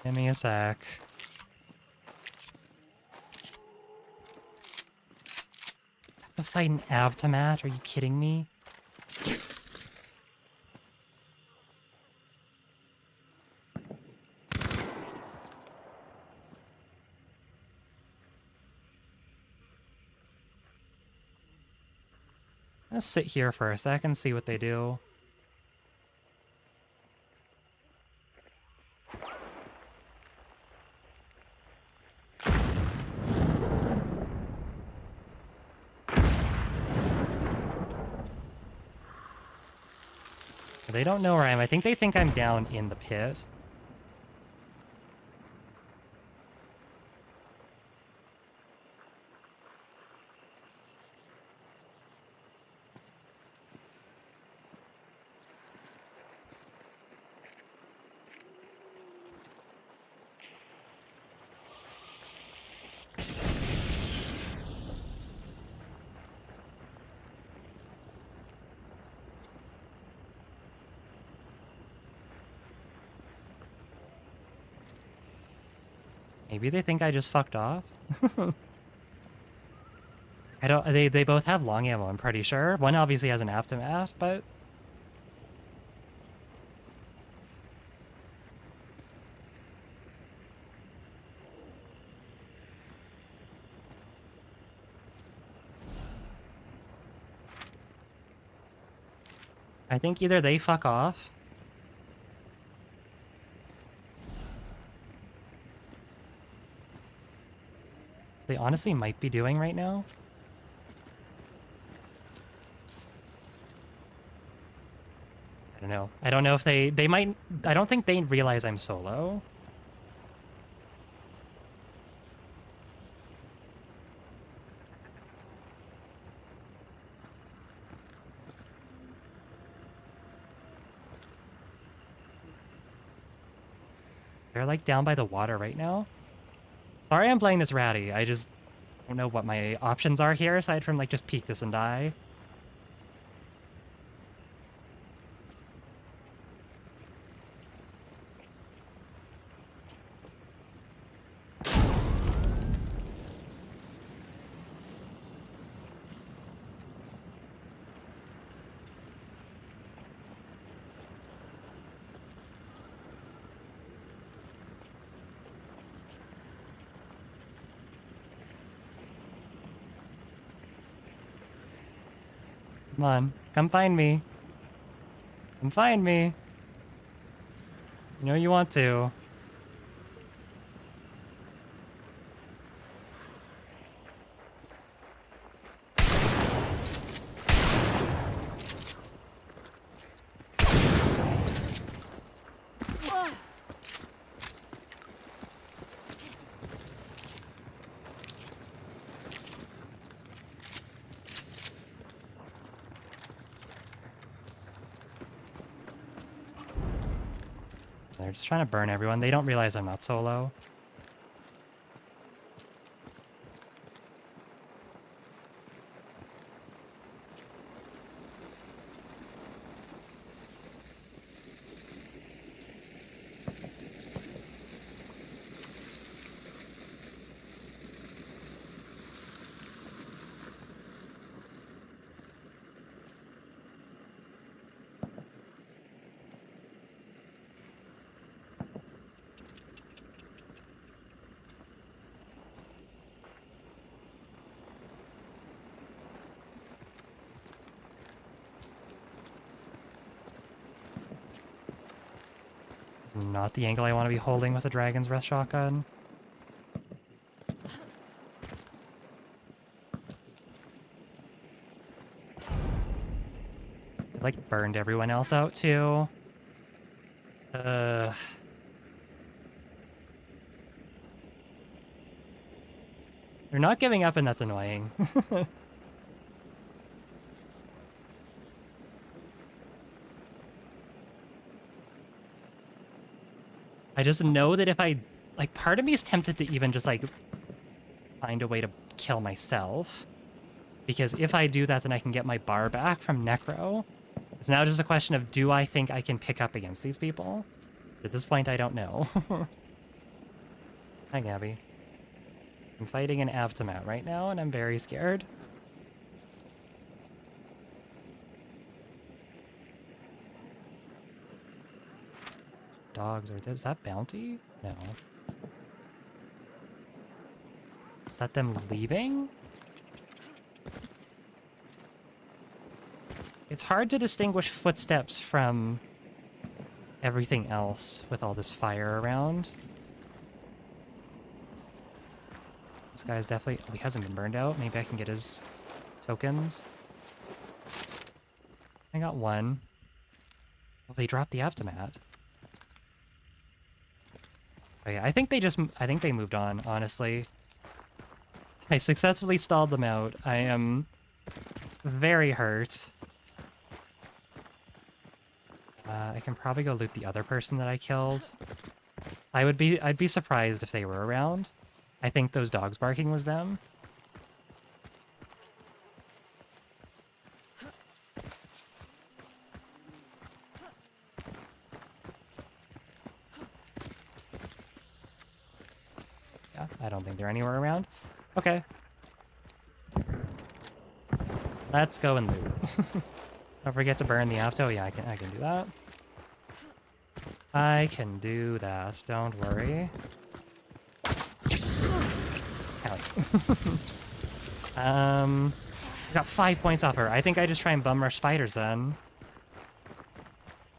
Give me a sec. Have to fight an Avtomat? Are you kidding me? Let's sit here for a sec and see what they do. They don't know where I am. I think they think I'm down in the pit. Maybe they think I just fucked off. I don't. They both have long ammo. I'm pretty sure. One obviously has an aftermath, but I think either they fuck off. They honestly might be doing right now. I don't know. I don't know if they might. I don't think they realize I'm solo. They're like down by the water right now. Sorry I'm playing this ratty. I just don't know what my options are here aside from like just peek this and die. Come on, come find me. Come find me. You know you want to. They're just trying to burn everyone. They don't realize I'm not solo. It's not the angle I want to be holding with a Dragon's Breath shotgun. It, like, burned everyone else out, too. They're not giving up, and that's annoying. I just know that if I... Like, part of me is tempted to even just, like, find a way to kill myself. Because if I do that, then I can get my bar back from Necro. It's now just a question of, do I think I can pick up against these people? At this point, I don't know. Hi, Gabby. I'm fighting an Avtomat right now, and I'm very scared. These dogs are... Is that Bounty? No. Is that them leaving? It's hard to distinguish footsteps from everything else with all this fire around. This guy's definitely... Oh, he hasn't been burned out. Maybe I can get his tokens. I got one. Well, they dropped the aftermath. Oh yeah, I think they moved on, honestly. I successfully stalled them out. I am very hurt. I can probably go loot the other person that I killed. I'd be surprised if they were around. I think those dogs barking was them. Yeah, I don't think they're anywhere around. Okay. Let's go and loot. Don't forget to burn the afto. Yeah, I can do that. I can do that. Don't worry. I got 5 points off her. I think I just try and bum rush spiders then.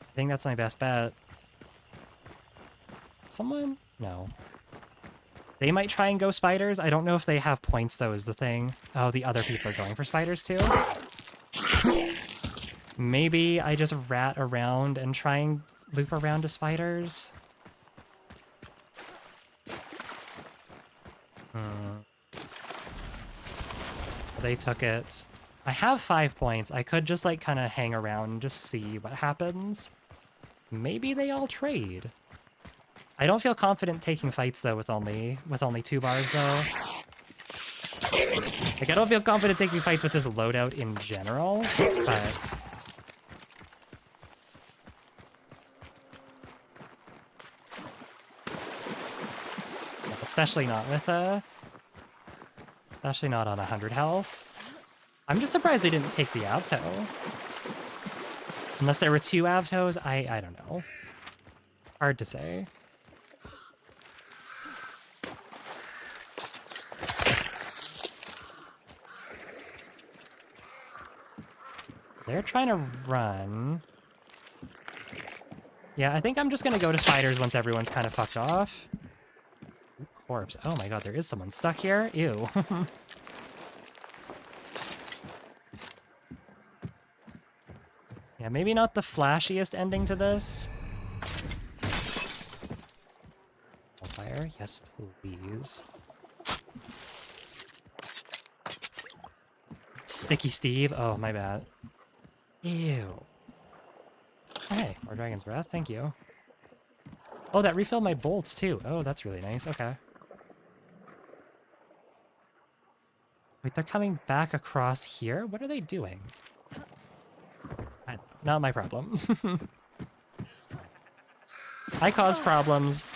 I think that's my best bet. Someone? No. They might try and go spiders. I don't know if they have points, though, is the thing. Oh, the other people are going for spiders, too? Maybe I just rat around and try and loop around to spiders? They took it. I have 5 points. I could just, like, kind of hang around and just see what happens. Maybe they all trade. I don't feel confident taking fights, though, with only 2 bars, though. Like, I don't feel confident taking fights with this loadout in general, but... Especially not with especially not on 100 health. I'm just surprised they didn't take the Avto. Unless there were 2 Avtos, I don't know. Hard to say. They're trying to run. Yeah, I think I'm just gonna go to spiders once everyone's kind of fucked off. Ooh, corpse. Oh my god, there is someone stuck here? Ew. Yeah, maybe not the flashiest ending to this. Fire? Yes, please. Sticky Steve? Oh, my bad. Ew. Hey, more Dragon's Breath, thank you. Oh, that refilled my bolts too. Oh, that's really nice, okay. Wait, they're coming back across here? What are they doing? Not my problem. I caused problems.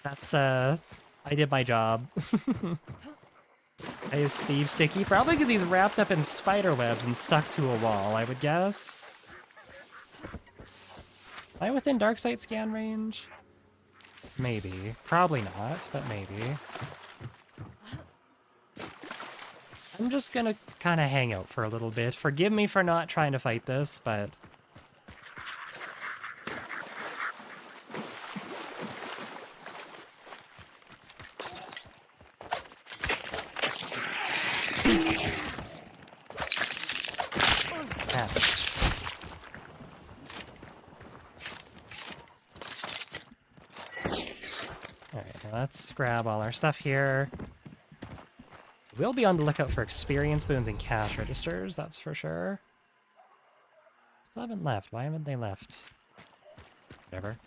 That's, I did my job. Is Steve sticky? Probably because he's wrapped up in spider webs and stuck to a wall, I would guess. Am I within Darksight scan range? Maybe. Probably not, but maybe. I'm just gonna kind of hang out for a little bit. Forgive me for not trying to fight this, but... Let's grab all our stuff here. We'll be on the lookout for experience boons and cash registers, that's for sure. Still haven't left. Why haven't they left? Whatever.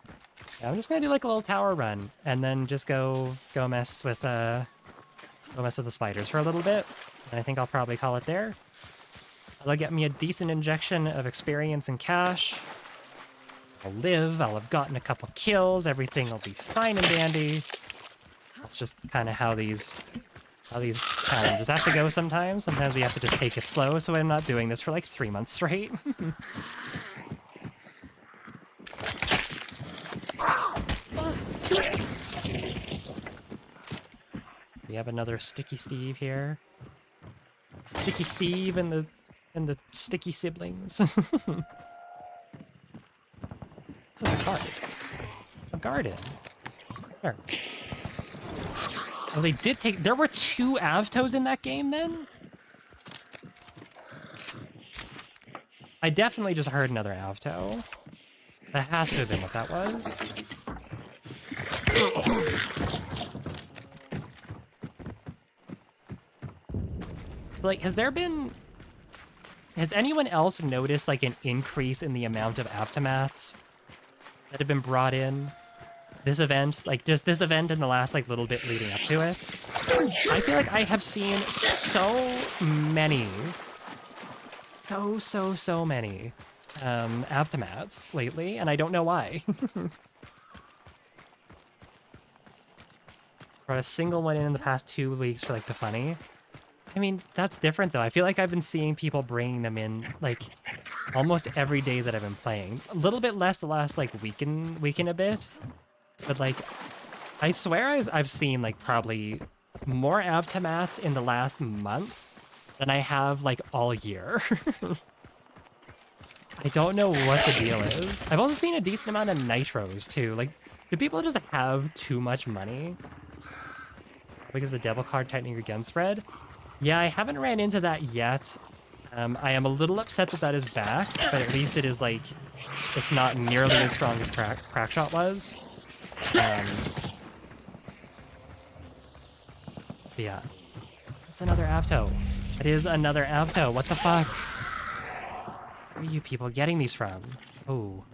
Yeah, I'm just gonna do like a little tower run and then just go mess with the spiders for a little bit. And I think I'll probably call it there. That'll get me a decent injection of experience and cash. I'll live, I'll have gotten a couple kills, everything will be fine and dandy. That's just kind of how these challenges have to go sometimes. Sometimes we have to just take it slow, so I'm not doing this for like 3 months straight. We have another Sticky Steve here. Sticky Steve in And the sticky siblings. A card. A garden. Sure. Oh, they did take... There were 2 Avtos in that game, then? I definitely just heard another Avto. That has to have been what that was. Like, has anyone else noticed, like, an increase in the amount of Avtomats that have been brought in this event? Like, just this event and the last, like, little bit leading up to it? I feel like I have seen so many, so many Avtomats lately, and I don't know why. Brought a single one in the past 2 weeks for, like, the funny. I mean, that's different, though. I feel like I've been seeing people bringing them in, like, almost every day that I've been playing. A little bit less the last, like, week and a bit. But, like, I swear I've seen, like, probably more Avtomats in the last month than I have, like, all year. I don't know what the deal is. I've also seen a decent amount of Nitros, too. Like, do people just have too much money? Because the devil card tightening your gun spread? Yeah, I haven't ran into that yet. I am a little upset that that is back, but at least it is, like, it's not nearly as strong as Crackshot was. But yeah. That's another Avto. It is another Avto. What the fuck? Where are you people getting these from? Oh.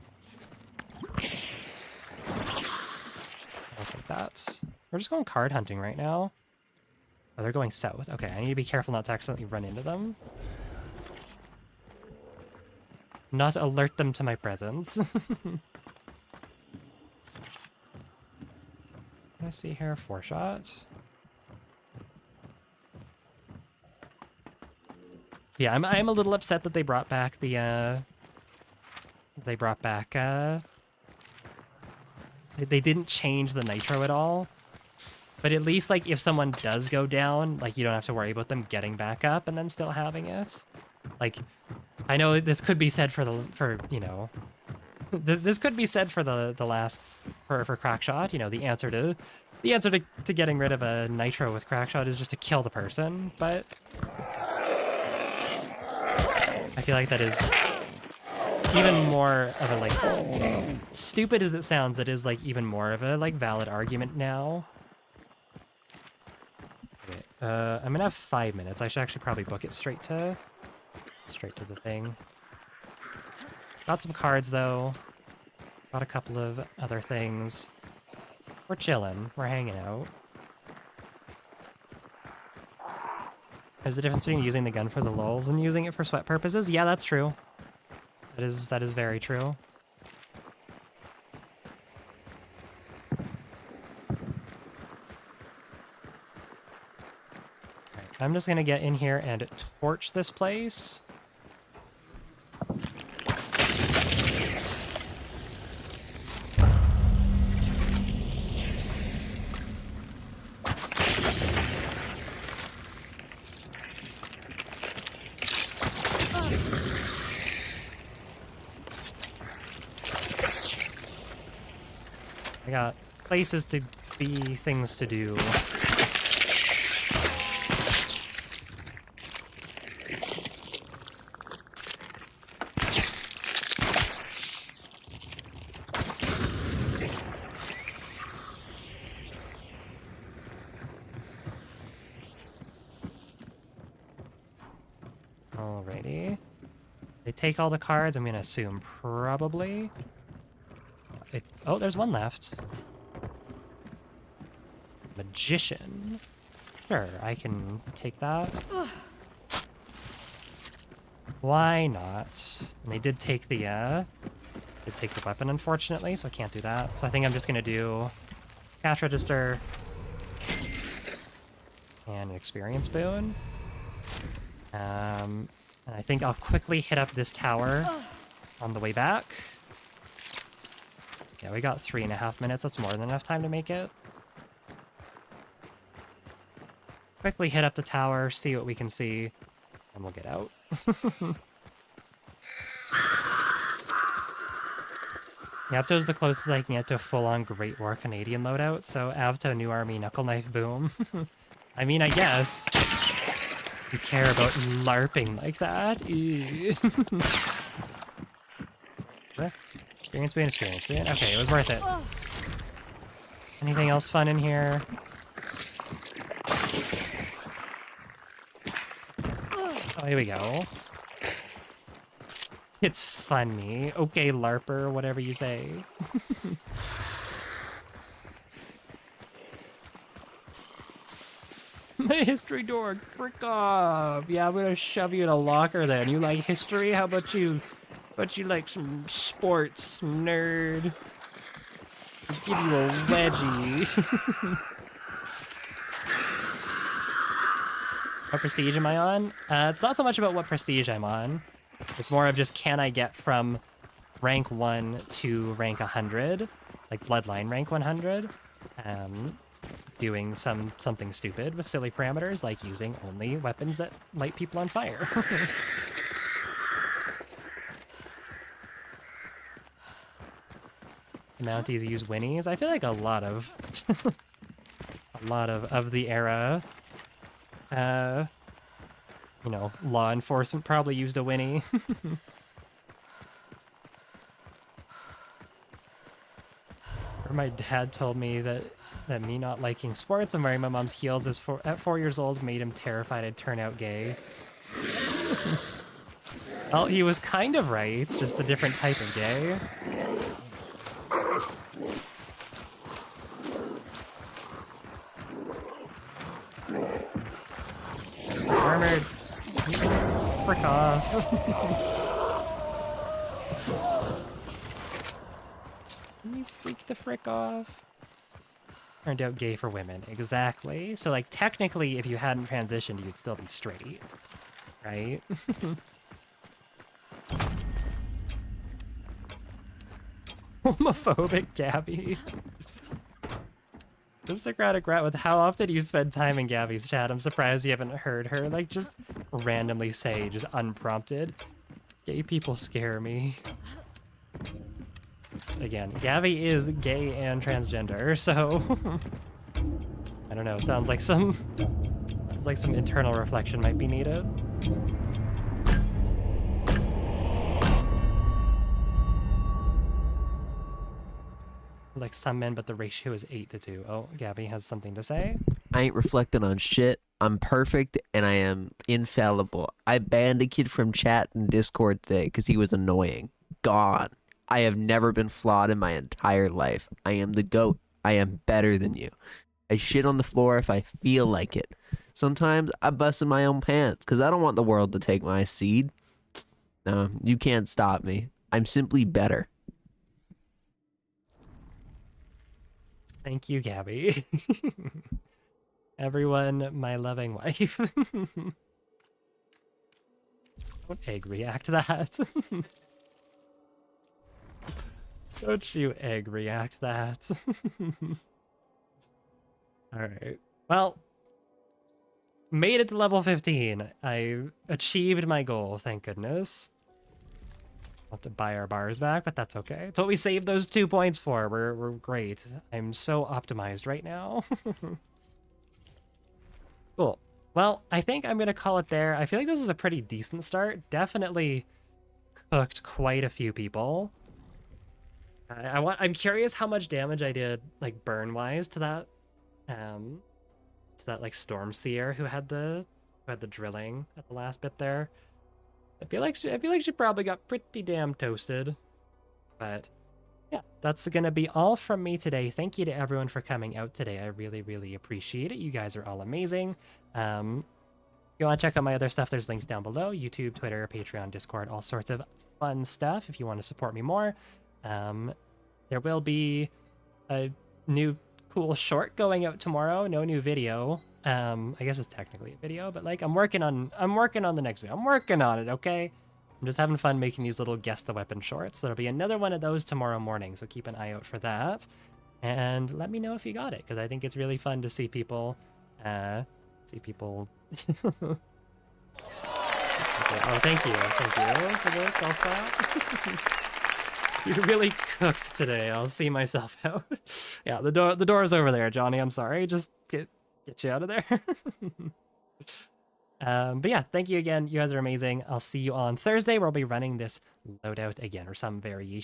I'll take that. We're just going card hunting right now. Oh, they're going south. Okay, I need to be careful not to accidentally run into them. Not alert them to my presence. I see here 4-shot. Yeah, I'm a little upset that they brought back the they didn't change the nitro at all. But at least, like, if someone does go down, like, you don't have to worry about them getting back up and then still having it. Like, I know this could be said for you know, this could be said for the last, for Crackshot. You know, the answer to getting rid of a nitro with Crackshot is just to kill the person. But I feel like that is even more of a, like, stupid as it sounds, that is, like, even more of a, like, valid argument now. Okay, I'm gonna have 5 minutes. I should actually probably book it straight to the thing. Got some cards, though. Got a couple of other things. We're chilling. We're hanging out. There's a difference between using the gun for the lulz and using it for sweat purposes. Yeah, that's true. That is very true. I'm just gonna get in here and torch this place. I got places to be, things to do. Alrighty. They take all the cards, I'm gonna assume, probably. Oh, there's one left. Magician. Sure, I can take that. Why not? And they did take the weapon, unfortunately, so I can't do that. So I think I'm just gonna do cash register and an experience boon. And I think I'll quickly hit up this tower on the way back. Yeah, we got 3.5 minutes. That's more than enough time to make it. Quickly hit up the tower, see what we can see. And we'll get out. Yavto's the closest I can get to a full-on Great War Canadian loadout, so Avto New Army Knuckle Knife Boom. I mean, I guess. You care about LARPing like that? Experience being experience being. Okay, it was worth it. Anything else fun in here? Oh, here we go. It's funny. Okay, LARPer, whatever you say. My history dork, frick off. Yeah, I'm gonna shove you in a locker then. You like history? How about you like some sports, nerd? I'll give you a wedgie. What prestige am I on? It's not so much about what prestige I'm on. It's more of just can I get from rank 1 to rank 100, like bloodline rank 100, doing something stupid with silly parameters like using only weapons that light people on fire. Mounties use Winnies. I feel like a lot of the era, you know, law enforcement probably used a Winnie. Or my dad told me that me not liking sports and wearing my mom's heels at 4 years old made him terrified I'd turn out gay. Well, he was kind of right, just a different type of gay. Armored. Frick off. Can you freak the frick off? Turned out gay for women. Exactly. So, like, technically, if you hadn't transitioned, you'd still be straight. Right? Homophobic Gabby. Aristocratic rat with how often you spend time in Gabby's chat. I'm surprised you haven't heard her, like, just randomly say, just unprompted, gay people scare me. Again, Gabby is gay and transgender, so I don't know, sounds like some internal reflection might be needed. Like some men, but the ratio is 8-2. Oh, Gabby has something to say. I ain't reflecting on shit. I'm perfect and I am infallible. I banned a kid from chat and Discord today because he was annoying. Gone. I have never been flawed in my entire life. I am the GOAT. I am better than you. I shit on the floor if I feel like it. Sometimes I bust in my own pants because I don't want the world to take my seed. No, you can't stop me. I'm simply better. Thank you, Gabby. Everyone, my loving wife. Don't egg react that. Don't you egg react that. Alright. Well, made it to level 15. I achieved my goal, thank goodness. We'll have to buy our bars back, but that's okay. It's what we saved those 2 points for. We're great. I'm so optimized right now. Cool. Well, I think I'm gonna call it there. I feel like this is a pretty decent start. Definitely cooked quite a few people. I'm curious how much damage I did, like, burn-wise to that like Storm Seer who had the drilling at the last bit there. I feel like she probably got pretty damn toasted. But yeah, that's gonna be all from me today. Thank you to everyone for coming out today. I really, really appreciate it. You guys are all amazing. If you want to check out my other stuff, there's links down below. YouTube, Twitter, Patreon, Discord, all sorts of fun stuff if you want to support me more. There will be a new cool short going out tomorrow. No new video. I guess it's technically a video, but like I'm working on the next video. I'm working on it, okay? I'm just having fun making these little guess the weapon shorts. There'll be another one of those tomorrow morning, so keep an eye out for that. And let me know if you got it, because I think it's really fun to see people Oh, thank you for the golf clap. You really cooked today. I'll see myself out. Yeah, the door is over there, Johnny. I'm sorry. Just get you out of there. But yeah, thank you again. You guys are amazing. I'll see you on Thursday where I'll be running this loadout again or some variation.